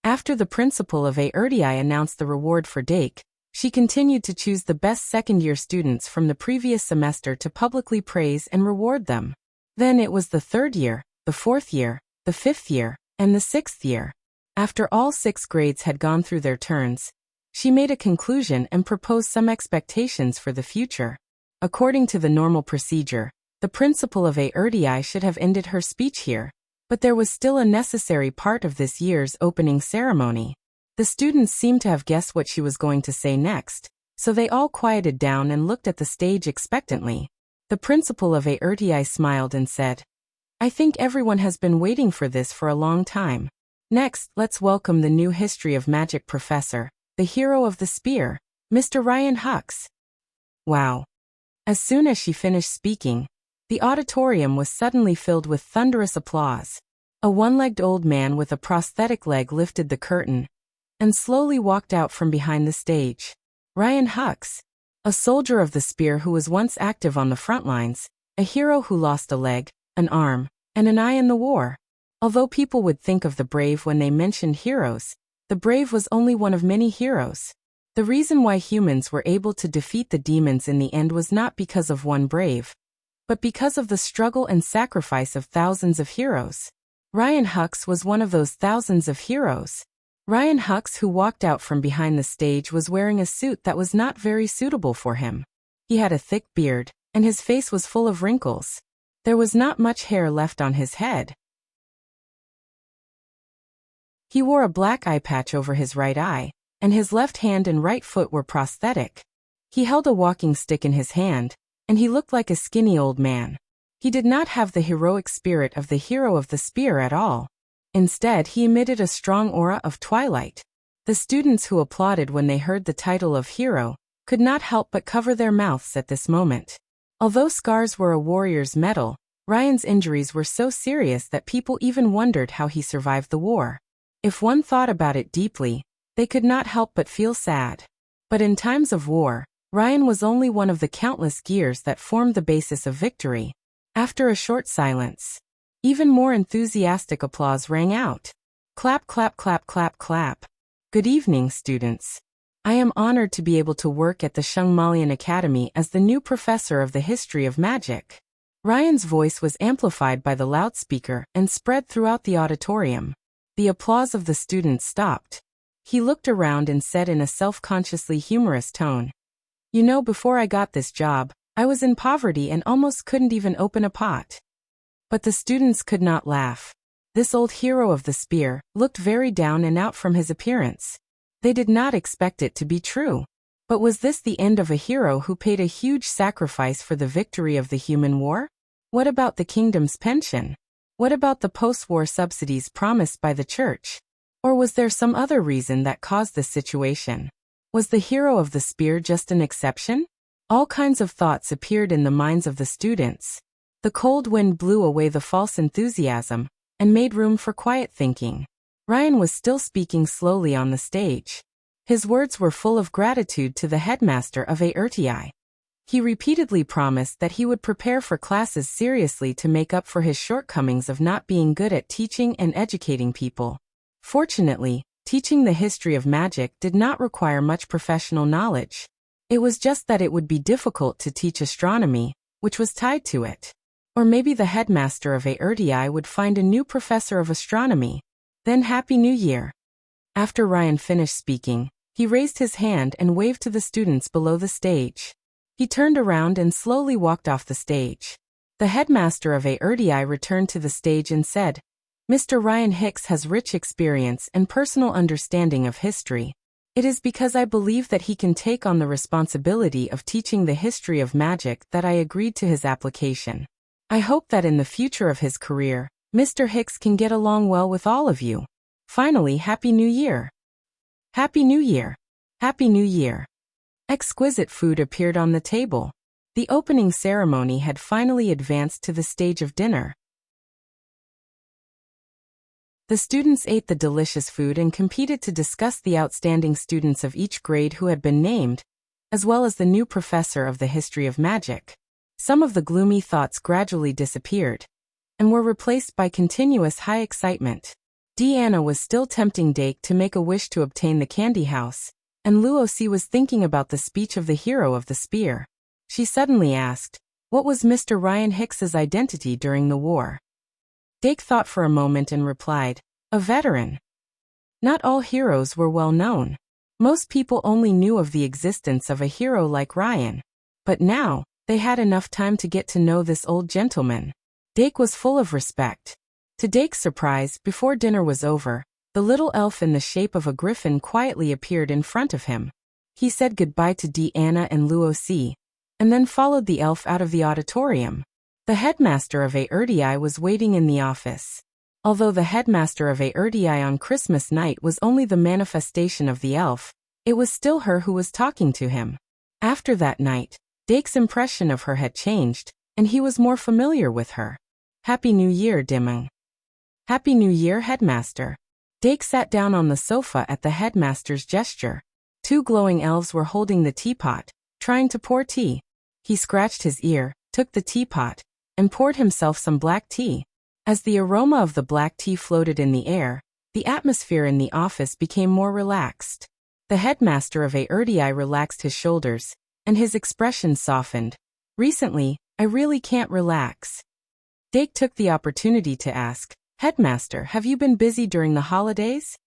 After the principal of Aertii announced the reward for Dake, she continued to choose the best second-year students from the previous semester to publicly praise and reward them. Then it was the third year, the 4th year, the 5th year, and the 6th year. After all 6 grades had gone through their turns, she made a conclusion and proposed some expectations for the future. According to the normal procedure, the principal of ARTI should have ended her speech here, but there was still a necessary part of this year's opening ceremony. The students seemed to have guessed what she was going to say next, so they all quieted down and looked at the stage expectantly. The principal of ARTI smiled and said, "I think everyone has been waiting for this for a long time. Next, let's welcome the new History of Magic professor, the hero of the spear, Mr. Ryan Hux." Wow. As soon as she finished speaking, the auditorium was suddenly filled with thunderous applause. A one-legged old man with a prosthetic leg lifted the curtain and slowly walked out from behind the stage. Ryan Hux, a soldier of the spear who was once active on the front lines, a hero who lost a leg, an arm, and an eye in the war. Although people would think of the brave when they mentioned heroes, the brave was only one of many heroes. The reason why humans were able to defeat the demons in the end was not because of one brave, but because of the struggle and sacrifice of thousands of heroes. Ryan Hux was one of those thousands of heroes. Ryan Hux, who walked out from behind the stage, was wearing a suit that was not very suitable for him. He had a thick beard, and his face was full of wrinkles. There was not much hair left on his head. He wore a black eye patch over his right eye, and his left hand and right foot were prosthetic. He held a walking stick in his hand, and he looked like a skinny old man. He did not have the heroic spirit of the hero of the spear at all. Instead, he emitted a strong aura of twilight. The students who applauded when they heard the title of hero could not help but cover their mouths at this moment. Although scars were a warrior's medal, Ryan's injuries were so serious that people even wondered how he survived the war. If one thought about it deeply, they could not help but feel sad. But in times of war, Ryan was only one of the countless gears that formed the basis of victory. After a short silence, even more enthusiastic applause rang out. Clap, clap, clap, clap, clap. Good evening, students. I am honored to be able to work at the Shungmalian Academy as the new professor of the history of magic. Ryan's voice was amplified by the loudspeaker and spread throughout the auditorium. The applause of the students stopped. He looked around and said in a self-consciously humorous tone, "You know, before I got this job, I was in poverty and almost couldn't even open a pot." But the students could not laugh. This old hero of the spear looked very down and out from his appearance. They did not expect it to be true. But was this the end of a hero who paid a huge sacrifice for the victory of the human war? What about the kingdom's pension? What about the post-war subsidies promised by the church? Or was there some other reason that caused this situation? Was the hero of the spear just an exception? All kinds of thoughts appeared in the minds of the students. The cold wind blew away the false enthusiasm and made room for quiet thinking. Ryan was still speaking slowly on the stage. His words were full of gratitude to the headmaster of ARTI. He repeatedly promised that he would prepare for classes seriously to make up for his shortcomings of not being good at teaching and educating people. Fortunately, teaching the history of magic did not require much professional knowledge. It was just that it would be difficult to teach astronomy, which was tied to it. Or maybe the headmaster of ARTI would find a new professor of astronomy. Then Happy New Year. After Ryan finished speaking, he raised his hand and waved to the students below the stage. He turned around and slowly walked off the stage. The headmaster of ARTI returned to the stage and said, "Mr. Ryan Hicks has rich experience and personal understanding of history. It is because I believe that he can take on the responsibility of teaching the history of magic that I agreed to his application. I hope that in the future of his career, Mr. Hicks can get along well with all of you. Finally, Happy New Year." Happy New Year. Happy New Year. Exquisite food appeared on the table. The opening ceremony had finally advanced to the stage of dinner. The students ate the delicious food and competed to discuss the outstanding students of each grade who had been named, as well as the new professor of the history of magic. Some of the gloomy thoughts gradually disappeared and were replaced by continuous high excitement. Deanna was still tempting Dake to make a wish to obtain the candy house, and Luosi was thinking about the speech of the hero of the spear. She suddenly asked, "What was Mr. Ryan Hicks's identity during the war?" Dake thought for a moment and replied, "A veteran." Not all heroes were well known. Most people only knew of the existence of a hero like Ryan. But now, they had enough time to get to know this old gentleman. Dake was full of respect. To Dake's surprise, before dinner was over, the little elf in the shape of a griffin quietly appeared in front of him. He said goodbye to Deanna and Lucy, and then followed the elf out of the auditorium. The headmaster of Erdii was waiting in the office. Although the headmaster of Erdii on Christmas night was only the manifestation of the elf, it was still her who was talking to him. After that night, Dake's impression of her had changed, and he was more familiar with her. "Happy New Year, Dimung." "Happy New Year, headmaster." Dake sat down on the sofa at the headmaster's gesture. Two glowing elves were holding the teapot, trying to pour tea. He scratched his ear, took the teapot, and poured himself some black tea. As the aroma of the black tea floated in the air, the atmosphere in the office became more relaxed. The headmaster of Erdii relaxed his shoulders, and his expression softened. "Recently, I really can't relax." Dake took the opportunity to ask, "Headmaster, have you been busy during the holidays?"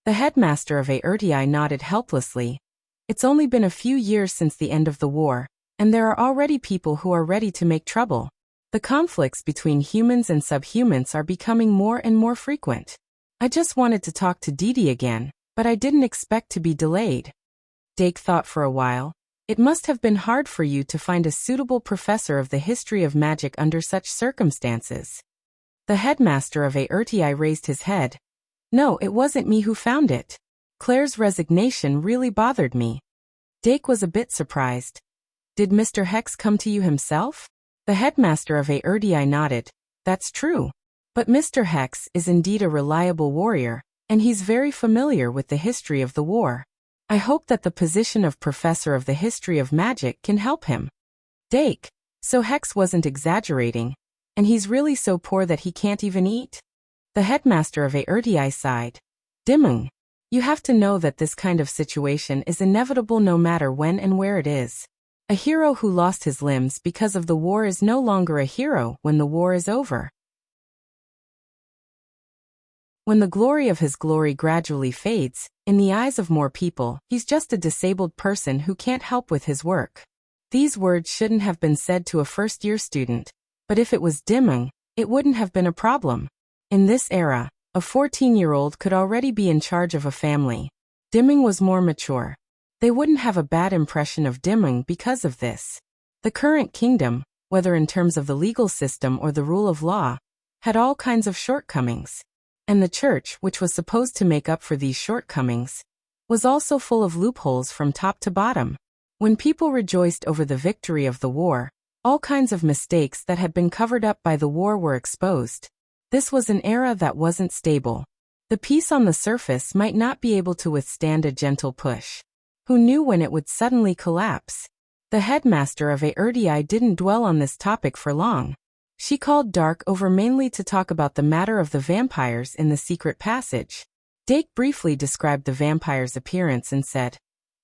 The headmaster of Erdii nodded helplessly. "It's only been a few years since the end of the war, and there are already people who are ready to make trouble. The conflicts between humans and subhumans are becoming more and more frequent. I just wanted to talk to Didi again, but I didn't expect to be delayed." Dake thought for a while. "It must have been hard for you to find a suitable professor of the history of magic under such circumstances." The headmaster of Erdii raised his head. "No, it wasn't me who found it. Claire's resignation really bothered me." Dake was a bit surprised. "Did Mr. Hex come to you himself?" The headmaster of Erdii nodded. "That's true. But Mr. Hex is indeed a reliable warrior, and he's very familiar with the history of the war. I hope that the position of professor of the history of magic can help him." Dake, so Hex wasn't exaggerating, and he's really so poor that he can't even eat? The headmaster of Erdii sighed. "Dimung, you have to know that this kind of situation is inevitable no matter when and where it is. A hero who lost his limbs because of the war is no longer a hero when the war is over. When the glory of his glory gradually fades, in the eyes of more people, he's just a disabled person who can't help with his work." These words shouldn't have been said to a first-year student, but if it was Dimung, it wouldn't have been a problem. In this era, a 14-year-old could already be in charge of a family. Dimung was more mature. They wouldn't have a bad impression of Dimung because of this. The current kingdom, whether in terms of the legal system or the rule of law, had all kinds of shortcomings. And the church, which was supposed to make up for these shortcomings, was also full of loopholes from top to bottom. When people rejoiced over the victory of the war, all kinds of mistakes that had been covered up by the war were exposed. This was an era that wasn't stable. The peace on the surface might not be able to withstand a gentle push. Who knew when it would suddenly collapse? The headmaster of Erdii didn't dwell on this topic for long. She called Dark over mainly to talk about the matter of the vampires in the secret passage. Dake briefly described the vampire's appearance and said,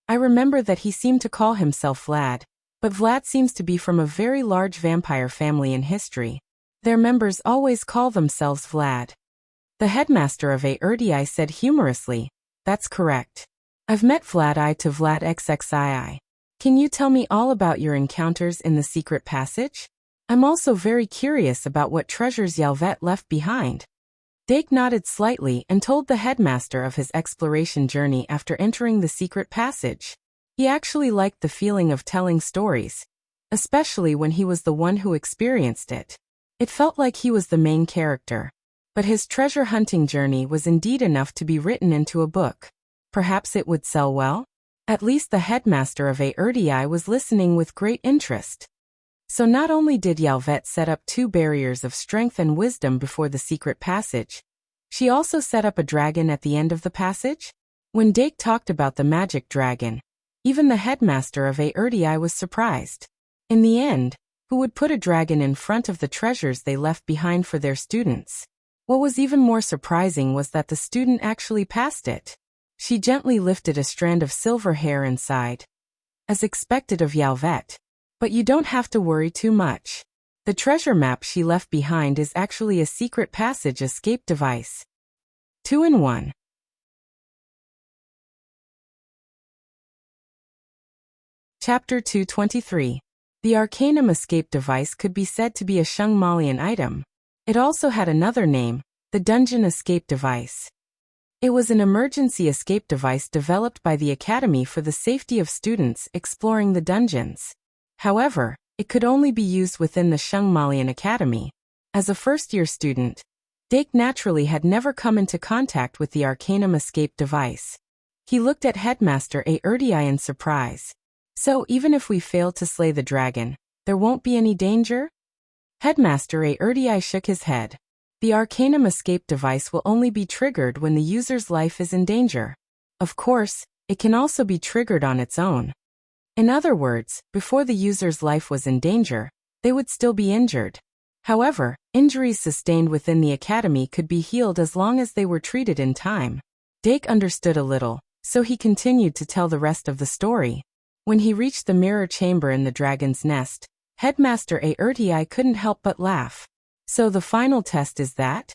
"I remember that he seemed to call himself Vlad, but Vlad seems to be from a very large vampire family in history. Their members always call themselves Vlad." The headmaster of Erdii said humorously, "That's correct. I've met Vlad I to Vlad XXII. Can you tell me all about your encounters in the secret passage? I'm also very curious about what treasures Yalvet left behind." Dake nodded slightly and told the headmaster of his exploration journey after entering the secret passage. He actually liked the feeling of telling stories, especially when he was the one who experienced it. It felt like he was the main character. But his treasure hunting journey was indeed enough to be written into a book. Perhaps it would sell well? At least the headmaster of Erdii was listening with great interest. So not only did Yalvet set up 2 barriers of strength and wisdom before the secret passage, she also set up a dragon at the end of the passage? When Dake talked about the magic dragon, even the headmaster of Erdii was surprised. In the end, who would put a dragon in front of the treasures they left behind for their students? What was even more surprising was that the student actually passed it. She gently lifted a strand of silver hair and sighed. "As expected of Yalvet. But you don't have to worry too much. The treasure map she left behind is actually a secret passage escape device. 2-in-1. Chapter 223. The Arcanum escape device could be said to be a Shungmalian item. It also had another name, the Dungeon escape device. It was an emergency escape device developed by the Academy for the safety of students exploring the dungeons. However, it could only be used within the Shungmalian Academy. As a first-year student, Dake naturally had never come into contact with the Arcanum escape device. He looked at Headmaster Aertii in surprise. So even if we fail to slay the dragon, there won't be any danger? Headmaster Aertii shook his head. The Arcanum escape device will only be triggered when the user's life is in danger. Of course, it can also be triggered on its own. In other words, before the user's life was in danger, they would still be injured. However, injuries sustained within the Academy could be healed as long as they were treated in time. Dake understood a little, so he continued to tell the rest of the story. When he reached the mirror chamber in the dragon's nest, Headmaster Aertii couldn't help but laugh. So the final test is that?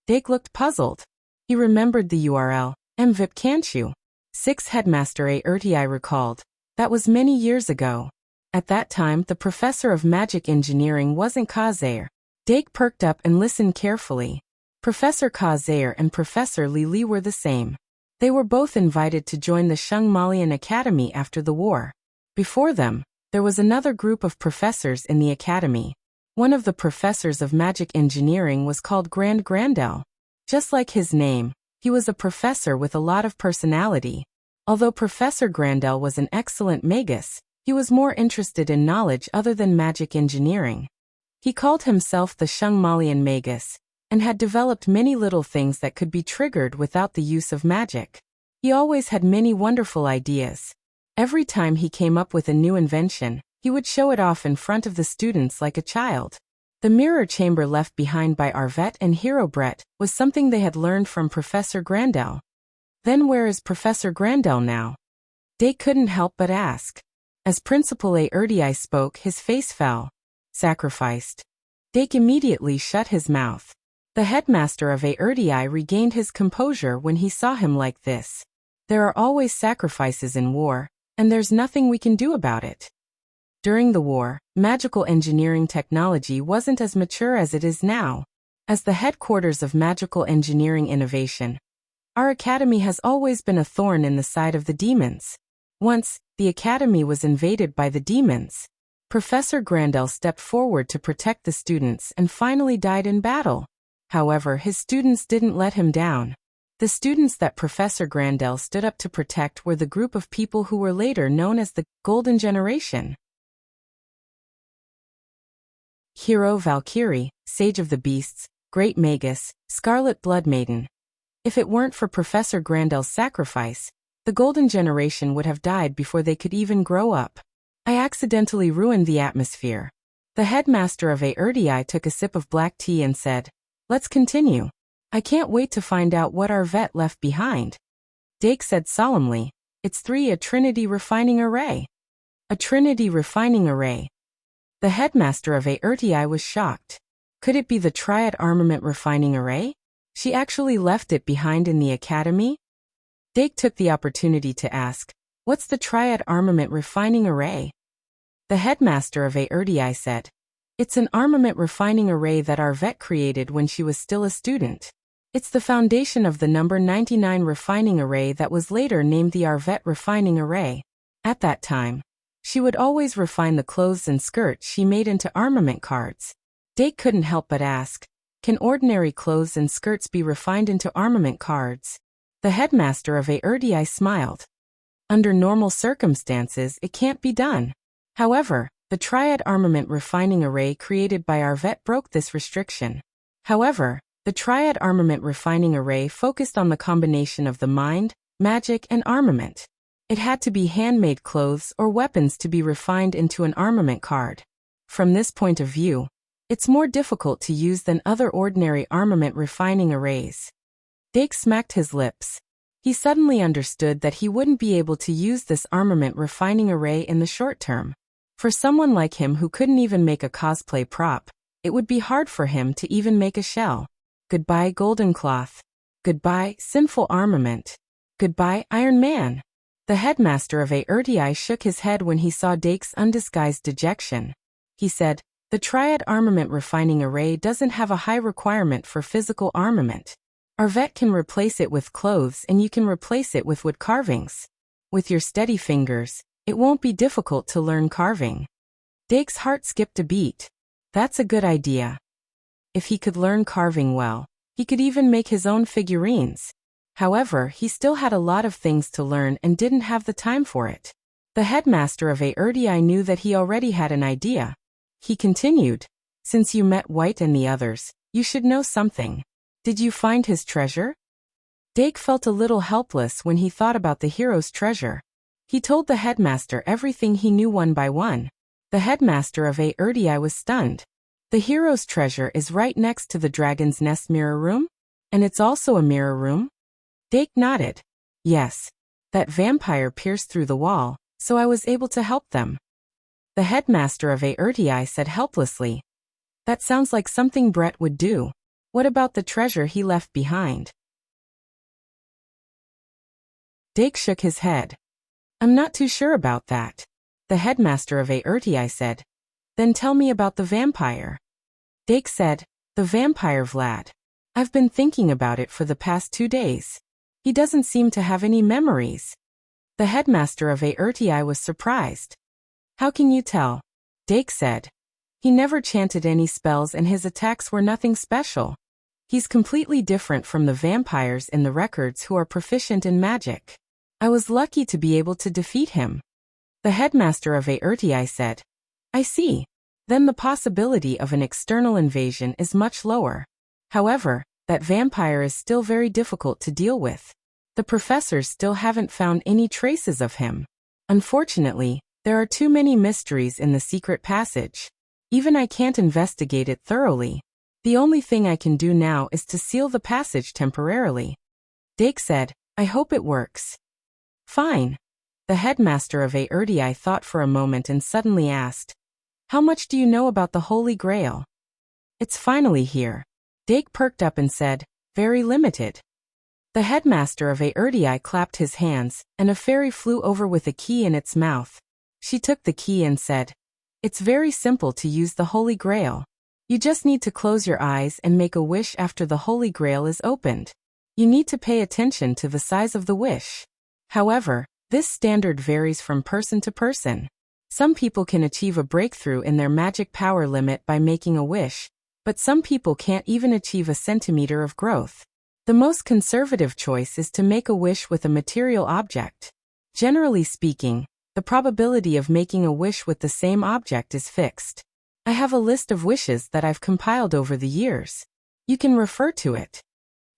Dake looked puzzled. He remembered the URL, MVIP can't you? 6 Headmaster Aertii recalled. That was many years ago. At that time, the professor of magic engineering wasn't Kazair. Dake perked up and listened carefully. Professor Kazair and Professor Li were the same. They were both invited to join the Shungmalian Academy after the war. Before them, there was another group of professors in the academy. One of the professors of magic engineering was called Grand Grandel. Just like his name, he was a professor with a lot of personality. Although Professor Grandel was an excellent magus, he was more interested in knowledge other than magic engineering. He called himself the Shungmalian Magus, and had developed many little things that could be triggered without the use of magic. He always had many wonderful ideas. Every time he came up with a new invention, he would show it off in front of the students like a child. The mirror chamber left behind by Arvet and Hero Brett was something they had learned from Professor Grandel. Then where is Professor Grandel now? Dake couldn't help but ask. As Principal Aertii spoke, his face fell. Sacrificed. Dake immediately shut his mouth. The headmaster of Aertii regained his composure when he saw him like this. There are always sacrifices in war, and there's nothing we can do about it. During the war, magical engineering technology wasn't as mature as it is now. As the headquarters of magical engineering innovation, our academy has always been a thorn in the side of the demons. Once, the academy was invaded by the demons. Professor Grandel stepped forward to protect the students and finally died in battle. However, his students didn't let him down. The students that Professor Grandel stood up to protect were the group of people who were later known as the Golden Generation. Hero Valkyrie, Sage of the Beasts, Great Magus, Scarlet Blood Maiden. If it weren't for Professor Grandel's sacrifice, the Golden Generation would have died before they could even grow up. I accidentally ruined the atmosphere. The headmaster of Aertii took a sip of black tea and said, "Let's continue. I can't wait to find out what our vet left behind." Dake said solemnly, "It's a Trinity refining array." A Trinity refining array. The headmaster of Aertii was shocked. Could it be the Triad armament refining array? She actually left it behind in the academy? Dake took the opportunity to ask, "What's the Triad armament refining array?" The headmaster of Aertii said, "It's an armament refining array that our vet created when she was still a student. It's the foundation of the number 99 refining array that was later named the Arvet refining array. At that time, she would always refine the clothes and skirts she made into armament cards." Dake couldn't help but ask, "Can ordinary clothes and skirts be refined into armament cards?" The headmaster of Aertii smiled. "Under normal circumstances, it can't be done. However, the Triad armament refining array created by Arvet broke this restriction. However, the Triad armament refining array focused on the combination of the mind, magic, and armament. It had to be handmade clothes or weapons to be refined into an armament card. From this point of view, it's more difficult to use than other ordinary armament refining arrays." Dake smacked his lips. He suddenly understood that he wouldn't be able to use this armament refining array in the short term. For someone like him who couldn't even make a cosplay prop, it would be hard for him to even make a shell. Goodbye, golden cloth. Goodbye, sinful armament. Goodbye, Iron Man. The headmaster of Aertii shook his head when he saw Dake's undisguised dejection. He said, "The Triad Armament Refining Array doesn't have a high requirement for physical armament. Our vet can replace it with clothes and you can replace it with wood carvings. With your steady fingers, it won't be difficult to learn carving." Dake's heart skipped a beat. That's a good idea. If he could learn carving well, he could even make his own figurines. However, he still had a lot of things to learn and didn't have the time for it. The headmaster of Aertii knew that he already had an idea. He continued, "Since you met White and the others, you should know something. Did you find his treasure?" Dake felt a little helpless when he thought about the hero's treasure. He told the headmaster everything he knew one by one. The headmaster of Aertii was stunned. "The hero's treasure is right next to the dragon's nest mirror room? And it's also a mirror room?" Dake nodded. "Yes. That vampire pierced through the wall, so I was able to help them." The headmaster of Aertii said helplessly, "That sounds like something Brett would do. What about the treasure he left behind?" Dake shook his head. "I'm not too sure about that." The headmaster of Aertii said, "Then tell me about the vampire." Dake said, "The vampire Vlad. I've been thinking about it for the past 2 days. He doesn't seem to have any memories." The headmaster of Aertii was surprised. "How can you tell?" Dake said, "He never chanted any spells and his attacks were nothing special. He's completely different from the vampires in the records who are proficient in magic. I was lucky to be able to defeat him." The headmaster of Aertii said, "I see. Then the possibility of an external invasion is much lower. However, that vampire is still very difficult to deal with. The professors still haven't found any traces of him. Unfortunately, there are too many mysteries in the secret passage. Even I can't investigate it thoroughly. The only thing I can do now is to seal the passage temporarily." Dake said, "I hope it works." "Fine." The headmaster of Aertii thought for a moment and suddenly asked, "How much do you know about the Holy Grail?" "It's finally here." Dake perked up and said, "Very limited." The headmaster of Aertii clapped his hands, and a fairy flew over with a key in its mouth. She took the key and said, "It's very simple to use the Holy Grail. You just need to close your eyes and make a wish after the Holy Grail is opened. You need to pay attention to the size of the wish. However, this standard varies from person to person. Some people can achieve a breakthrough in their magic power limit by making a wish, but some people can't even achieve a centimeter of growth. The most conservative choice is to make a wish with a material object. Generally speaking, the probability of making a wish with the same object is fixed. I have a list of wishes that I've compiled over the years. You can refer to it."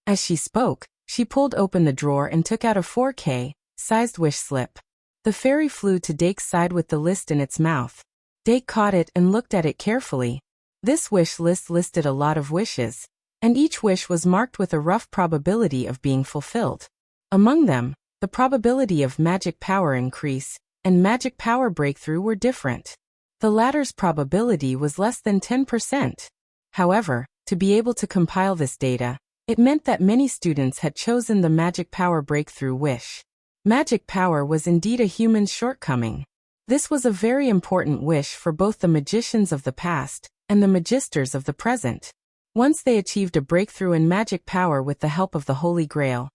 As she spoke, she pulled open the drawer and took out a 4K-sized wish slip. The fairy flew to Dake's side with the list in its mouth. Dake caught it and looked at it carefully. This wish list listed a lot of wishes, and each wish was marked with a rough probability of being fulfilled. Among them, the probability of magic power increase and magic power breakthrough were different. The latter's probability was less than 10%. However, to be able to compile this data, it meant that many students had chosen the magic power breakthrough wish. Magic power was indeed a human shortcoming. This was a very important wish for both the magicians of the past and the magisters of the present. Once they achieved a breakthrough in magic power with the help of the Holy Grail,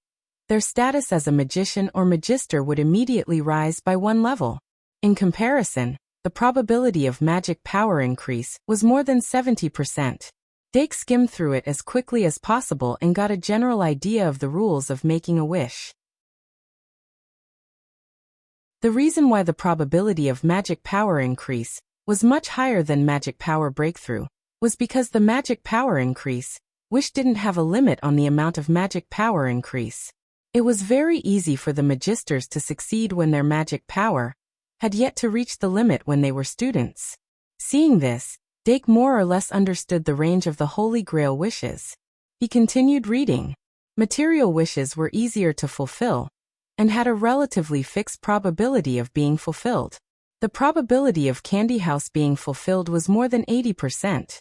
their status as a magician or magister would immediately rise by 1 level. In comparison, the probability of magic power increase was more than 70%. Dake skimmed through it as quickly as possible and got a general idea of the rules of making a wish. The reason why the probability of magic power increase was much higher than magic power breakthrough was because the magic power increase wish didn't have a limit on the amount of magic power increase. It was very easy for the magisters to succeed when their magic power had yet to reach the limit when they were students. Seeing this, Dake more or less understood the range of the Holy Grail wishes. He continued reading. Material wishes were easier to fulfill and had a relatively fixed probability of being fulfilled. The probability of Candy House being fulfilled was more than 80%.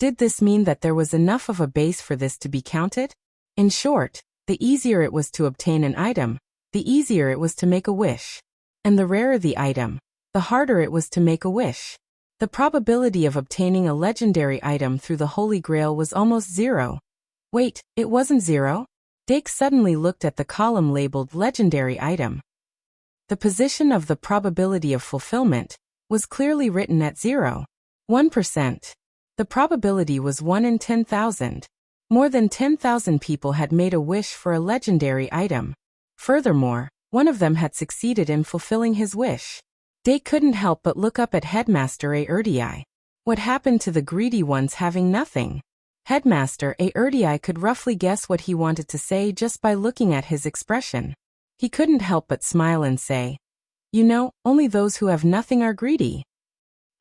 Did this mean that there was enough of a base for this to be counted? In short, the easier it was to obtain an item, the easier it was to make a wish. And the rarer the item, the harder it was to make a wish. The probability of obtaining a legendary item through the Holy Grail was almost zero. Wait, it wasn't zero? Dake suddenly looked at the column labeled Legendary Item. The position of the probability of fulfillment was clearly written at 0. 1%. The probability was 1 in 10,000. More than 10,000 people had made a wish for a legendary item. Furthermore, one of them had succeeded in fulfilling his wish. Dake couldn't help but look up at Headmaster Aerdi. What happened to the greedy ones having nothing? Headmaster Aerdi could roughly guess what he wanted to say just by looking at his expression. He couldn't help but smile and say, "You know, only those who have nothing are greedy."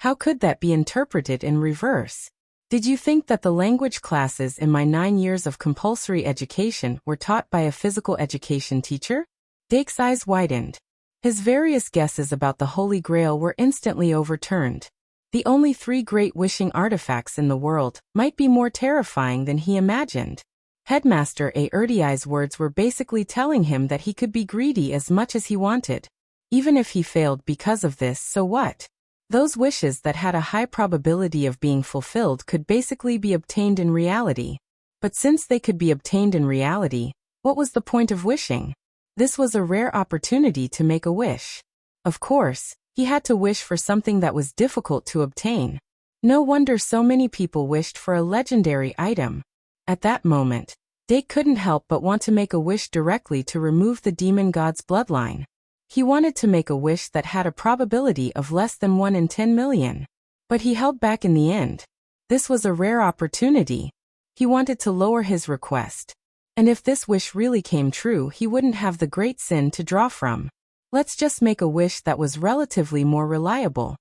How could that be interpreted in reverse? Did you think that the language classes in my 9 years of compulsory education were taught by a physical education teacher? Dake's eyes widened. His various guesses about the Holy Grail were instantly overturned. The only 3 great wishing artifacts in the world might be more terrifying than he imagined. Headmaster Aerdi's words were basically telling him that he could be greedy as much as he wanted. Even if he failed because of this, so what? Those wishes that had a high probability of being fulfilled could basically be obtained in reality. But since they could be obtained in reality, what was the point of wishing? This was a rare opportunity to make a wish. Of course, he had to wish for something that was difficult to obtain. No wonder so many people wished for a legendary item. At that moment, Dake couldn't help but want to make a wish directly to remove the demon god's bloodline. He wanted to make a wish that had a probability of less than 1 in 10 million. But he held back in the end. This was a rare opportunity. He wanted to lower his request. And if this wish really came true, he wouldn't have the great sin to draw from. Let's just make a wish that was relatively more reliable.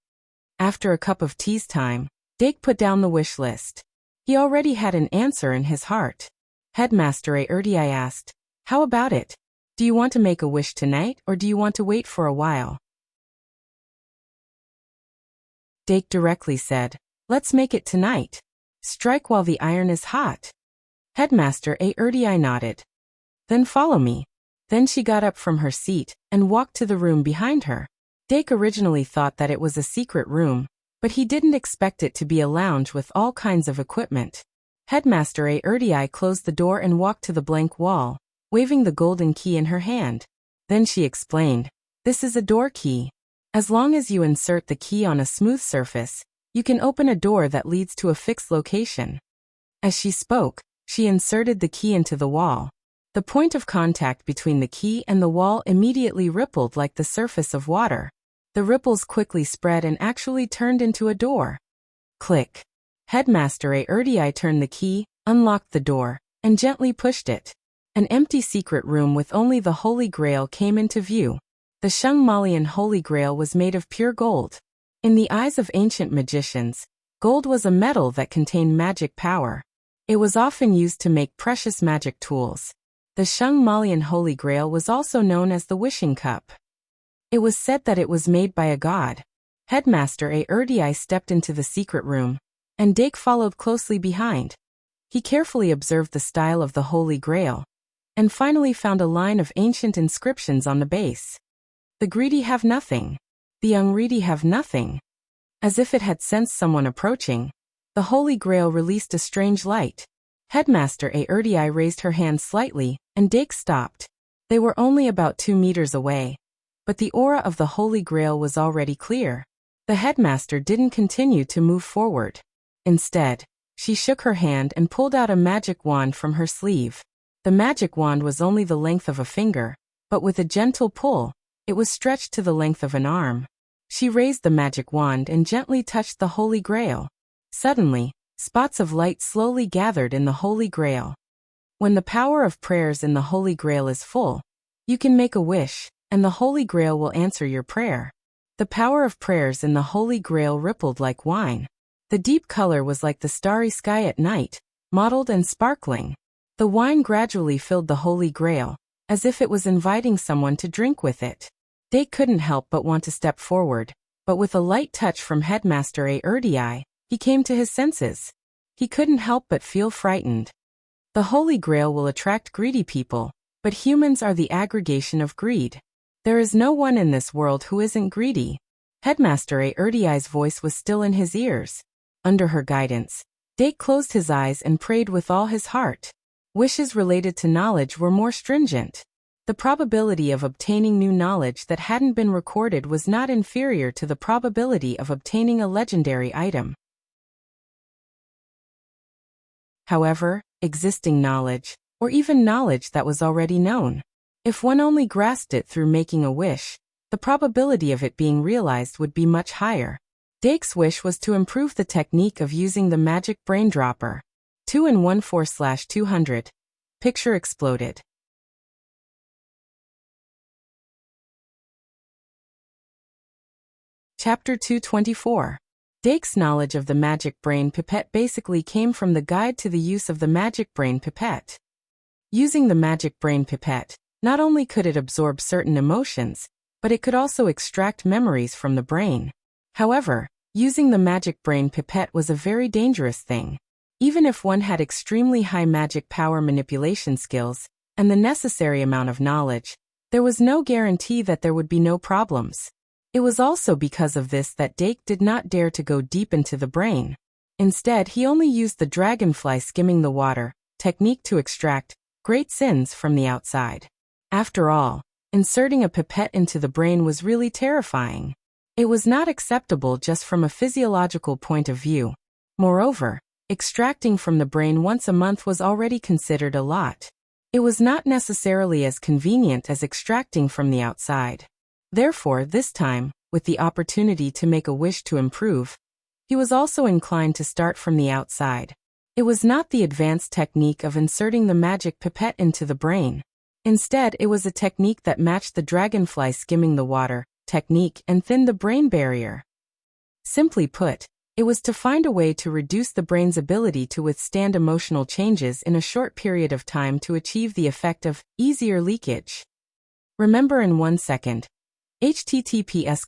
After a cup of tea's time, Dake put down the wish list. He already had an answer in his heart. Headmaster Aerdi asked, "How about it? Do you want to make a wish tonight, or do you want to wait for a while?" Dake directly said, "Let's make it tonight. Strike while the iron is hot." Headmaster Aerdi nodded. "Then follow me." Then she got up from her seat and walked to the room behind her. Dake originally thought that it was a secret room, but he didn't expect it to be a lounge with all kinds of equipment. Headmaster Aerdi closed the door and walked to the blank wall, waving the golden key in her hand. Then she explained, "This is a door key. As long as you insert the key on a smooth surface, you can open a door that leads to a fixed location." As she spoke, she inserted the key into the wall. The point of contact between the key and the wall immediately rippled like the surface of water. The ripples quickly spread and actually turned into a door. Click. Headmaster Aerdi turned the key, unlocked the door, and gently pushed it. An empty secret room with only the Holy Grail came into view. The Shungmalian Holy Grail was made of pure gold. In the eyes of ancient magicians, gold was a metal that contained magic power. It was often used to make precious magic tools. The Shungmalian Holy Grail was also known as the Wishing Cup. It was said that it was made by a god. Headmaster Aerdi stepped into the secret room, and Dake followed closely behind. He carefully observed the style of the Holy Grail, and finally found a line of ancient inscriptions on the base. "The greedy have nothing. The unready have nothing." As if it had sensed someone approaching, the Holy Grail released a strange light. Headmaster Aerdi raised her hand slightly, and Dake stopped. They were only about 2 meters away, but the aura of the Holy Grail was already clear. The headmaster didn't continue to move forward. Instead, she shook her hand and pulled out a magic wand from her sleeve. The magic wand was only the length of a finger, but with a gentle pull, it was stretched to the length of an arm. She raised the magic wand and gently touched the Holy Grail. Suddenly, spots of light slowly gathered in the Holy Grail. When the power of prayers in the Holy Grail is full, you can make a wish, and the Holy Grail will answer your prayer. The power of prayers in the Holy Grail rippled like wine. The deep color was like the starry sky at night, mottled and sparkling. The wine gradually filled the Holy Grail, as if it was inviting someone to drink with it. Dake couldn't help but want to step forward, but with a light touch from Headmaster Erdii, he came to his senses. He couldn't help but feel frightened. The Holy Grail will attract greedy people, but humans are the aggregation of greed. There is no one in this world who isn't greedy. Headmaster Erdii's voice was still in his ears. Under her guidance, Dake closed his eyes and prayed with all his heart. Wishes related to knowledge were more stringent. The probability of obtaining new knowledge that hadn't been recorded was not inferior to the probability of obtaining a legendary item. However, existing knowledge, or even knowledge that was already known, if one only grasped it through making a wish, the probability of it being realized would be much higher. Dake's wish was to improve the technique of using the magic brain dropper. 2-in-1-4/200. Picture exploded. Chapter 224. Dake's knowledge of the magic brain pipette basically came from the guide to the use of the magic brain pipette. Using the magic brain pipette, not only could it absorb certain emotions, but it could also extract memories from the brain. However, using the magic brain pipette was a very dangerous thing. Even if one had extremely high magic power manipulation skills and the necessary amount of knowledge, there was no guarantee that there would be no problems. It was also because of this that Dake did not dare to go deep into the brain. Instead, he only used the dragonfly skimming the water technique to extract great sins from the outside. After all, inserting a pipette into the brain was really terrifying. It was not acceptable just from a physiological point of view. Moreover, extracting from the brain once a month was already considered a lot. It was not necessarily as convenient as extracting from the outside. Therefore, this time, with the opportunity to make a wish to improve, he was also inclined to start from the outside. It was not the advanced technique of inserting the magic pipette into the brain. Instead, it was a technique that matched the dragonfly skimming the water technique and thinned the brain barrier. Simply put, it was to find a way to reduce the brain's ability to withstand emotional changes in a short period of time to achieve the effect of easier leakage. Remember in 1 second. https://m,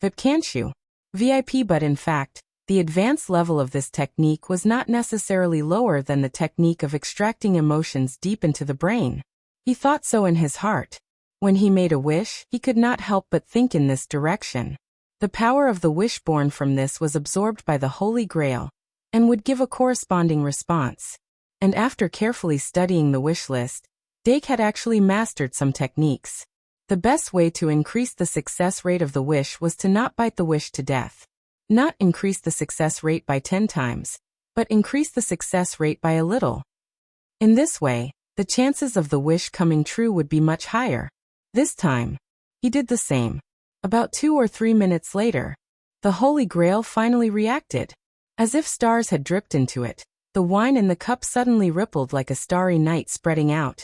vipcanshu. VIP. But in fact, the advanced level of this technique was not necessarily lower than the technique of extracting emotions deep into the brain. He thought so in his heart. When he made a wish, he could not help but think in this direction. The power of the wish born from this was absorbed by the Holy Grail, and would give a corresponding response. And after carefully studying the wish list, Dake had actually mastered some techniques. The best way to increase the success rate of the wish was to not bite the wish to death. Not increase the success rate by 10 times, but increase the success rate by a little. In this way, the chances of the wish coming true would be much higher. This time, he did the same. About 2 or 3 minutes later, the Holy Grail finally reacted. As if stars had dripped into it, the wine in the cup suddenly rippled like a starry night spreading out,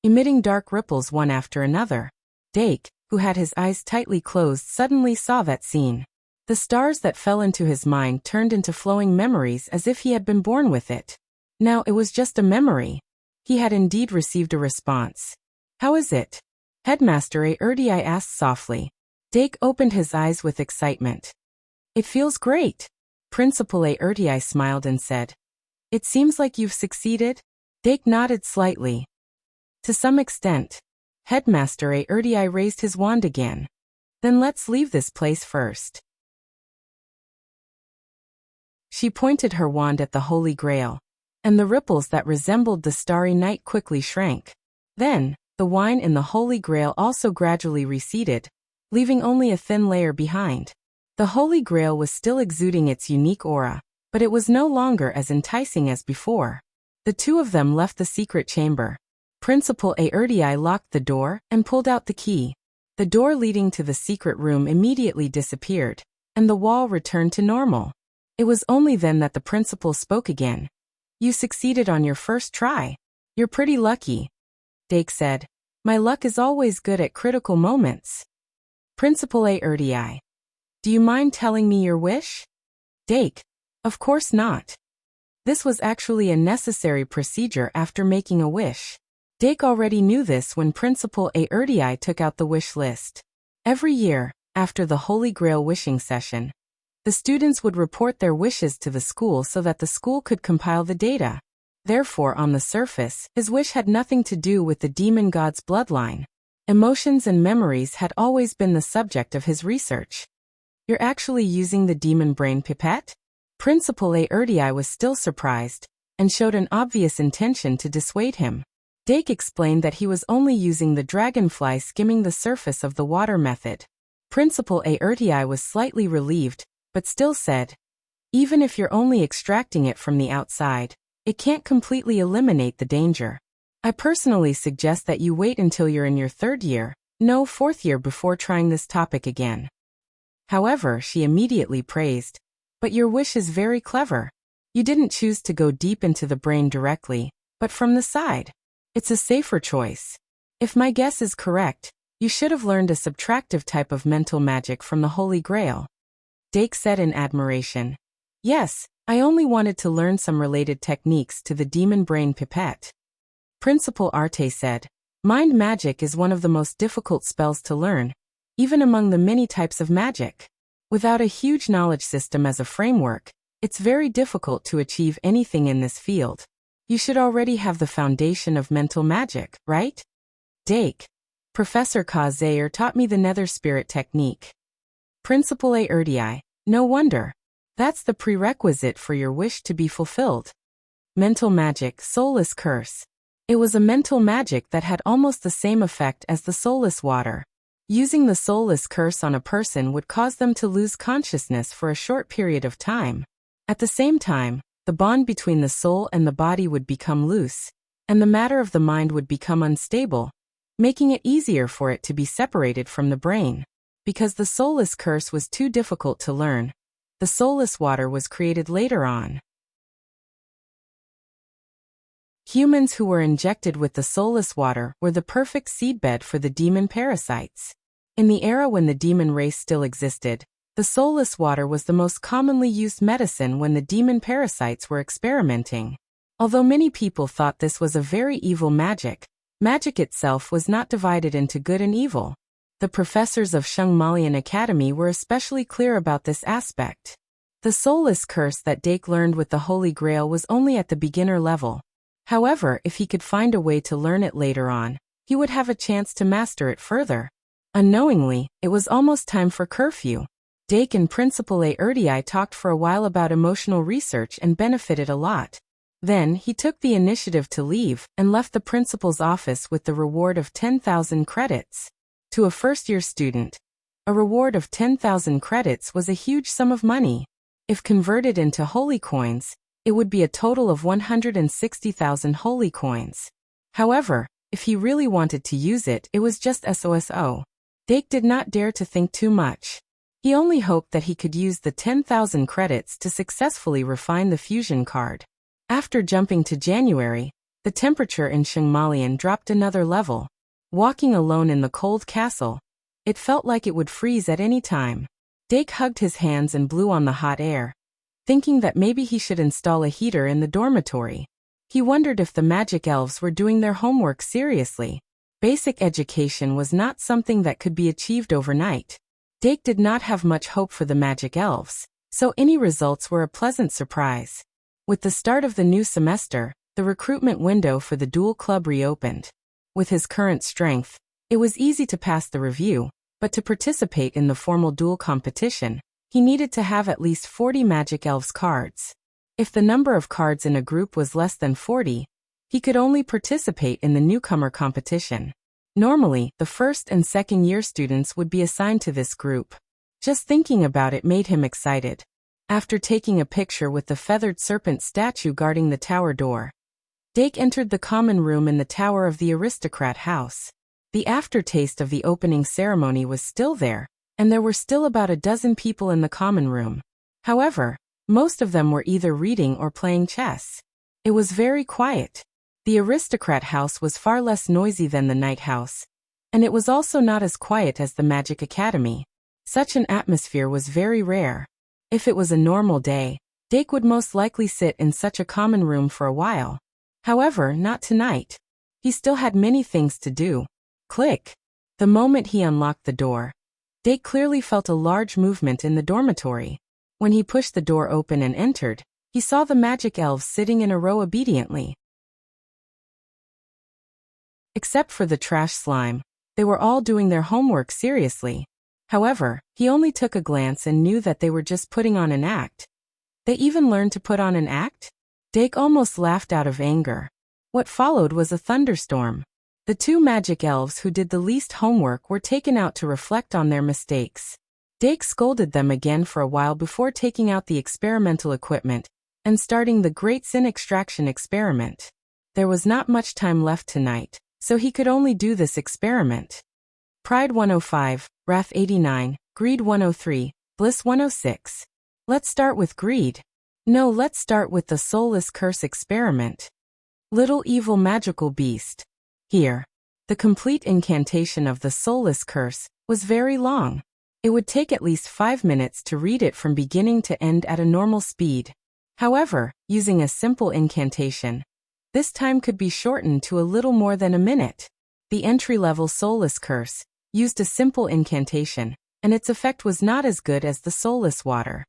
emitting dark ripples one after another. Dake, who had his eyes tightly closed, suddenly saw that scene. The stars that fell into his mind turned into flowing memories as if he had been born with it. Now it was just a memory. He had indeed received a response. "How is it?" Headmaster Erdii asked softly. Dake opened his eyes with excitement. "It feels great." Principal Erdii smiled and said, "It seems like you've succeeded?" Dake nodded slightly. "To some extent." Headmaster Erdii raised his wand again. "Then let's leave this place first." She pointed her wand at the Holy Grail, and the ripples that resembled the starry night quickly shrank. Then, the wine in the Holy Grail also gradually receded, leaving only a thin layer behind. The Holy Grail was still exuding its unique aura, but it was no longer as enticing as before. The two of them left the secret chamber. Principal Erdii locked the door and pulled out the key. The door leading to the secret room immediately disappeared, and the wall returned to normal. It was only then that the principal spoke again. "You succeeded on your first try. You're pretty lucky." Dake said, "My luck is always good at critical moments." Principal Erdii, "Do you mind telling me your wish?" Dake, "Of course not. This was actually a necessary procedure after making a wish." Dake already knew this when Principal Aerdii took out the wish list. Every year, after the Holy Grail wishing session, the students would report their wishes to the school so that the school could compile the data. Therefore, on the surface, his wish had nothing to do with the demon god's bloodline. Emotions and memories had always been the subject of his research. You're actually using the demon brain pipette? Principal Aerdii was still surprised, and showed an obvious intention to dissuade him. Dake explained that he was only using the dragonfly skimming the surface of the water method. Principal Aerdii was slightly relieved, but still said, even if you're only extracting it from the outside, it can't completely eliminate the danger. I personally suggest that you wait until you're in your 3rd year, no 4th year before trying this topic again. However, she immediately praised, but your wish is very clever. You didn't choose to go deep into the brain directly, but from the side. It's a safer choice. If my guess is correct, you should have learned a subtractive type of mental magic from the Holy Grail. Dake said in admiration. Yes, I only wanted to learn some related techniques to the demon brain pipette. Principal Arte said, mind magic is one of the most difficult spells to learn, even among the many types of magic. Without a huge knowledge system as a framework, it's very difficult to achieve anything in this field. You should already have the foundation of mental magic, right? Dake. Professor Kazair taught me the nether spirit technique. Principal Aerdii, no wonder. That's the prerequisite for your wish to be fulfilled. Mental magic, soulless curse. It was a mental magic that had almost the same effect as the soulless water. Using the soulless curse on a person would cause them to lose consciousness for a short period of time. At the same time, the bond between the soul and the body would become loose, and the matter of the mind would become unstable, making it easier for it to be separated from the brain. Because the soulless curse was too difficult to learn, the soulless water was created later on. Humans who were injected with the soulless water were the perfect seedbed for the demon parasites. In the era when the demon race still existed, the soulless water was the most commonly used medicine when the demon parasites were experimenting. Although many people thought this was a very evil magic, magic itself was not divided into good and evil. The professors of Shungmalian Academy were especially clear about this aspect. The soulless curse that Dake learned with the Holy Grail was only at the beginner level. However, if he could find a way to learn it later on, he would have a chance to master it further. Unknowingly, it was almost time for curfew. Dake and Principal Aerdii talked for a while about emotional research and benefited a lot. Then, he took the initiative to leave and left the principal's office with the reward of 10,000 credits. To a first-year student, a reward of 10,000 credits was a huge sum of money. If converted into holy coins, it would be a total of 160,000 holy coins. However, if he really wanted to use it, it was just SOSO. Dake did not dare to think too much. He only hoped that he could use the 10,000 credits to successfully refine the fusion card. After jumping to January, the temperature in Shungmalian dropped another level. Walking alone in the cold castle, it felt like it would freeze at any time. Dake hugged his hands and blew on the hot air, thinking that maybe he should install a heater in the dormitory. He wondered if the magic elves were doing their homework seriously. Basic education was not something that could be achieved overnight. Dake did not have much hope for the magic elves, so any results were a pleasant surprise. With the start of the new semester, the recruitment window for the duel club reopened. With his current strength, it was easy to pass the review, but to participate in the formal duel competition, he needed to have at least 40 Magic Elves cards. If the number of cards in a group was less than 40, he could only participate in the newcomer competition. Normally, the first and second year students would be assigned to this group. Just thinking about it made him excited. After taking a picture with the feathered serpent statue guarding the tower door, Dake entered the common room in the tower of the aristocrat house. The aftertaste of the opening ceremony was still there, and there were still about a dozen people in the common room. However, most of them were either reading or playing chess. It was very quiet. The aristocrat house was far less noisy than the night house, and it was also not as quiet as the Magic Academy. Such an atmosphere was very rare. If it was a normal day, Dake would most likely sit in such a common room for a while. However, not tonight. He still had many things to do. Click. The moment he unlocked the door, Dake clearly felt a large movement in the dormitory. When he pushed the door open and entered, he saw the magic elves sitting in a row obediently. Except for the trash slime, they were all doing their homework seriously. However, he only took a glance and knew that they were just putting on an act. They even learned to put on an act? Dake almost laughed out of anger. What followed was a thunderstorm. The two magic elves who did the least homework were taken out to reflect on their mistakes. Dake scolded them again for a while before taking out the experimental equipment and starting the Great Sin Extraction experiment. There was not much time left tonight, so he could only do this experiment. Pride 105, Wrath 89, Greed 103, Bliss 106. Let's start with greed. No, let's start with the Soulless Curse experiment. Little Evil Magical Beast. Here. The complete incantation of the Soulless Curse was very long. It would take at least 5 minutes to read it from beginning to end at a normal speed. However, using a simple incantation, this time could be shortened to a little more than a minute. The entry-level Soulless Curse used a simple incantation, and its effect was not as good as the Soulless Water.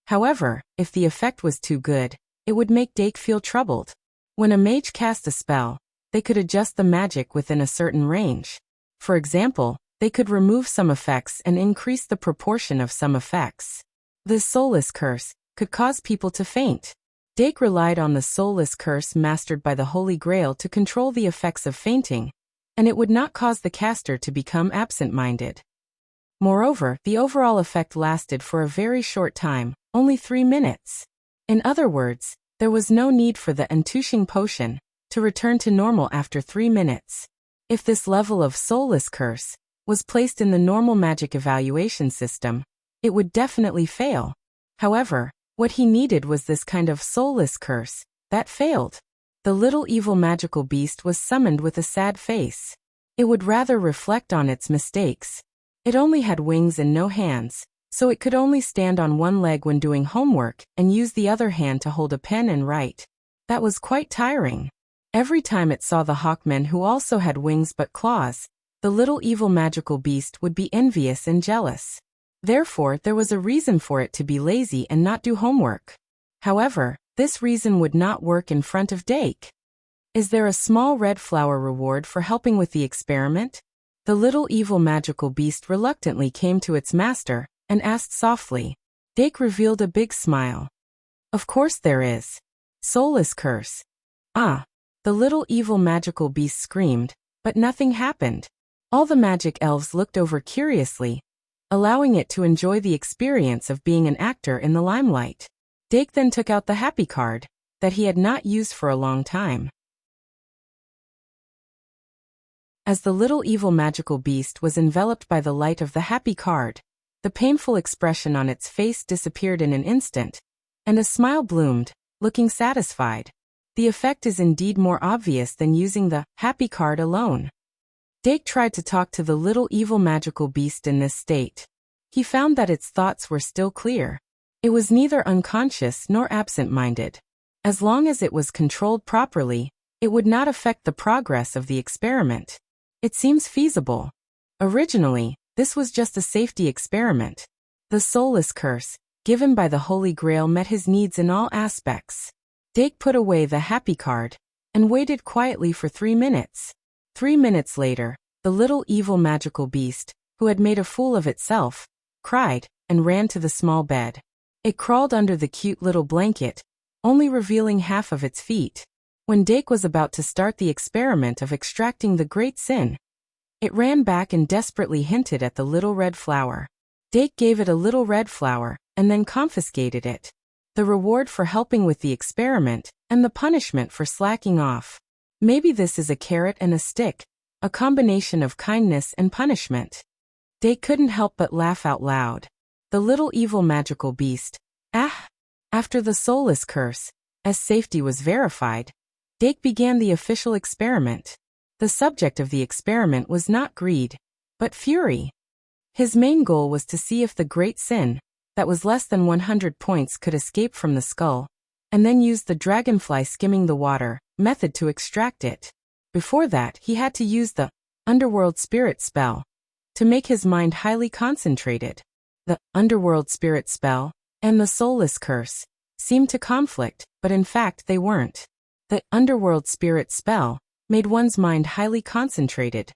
However, if the effect was too good, it would make Dake feel troubled. When a mage cast a spell, they could adjust the magic within a certain range. For example, they could remove some effects and increase the proportion of some effects. This Soulless Curse could cause people to faint. Dake relied on the Soulless Curse mastered by the Holy Grail to control the effects of fainting, and it would not cause the caster to become absent-minded. Moreover, the overall effect lasted for a very short time, only 3 minutes. In other words, there was no need for the Entushing Potion to return to normal after 3 minutes. If this level of Soulless Curse was placed in the normal magic evaluation system, it would definitely fail. However, what he needed was this kind of Soulless Curse that failed. The little evil magical beast was summoned with a sad face. It would rather reflect on its mistakes. It only had wings and no hands, so it could only stand on one leg when doing homework and use the other hand to hold a pen and write. That was quite tiring. Every time it saw the hawkmen who also had wings but claws, the little evil magical beast would be envious and jealous. Therefore, there was a reason for it to be lazy and not do homework. However, this reason would not work in front of Dake. Is there a small red flower reward for helping with the experiment? The little evil magical beast reluctantly came to its master and asked softly. Dake revealed a big smile. Of course there is. Soulless Curse. Ah. The little evil magical beast screamed, but nothing happened. All the magic elves looked over curiously, allowing it to enjoy the experience of being an actor in the limelight. Dake then took out the happy card that he had not used for a long time. As the little evil magical beast was enveloped by the light of the happy card, the painful expression on its face disappeared in an instant, and a smile bloomed, looking satisfied. The effect is indeed more obvious than using the happy card alone. Dake tried to talk to the little evil magical beast in this state. He found that its thoughts were still clear. It was neither unconscious nor absent-minded. As long as it was controlled properly, it would not affect the progress of the experiment. It seems feasible. Originally, this was just a safety experiment. The Soulless Curse, given by the Holy Grail, met his needs in all aspects. Dake put away the happy card and waited quietly for 3 minutes. 3 minutes later, the little evil magical beast, who had made a fool of itself, cried and ran to the small bed. It crawled under the cute little blanket, only revealing half of its feet. When Dake was about to start the experiment of extracting the great sin, it ran back and desperately hinted at the little red flower. Dake gave it a little red flower and then confiscated it. The reward for helping with the experiment, and the punishment for slacking off. Maybe this is a carrot and a stick, a combination of kindness and punishment. Dake couldn't help but laugh out loud. The little evil magical beast. After the Soulless Curse, as safety was verified, Dake began the official experiment. The subject of the experiment was not greed, but fury. His main goal was to see if the great sin, that was less than 100 points, could escape from the skull, and then use the dragonfly skimming the water method to extract it. Before that, he had to use the underworld spirit spell to make his mind highly concentrated. The underworld spirit spell and the soulless curse seemed to conflict, but in fact they weren't. The underworld spirit spell made one's mind highly concentrated,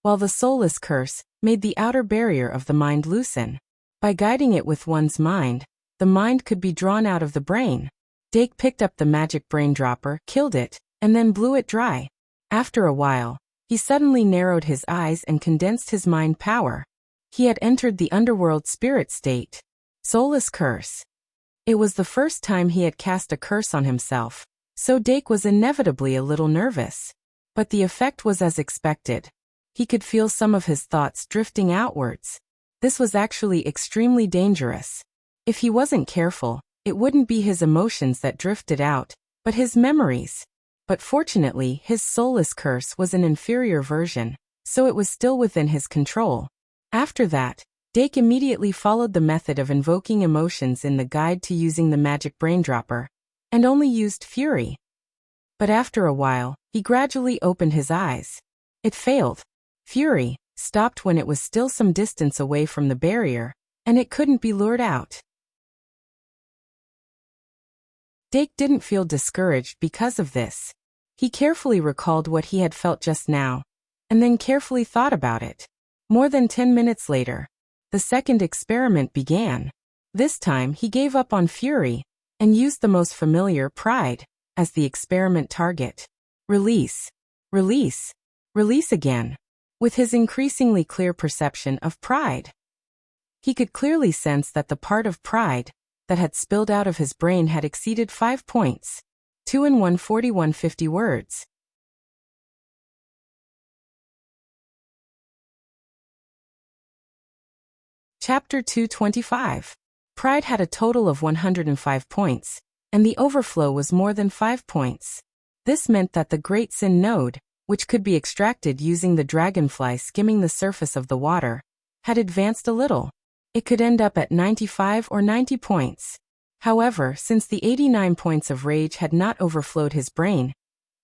while the soulless curse made the outer barrier of the mind loosen. By guiding it with one's mind, the mind could be drawn out of the brain. Dake picked up the magic brain dropper, killed it, and then blew it dry. After a while, he suddenly narrowed his eyes and condensed his mind power. He had entered the underworld spirit state. Soulless curse. It was the first time he had cast a curse on himself, so Dake was inevitably a little nervous. But the effect was as expected. He could feel some of his thoughts drifting outwards. This was actually extremely dangerous. If he wasn't careful, it wouldn't be his emotions that drifted out, but his memories. But fortunately, his soulless curse was an inferior version, so it was still within his control. After that, Dake immediately followed the method of invoking emotions in the guide to using the magic brain dropper, and only used fury. But after a while, he gradually opened his eyes. It failed. Fury stopped when it was still some distance away from the barrier, and it couldn't be lured out. Dake didn't feel discouraged because of this. He carefully recalled what he had felt just now, and then carefully thought about it. More than 10 minutes later, the second experiment began. This time he gave up on fury, and used the most familiar pride as the experiment target. Release. Release. Release again. With his increasingly clear perception of pride, he could clearly sense that the part of pride that had spilled out of his brain had exceeded 5 points. 2 in 14150 words. Chapter 225. Pride had a total of 105 points, and the overflow was more than 5 points. This meant that the Great Sin node, which could be extracted using the dragonfly skimming the surface of the water, had advanced a little. It could end up at 95 or 90 points. However, since the 89 points of rage had not overflowed his brain,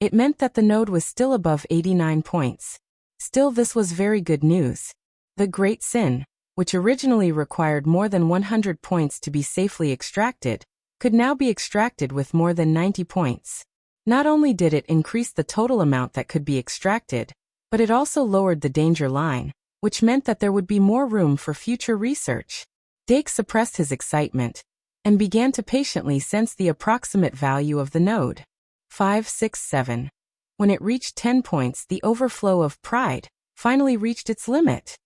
it meant that the node was still above 89 points. Still, this was very good news. The Great Sin, which originally required more than 100 points to be safely extracted, could now be extracted with more than 90 points. Not only did it increase the total amount that could be extracted, but it also lowered the danger line, which meant that there would be more room for future research. Dake suppressed his excitement and began to patiently sense the approximate value of the node. 5, 6, 7. When it reached 10 points, the overflow of pride finally reached its limit.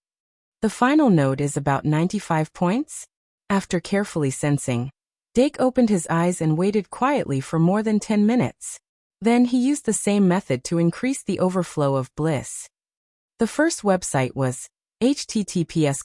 The final node is about 95 points. After carefully sensing, Dake opened his eyes and waited quietly for more than 10 minutes. Then he used the same method to increase the overflow of bliss. The first website was https://m.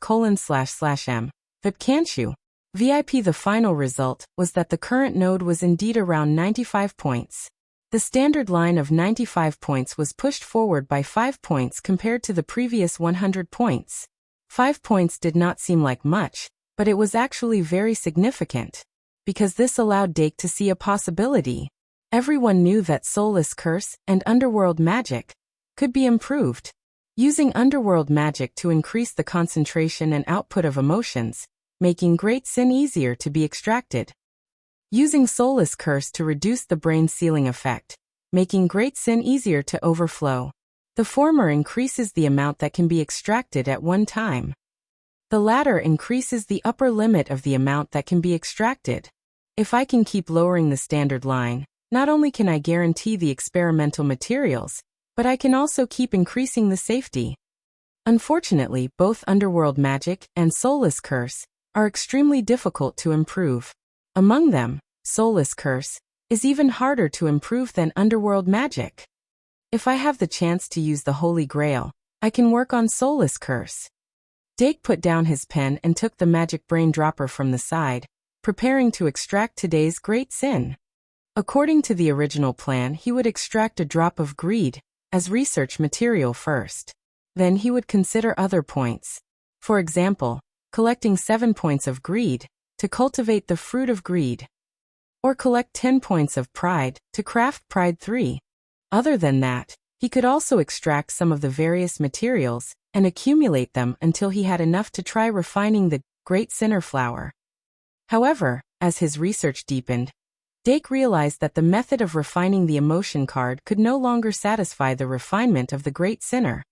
Vipcanchu. VIP. The final result was that the current node was indeed around 95 points. The standard line of 95 points was pushed forward by 5 points compared to the previous 100 points. 5 points did not seem like much, but it was actually very significant, because this allowed Dake to see a possibility. Everyone knew that soulless curse and underworld magic could be improved. Using underworld magic to increase the concentration and output of emotions, making Great Sin easier to be extracted. Using soulless curse to reduce the brain sealing effect, making Great Sin easier to overflow. The former increases the amount that can be extracted at one time. The latter increases the upper limit of the amount that can be extracted. If I can keep lowering the standard line, not only can I guarantee the experimental materials, but I can also keep increasing the safety. Unfortunately, both underworld magic and soulless curse are extremely difficult to improve. Among them, soulless curse is even harder to improve than underworld magic. If I have the chance to use the Holy Grail, I can work on soulless curse. Dake put down his pen and took the magic brain dropper from the side, preparing to extract today's Great Sin. According to the original plan, he would extract a drop of greed as research material first. Then he would consider other points. For example, collecting 7 points of greed to cultivate the fruit of greed. Or collect 10 points of pride to craft Pride 3. Other than that, He could also extract some of the various materials and accumulate them until he had enough to try refining the Great Sinner flower. However, as his research deepened, Dake realized that the method of refining the emotion card could no longer satisfy the refinement of the Great Sinner.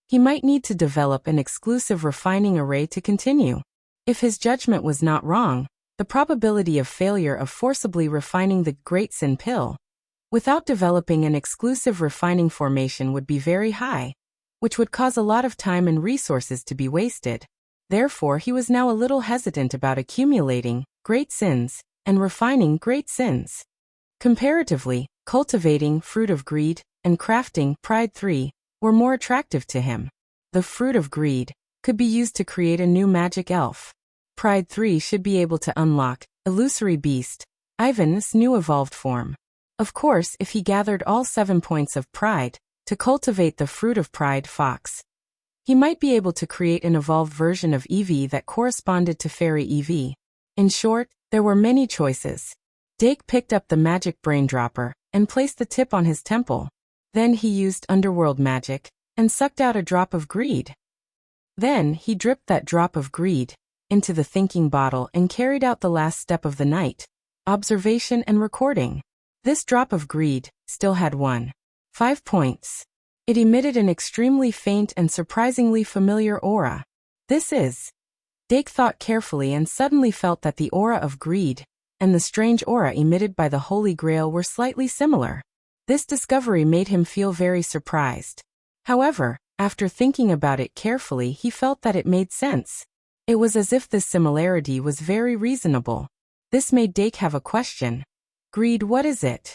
He might need to develop an exclusive refining array to continue. If his judgment was not wrong, the probability of failure of forcibly refining the Great Sin pill without developing an exclusive refining formation would be very high, which would cause a lot of time and resources to be wasted. Therefore, he was now a little hesitant about accumulating great sins and refining great sins. Comparatively, cultivating Fruit of Greed and crafting Pride 3 were more attractive to him. The Fruit of Greed could be used to create a new magic elf. Pride 3 should be able to unlock Illusory Beast, Ivan's new evolved form. Of course, if he gathered all 7 points of Pride to cultivate the Fruit of Pride Fox, he might be able to create an evolved version of Eevee that corresponded to Fairy Eevee. In short, there were many choices. Dake picked up the magic brain dropper and placed the tip on his temple. Then he used underworld magic and sucked out a drop of greed. Then he dripped that drop of greed into the thinking bottle and carried out the last step of the night, observation and recording. This drop of greed still had 5 points. It emitted an extremely faint and surprisingly familiar aura. Dake thought carefully and suddenly felt that the aura of greed and the strange aura emitted by the Holy Grail were slightly similar. This discovery made him feel very surprised. However, after thinking about it carefully, he felt that it made sense. It was as if this similarity was very reasonable. This made Dake have a question. Greed, what is it?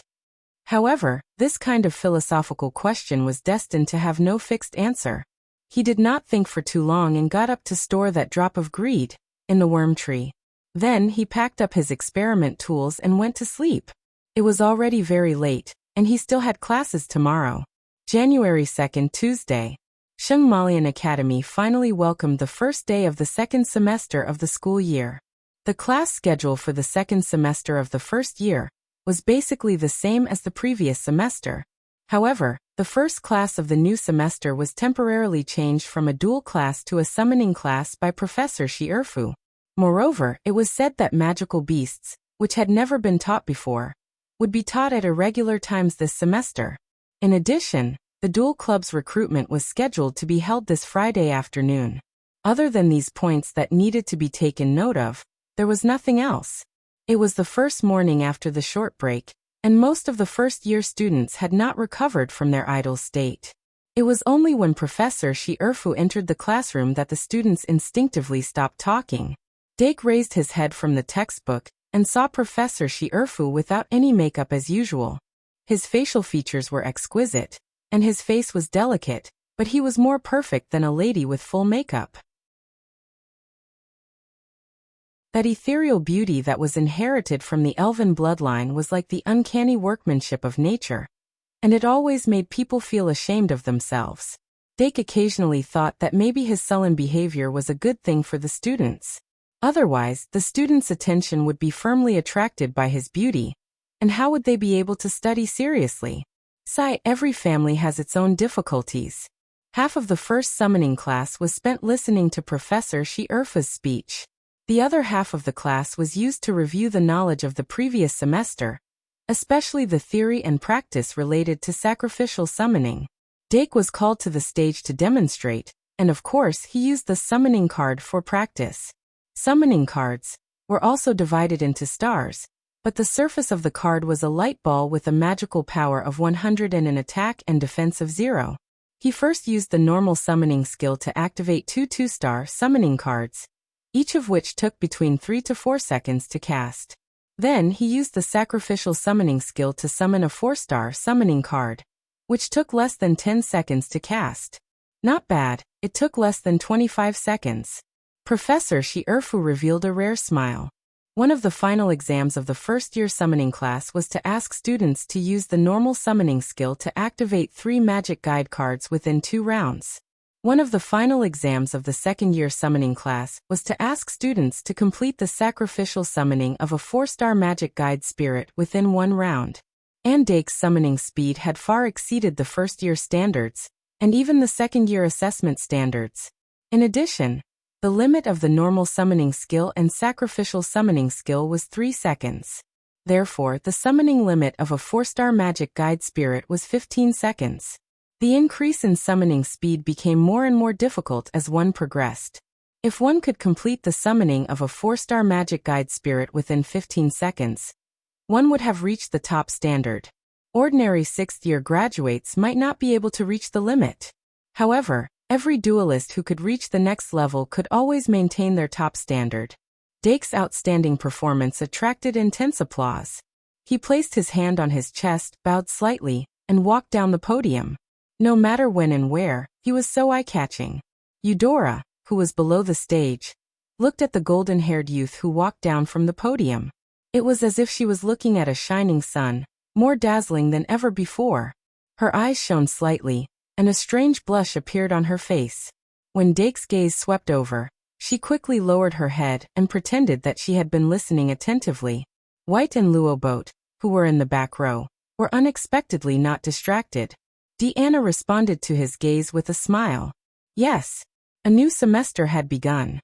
However, this kind of philosophical question was destined to have no fixed answer. He did not think for too long and got up to store that drop of greed in the worm tree. Then he packed up his experiment tools and went to sleep. It was already very late, and he still had classes tomorrow. January 2nd, Tuesday. Shungmalian Academy finally welcomed the first day of the second semester of the school year. The class schedule for the second semester of the first year was basically the same as the previous semester. However, the first class of the new semester was temporarily changed from a dual class to a summoning class by Professor Shierfu. Moreover, it was said that magical beasts, which had never been taught before, would be taught at irregular times this semester. In addition, the dual club's recruitment was scheduled to be held this Friday afternoon. Other than these points that needed to be taken note of, there was nothing else. It was the first morning after the short break, and most of the first-year students had not recovered from their idle state. It was only when Professor Shierfu entered the classroom that the students instinctively stopped talking. Dake raised his head from the textbook and saw Professor Shierfu without any makeup as usual. His facial features were exquisite, and his face was delicate, but he was more perfect than a lady with full makeup. That ethereal beauty that was inherited from the elven bloodline was like the uncanny workmanship of nature, and it always made people feel ashamed of themselves. Dake occasionally thought that maybe his sullen behavior was a good thing for the students. Otherwise, the students' attention would be firmly attracted by his beauty, and how would they be able to study seriously? Every family has its own difficulties. Half of the first summoning class was spent listening to Professor Shierfu's speech. The other half of the class was used to review the knowledge of the previous semester, especially the theory and practice related to sacrificial summoning. Dake was called to the stage to demonstrate, and of course he used the summoning card for practice. Summoning cards were also divided into stars, but the surface of the card was a light ball with a magical power of 100 and an attack and defense of 0. He first used the normal summoning skill to activate 2 2-star summoning cards, each of which took between 3 to 4 seconds to cast. Then he used the sacrificial summoning skill to summon a 4-star summoning card, which took less than 10 seconds to cast. Not bad, it took less than 25 seconds. Professor Shierfu revealed a rare smile. One of the final exams of the first-year summoning class was to ask students to use the normal summoning skill to activate 3 magic guide cards within 2 rounds. One of the final exams of the second-year summoning class was to ask students to complete the sacrificial summoning of a 4-star magic guide spirit within 1 round. and Dake's summoning speed had far exceeded the first-year standards, and even the second-year assessment standards. In addition, the limit of the normal summoning skill and sacrificial summoning skill was 3 seconds. Therefore, the summoning limit of a 4-star magic guide spirit was 15 seconds. The increase in summoning speed became more and more difficult as one progressed. If one could complete the summoning of a 4-star magic guide spirit within 15 seconds, one would have reached the top standard. Ordinary 6th-year graduates might not be able to reach the limit. However, every duelist who could reach the next level could always maintain their top standard. Dake's outstanding performance attracted intense applause. He placed his hand on his chest, bowed slightly, and walked down the podium. No matter when and where, he was so eye-catching. Eudora, who was below the stage, looked at the golden-haired youth who walked down from the podium. It was as if she was looking at a shining sun, more dazzling than ever before. Her eyes shone slightly, and a strange blush appeared on her face. When Dake's gaze swept over, she quickly lowered her head and pretended that she had been listening attentively. White and Luobot, who were in the back row, were unexpectedly not distracted. Deanna responded to his gaze with a smile. Yes, a new semester had begun.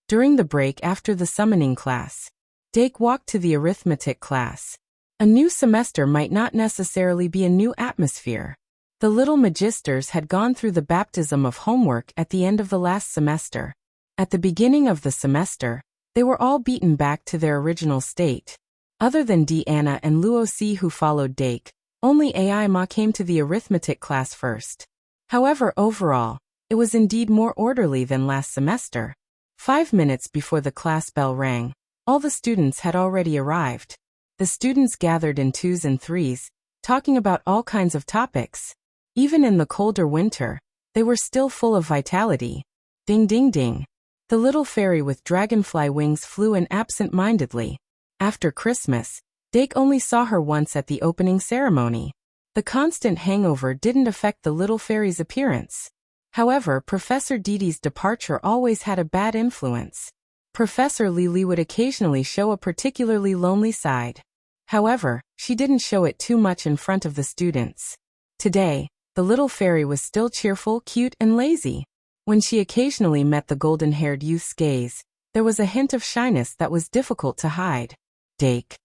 During the break after the summoning class, Dake walked to the arithmetic class. A new semester might not necessarily be a new atmosphere. The little magisters had gone through the baptism of homework at the end of the last semester. At the beginning of the semester, they were all beaten back to their original state. Other than Deanna and Luosi who followed Dake, only Ai Ma came to the arithmetic class first. However, overall, it was indeed more orderly than last semester. 5 minutes before the class bell rang, all the students had already arrived. The students gathered in 2s and 3s, talking about all kinds of topics. Even in the colder winter, they were still full of vitality. Ding ding ding. The little fairy with dragonfly wings flew in absent-mindedly. After Christmas, Dake only saw her once at the opening ceremony. The constant hangover didn't affect the little fairy's appearance. However, Professor Didi's departure always had a bad influence. Professor Lili would occasionally show a particularly lonely side. However, she didn't show it too much in front of the students. Today, the little fairy was still cheerful, cute, and lazy. When she occasionally met the golden-haired youth's gaze, there was a hint of shyness that was difficult to hide. Dake.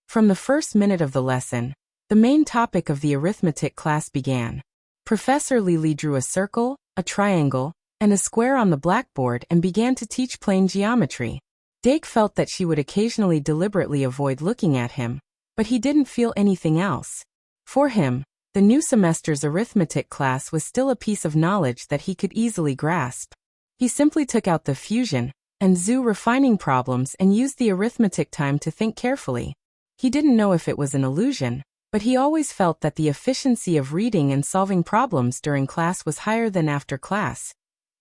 From the first minute of the lesson, the main topic of the arithmetic class began. Professor Lili drew a circle, a triangle, and a square on the blackboard and began to teach plane geometry. Dake felt that she would occasionally deliberately avoid looking at him, but he didn't feel anything else. For him, the new semester's arithmetic class was still a piece of knowledge that he could easily grasp. He simply took out the fusion and zoo refining problems and used the arithmetic time to think carefully. He didn't know if it was an illusion, but he always felt that the efficiency of reading and solving problems during class was higher than after class,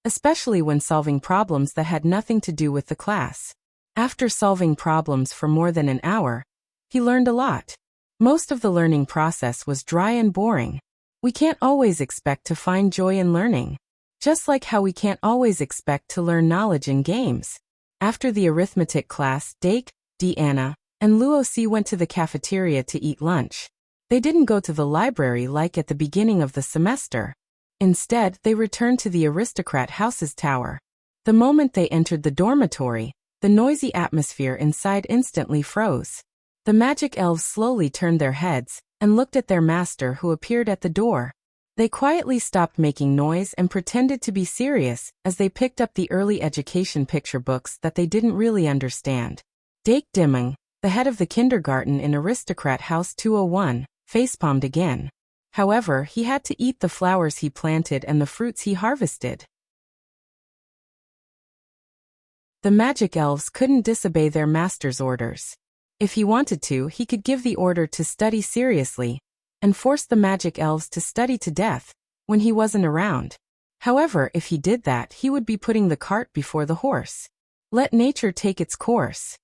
especially when solving problems that had nothing to do with the class. After solving problems for more than an hour, he learned a lot. Most of the learning process was dry and boring. We can't always expect to find joy in learning, just like how we can't always expect to learn knowledge in games. After the arithmetic class, Dake, Deanna, and Luosi went to the cafeteria to eat lunch. They didn't go to the library like at the beginning of the semester. Instead, they returned to the aristocrat house's tower. The moment they entered the dormitory, the noisy atmosphere inside instantly froze. The magic elves slowly turned their heads and looked at their master who appeared at the door. They quietly stopped making noise and pretended to be serious as they picked up the early education picture books that they didn't really understand. Dake Dimming, the head of the kindergarten in Aristocrat House 201, facepalmed again. However, he had to eat the flowers he planted and the fruits he harvested. The magic elves couldn't disobey their master's orders. If he wanted to, he could give the order to study seriously and force the magic elves to study to death when he wasn't around. However, if he did that, he would be putting the cart before the horse. Let nature take its course.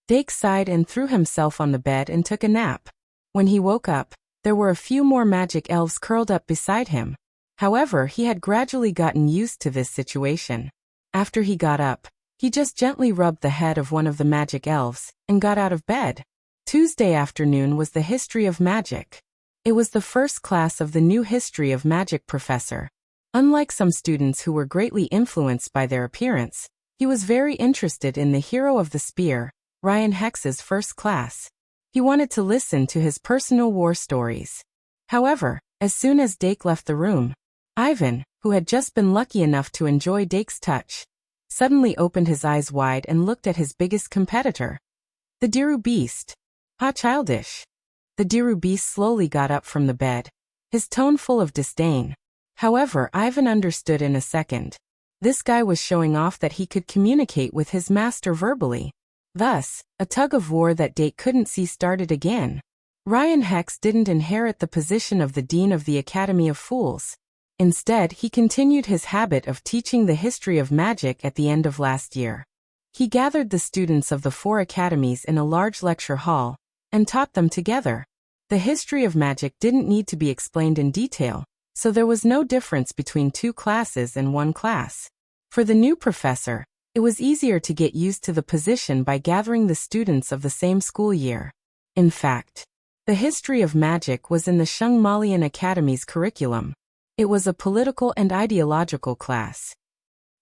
Dake sighed and threw himself on the bed and took a nap. When he woke up, there were a few more magic elves curled up beside him. However, he had gradually gotten used to this situation. After he got up, He just gently rubbed the head of one of the magic elves and got out of bed. Tuesday afternoon was the history of magic. It was the first class of the new history of magic professor. Unlike some students who were greatly influenced by their appearance, he was very interested in the hero of the spear, Ryan Hex's first class. He wanted to listen to his personal war stories. However, as soon as Dake left the room, Ivan, who had just been lucky enough to enjoy Dake's touch, suddenly opened his eyes wide and looked at his biggest competitor. The Diru Beast. Ha, childish. The Diru Beast slowly got up from the bed, his tone full of disdain. However, Ivan understood in a second. This guy was showing off that he could communicate with his master verbally. Thus, a tug-of-war that Dake couldn't see started again. Ryan Hex didn't inherit the position of the Dean of the Academy of Fools. Instead, he continued his habit of teaching the history of magic at the end of last year. He gathered the students of the 4 academies in a large lecture hall and taught them together. The history of magic didn't need to be explained in detail, so there was no difference between 2 classes and 1 class. For the new professor, it was easier to get used to the position by gathering the students of the same school year. In fact, the history of magic was in the Shungmalian Academy's curriculum. It was a political and ideological class.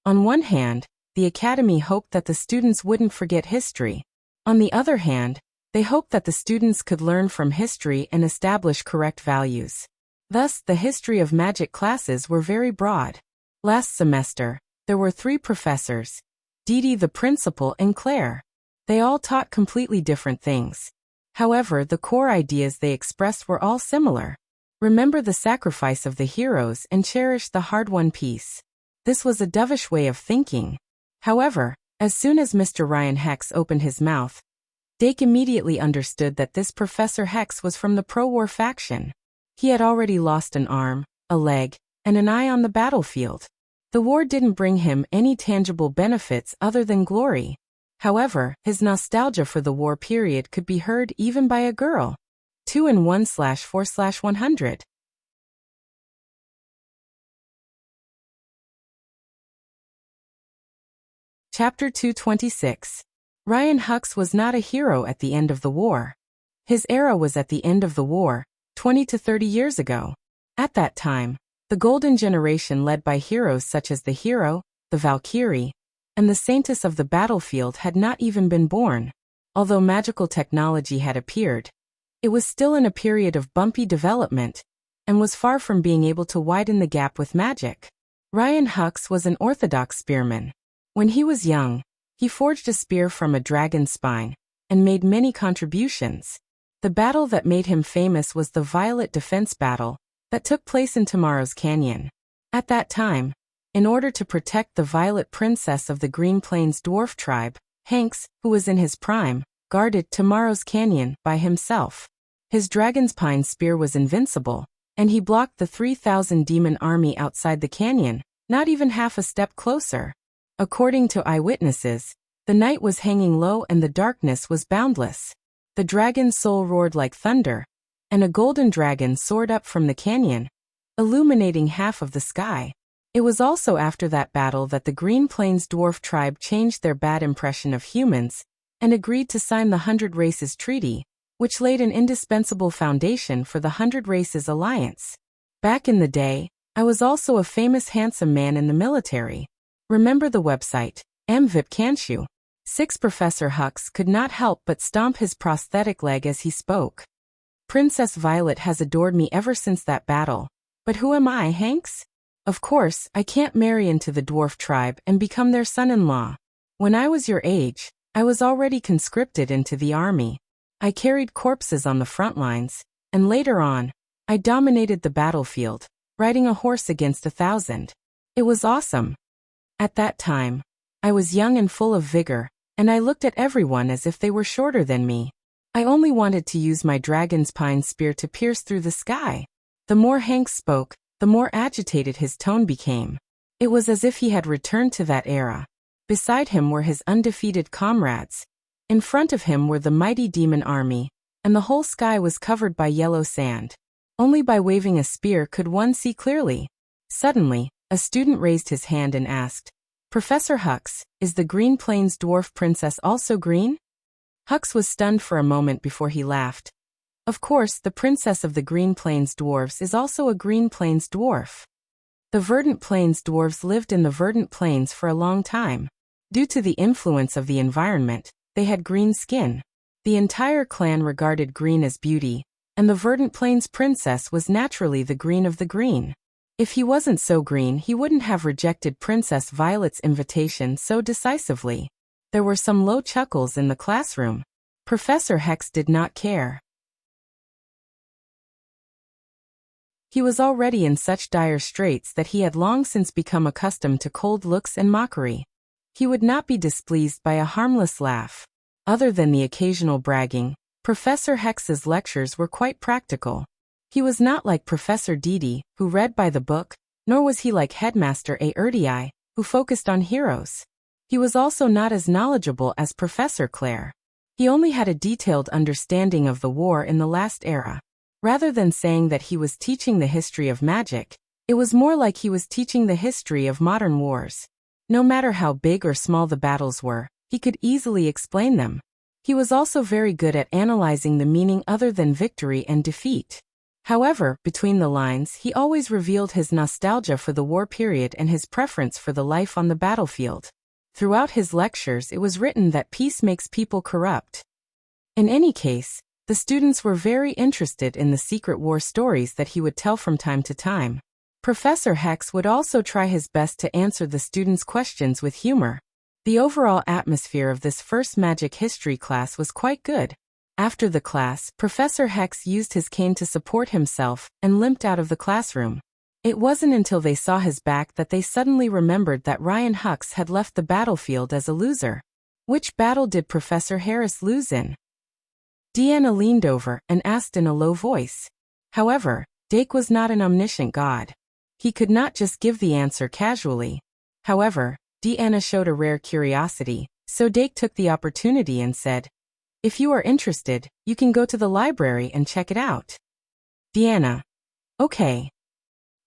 On one hand, the academy hoped that the students wouldn't forget history. On the other hand, they hoped that the students could learn from history and establish correct values. Thus, the history of magic classes were very broad. Last semester, there were 3 professors, Didi the principal and Claire. They all taught completely different things. However, the core ideas they expressed were all similar. Remember the sacrifice of the heroes and cherish the hard-won peace. This was a dovish way of thinking. However, as soon as Mr. Ryan Hex opened his mouth, Dake immediately understood that this Professor Hex was from the pro-war faction. He had already lost an arm, a leg, and an eye on the battlefield. The war didn't bring him any tangible benefits other than glory. However, his nostalgia for the war period could be heard even by a girl. 2 and 1/4/100. Chapter 226. Ryan Hux was not a hero at the end of the war. His era was at the end of the war, 20 to 30 years ago. At that time, the golden generation led by heroes such as the hero, the Valkyrie, and the Saintess of the battlefield had not even been born. Although magical technology had appeared, it was still in a period of bumpy development, and was far from being able to widen the gap with magic. Ryan Hux was an orthodox spearman. When he was young, he forged a spear from a dragon's spine, and made many contributions. The battle that made him famous was the Violet Defense Battle, that took place in Tomorrow's Canyon. At that time, in order to protect the Violet Princess of the Green Plains dwarf tribe, Hanks, who was in his prime, guarded Tomorrow's Canyon by himself. His dragon's pine spear was invincible, and he blocked the 3,000 demon army outside the canyon, not even half a step closer. According to eyewitnesses, the night was hanging low and the darkness was boundless. The dragon's soul roared like thunder, and a golden dragon soared up from the canyon, illuminating half of the sky. It was also after that battle that the Green Plains dwarf tribe changed their bad impression of humans and agreed to sign the 100 Races Treaty, which laid an indispensable foundation for the 100 Races Alliance. Back in the day, I was also a famous handsome man in the military. Remember the website, MVIP can't you? 6 Professor Hux could not help but stomp his prosthetic leg as he spoke. Princess Violet has adored me ever since that battle. But who am I, Hanks? Of course, I can't marry into the dwarf tribe and become their son-in-law. When I was your age, I was already conscripted into the army. I carried corpses on the front lines, and later on, I dominated the battlefield, riding a horse against 1,000. It was awesome. At that time, I was young and full of vigor, and I looked at everyone as if they were shorter than me. I only wanted to use my dragon's pine spear to pierce through the sky. The more Hank spoke, the more agitated his tone became. It was as if he had returned to that era. Beside him were his undefeated comrades. In front of him were the mighty demon army, and the whole sky was covered by yellow sand. Only by waving a spear could one see clearly. Suddenly, a student raised his hand and asked, Professor Hux, is the Green Plains dwarf princess also green? Hux was stunned for a moment before he laughed. Of course, the princess of the Green Plains dwarves is also a Green Plains dwarf. The Verdant Plains dwarves lived in the Verdant Plains for a long time. Due to the influence of the environment, they had green skin. The entire clan regarded green as beauty, and the Verdant Plains princess was naturally the green of the green. If he wasn't so green, he wouldn't have rejected Princess Violet's invitation so decisively. There were some low chuckles in the classroom. Professor Hex did not care. He was already in such dire straits that he had long since become accustomed to cold looks and mockery. He would not be displeased by a harmless laugh. Other than the occasional bragging, Professor Hex's lectures were quite practical. He was not like Professor Didi, who read by the book, nor was he like Headmaster Erdii, who focused on heroes. He was also not as knowledgeable as Professor Claire. He only had a detailed understanding of the war in the last era. Rather than saying that he was teaching the history of magic, it was more like he was teaching the history of modern wars. No matter how big or small the battles were, he could easily explain them. He was also very good at analyzing the meaning other than victory and defeat. However, between the lines, he always revealed his nostalgia for the war period and his preference for the life on the battlefield. Throughout his lectures, it was written that peace makes people corrupt. In any case, the students were very interested in the secret war stories that he would tell from time to time. Professor Hex would also try his best to answer the students' questions with humor. The overall atmosphere of this first magic history class was quite good. After the class, Professor Hex used his cane to support himself and limped out of the classroom. It wasn't until they saw his back that they suddenly remembered that Ryan Hux had left the battlefield as a loser. Which battle did Professor Harris lose in? Deanna leaned over and asked in a low voice. However, Dake was not an omniscient god. He could not just give the answer casually. However, Deanna showed a rare curiosity, so Dake took the opportunity and said, "If you are interested, you can go to the library and check it out." Deanna. Okay.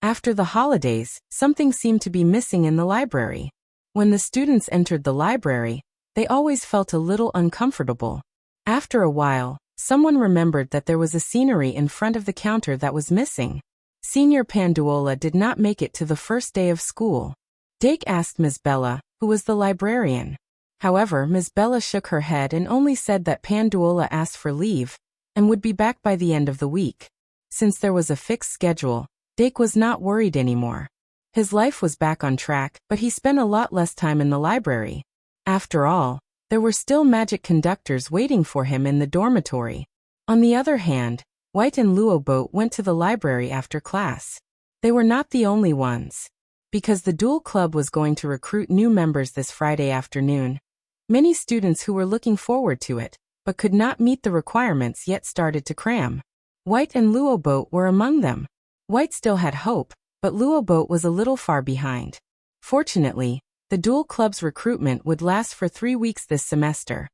After the holidays, something seemed to be missing in the library. When the students entered the library, they always felt a little uncomfortable. After a while, someone remembered that there was a scenery in front of the counter that was missing. Senior Panduola did not make it to the first day of school. Dake asked Ms. Bella, who was the librarian. However, Ms. Bella shook her head and only said that Panduola asked for leave and would be back by the end of the week. Since there was a fixed schedule, Dake was not worried anymore. His life was back on track, but he spent a lot less time in the library. After all, there were still magic conductors waiting for him in the dormitory. On the other hand, White and Luoboat went to the library after class. They were not the only ones. Because the Duel Club was going to recruit new members this Friday afternoon, many students who were looking forward to it, but could not meet the requirements yet started to cram. White and Luoboat were among them. White still had hope, but Luoboat was a little far behind. Fortunately, the Duel Club's recruitment would last for 3 weeks this semester.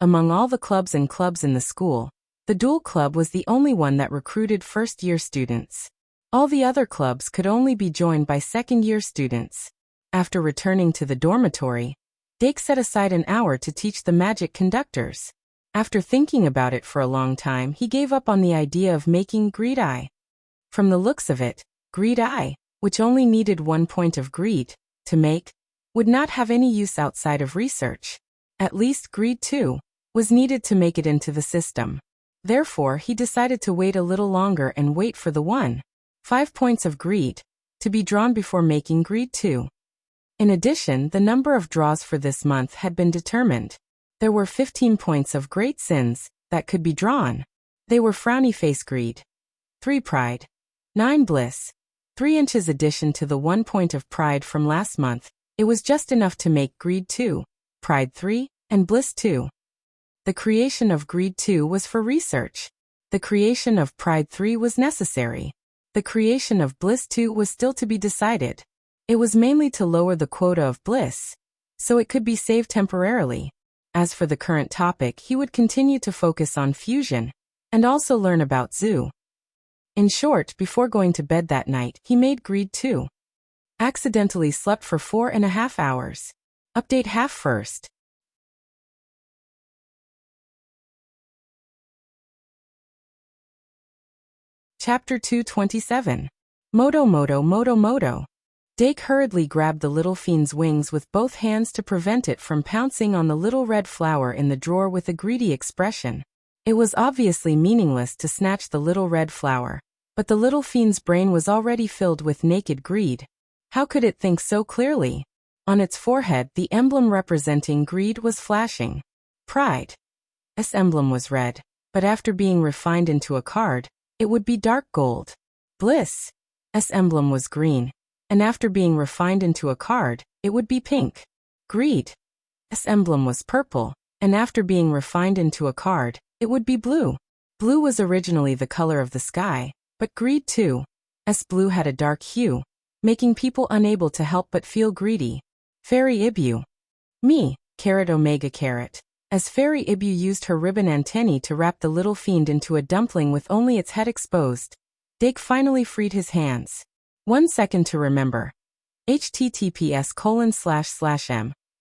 Among all the clubs in the school, the Duel Club was the only one that recruited first-year students. All the other clubs could only be joined by second-year students. After returning to the dormitory, Dake set aside an hour to teach the magic conductors. After thinking about it for a long time, he gave up on the idea of making Greed Eye. From the looks of it, Greed Eye, which only needed 1 point of greed to make, would not have any use outside of research. At least Greed 2 was needed to make it into the system. Therefore, he decided to wait a little longer and wait for the 1.5 points of greed to be drawn before making Greed 2. In addition, the number of draws for this month had been determined. There were 15 points of great sins that could be drawn. They were Frowny Face Greed, 3 Pride, 9 Bliss, 3 inches addition to the 1 point of Pride from last month. It was just enough to make Greed 2, Pride 3, and Bliss 2. The creation of Greed 2 was for research. The creation of Pride 3 was necessary. The creation of Bliss 2 was still to be decided. It was mainly to lower the quota of Bliss, so it could be saved temporarily. As for the current topic, he would continue to focus on fusion, and also learn about Zoo. In short, before going to bed that night, he made Greed 2. Accidentally slept for 4.5 hours. Update half first. Chapter 227. Moto Moto Moto Moto. Dake hurriedly grabbed the little fiend's wings with both hands to prevent it from pouncing on the little red flower in the drawer with a greedy expression. It was obviously meaningless to snatch the little red flower, but the little fiend's brain was already filled with naked greed. How could it think so clearly? On its forehead, the emblem representing greed was flashing. Pride's emblem was red, but after being refined into a card, it would be dark gold. Bliss's emblem was green, and after being refined into a card, it would be pink. Greed's emblem was purple, and after being refined into a card, it would be blue. Blue was originally the color of the sky, but greed too's blue had a dark hue, making people unable to help but feel greedy. Fairy Ibu. Me, carat omega carat. As Fairy Ibu used her ribbon antennae to wrap the little fiend into a dumpling with only its head exposed, Dake finally freed his hands. 1 second to remember. https://m.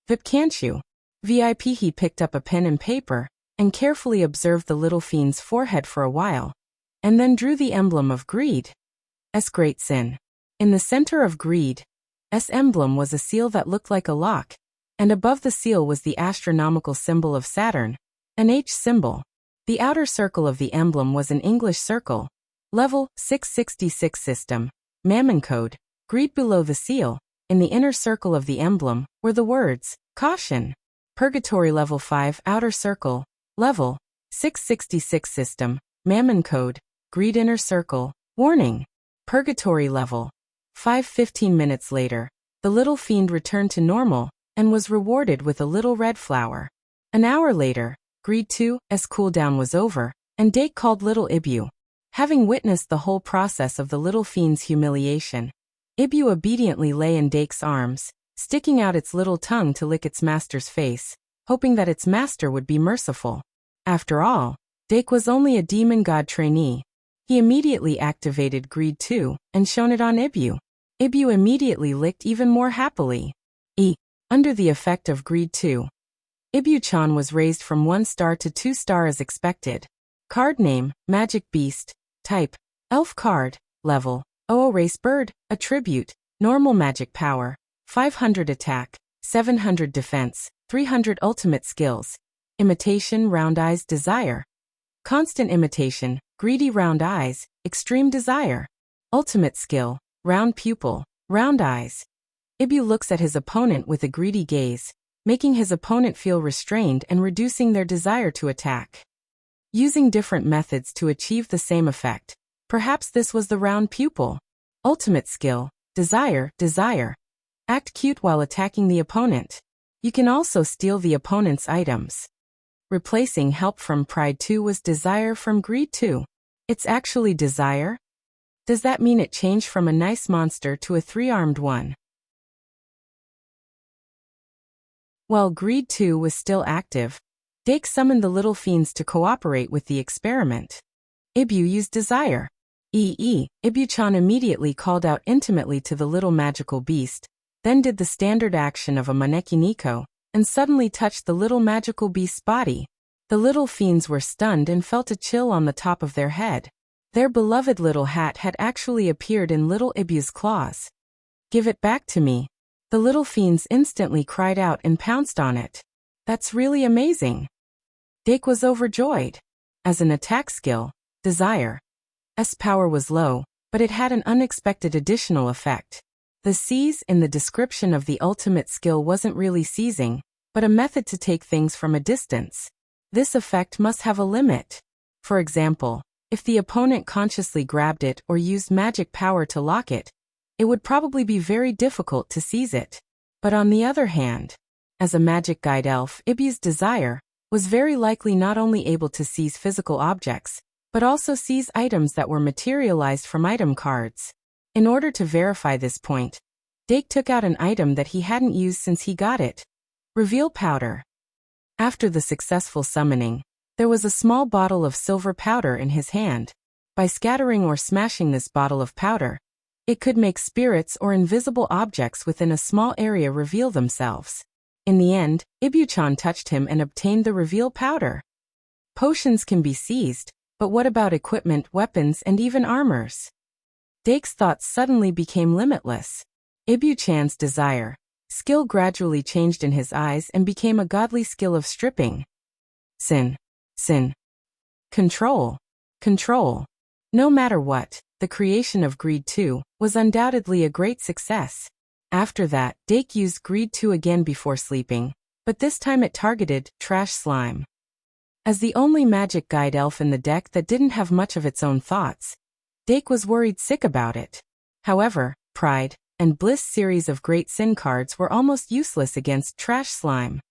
VIP can't you? VIP. He picked up a pen and paper, and carefully observed the little fiend's forehead for a while, and then drew the emblem of greed's great sin. In the center of greed's emblem was a seal that looked like a lock, and above the seal was the astronomical symbol of Saturn, an H symbol. The outer circle of the emblem was an English circle, level 666 system, Mammon code, greed. Below the seal, in the inner circle of the emblem, were the words, caution. Purgatory level 5 outer circle, level 666 system, Mammon code, greed. Inner circle, warning. Purgatory level 5. 15 minutes later, the little fiend returned to normal, and was rewarded with a little red flower. An hour later, Greed 2's cooldown was over, and Dake called little Ibu. Having witnessed the whole process of the little fiend's humiliation, Ibu obediently lay in Dake's arms, sticking out its little tongue to lick its master's face, hoping that its master would be merciful. After all, Dake was only a demon god trainee. He immediately activated Greed 2 and shone it on Ibu. Ibu immediately licked even more happily. Under the effect of Greed 2, Ibu-chan was raised from 1 star to 2 star as expected. Card name, Magic Beast. Type, Elf card. Level, OO Race Bird. Attribute, Normal Magic Power. 500 Attack, 700 Defense, 300 Ultimate Skills. Imitation, Round Eyes, Desire. Constant Imitation, Greedy Round Eyes, Extreme Desire. Ultimate Skill, Round Pupil, Round Eyes. Ibu looks at his opponent with a greedy gaze, making his opponent feel restrained and reducing their desire to attack. Using different methods to achieve the same effect. Perhaps this was the round pupil. Ultimate skill, Desire. Act cute while attacking the opponent. You can also steal the opponent's items. Replacing help from Pride 2 was Desire from Greed 2. It's actually Desire? Does that mean it changed from a nice monster to a 3-armed one? While Greed 2 was still active, Dake summoned the little fiends to cooperate with the experiment. Ibu used Desire. Ibu-chan immediately called out intimately to the little magical beast, then did the standard action of a Maneki Nico, and suddenly touched the little magical beast's body. The little fiends were stunned and felt a chill on the top of their head. Their beloved little hat had actually appeared in little Ibu's claws. Give it back to me. The little fiends instantly cried out and pounced on it. That's really amazing. Dake was overjoyed. As an attack skill, Desire's power was low, but it had an unexpected additional effect. The seize in the description of the ultimate skill wasn't really seizing, but a method to take things from a distance. This effect must have a limit. For example, if the opponent consciously grabbed it or used magic power to lock it, it would probably be very difficult to seize it. But on the other hand, as a magic guide elf, Ibu's Desire was very likely not only able to seize physical objects, but also seize items that were materialized from item cards. In order to verify this point, Dake took out an item that he hadn't used since he got it. Reveal powder. After the successful summoning, there was a small bottle of silver powder in his hand. By scattering or smashing this bottle of powder, It could make spirits or invisible objects within a small area reveal themselves. In the end, Ibuchan touched him and obtained the reveal powder. Potions can be seized, but what about equipment, weapons, and even armors? Dake's thoughts suddenly became limitless. Ibuchan's desire, skill gradually changed in his eyes and became a godly skill of stripping. Sin. Control. No matter what, the creation of Greed 2 was undoubtedly a great success. After that, Dake used Greed 2 again before sleeping, but this time it targeted Trash Slime. As the only magic guide elf in the deck that didn't have much of its own thoughts, Dake was worried sick about it. However, Pride and Bliss series of Great Sin cards were almost useless against Trash Slime.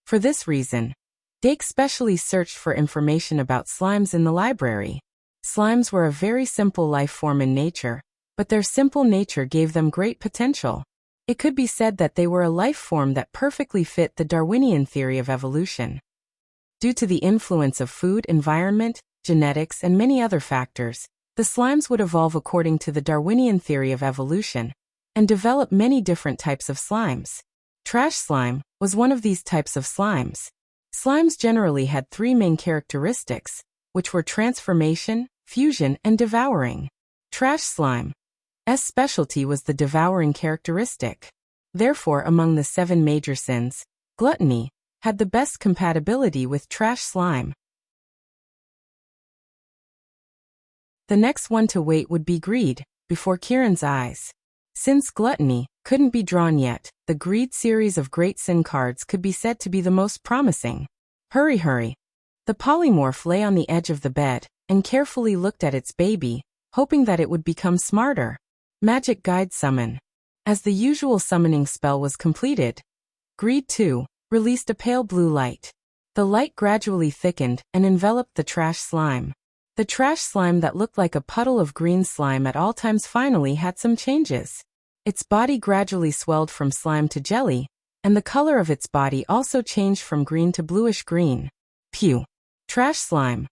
For this reason, Dake specially searched for information about slimes in the library. Slimes were a very simple life form in nature, but their simple nature gave them great potential. It could be said that they were a life form that perfectly fit the Darwinian theory of evolution. Due to the influence of food, environment, genetics, and many other factors, the slimes would evolve according to the Darwinian theory of evolution and develop many different types of slimes. Trash slime was one of these types of slimes. Slimes generally had three main characteristics, which were transformation, fusion, and devouring. Trash slime's specialty was the devouring characteristic. Therefore, among the 7 major sins, gluttony had the best compatibility with trash slime. The next one to wait would be greed, before Kieran's eyes. Since gluttony couldn't be drawn yet, the Greed series of Great Sin cards could be said to be the most promising. Hurry. The polymorph lay on the edge of the bed and carefully looked at its baby, hoping that it would become smarter. Magic Guide Summon. As the usual summoning spell was completed, Greed 2 released a pale blue light. The light gradually thickened and enveloped the trash slime. The trash slime that looked like a puddle of green slime at all times finally had some changes. Its body gradually swelled from slime to jelly, and the color of its body also changed from green to bluish green. Pew! Trash Slime's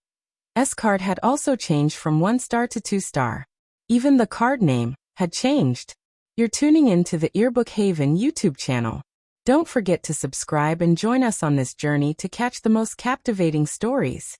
card had also changed from 1-star to 2-star. Even the card name had changed. You're tuning in to the Earbook Haven YouTube channel. Don't forget to subscribe and join us on this journey to catch the most captivating stories.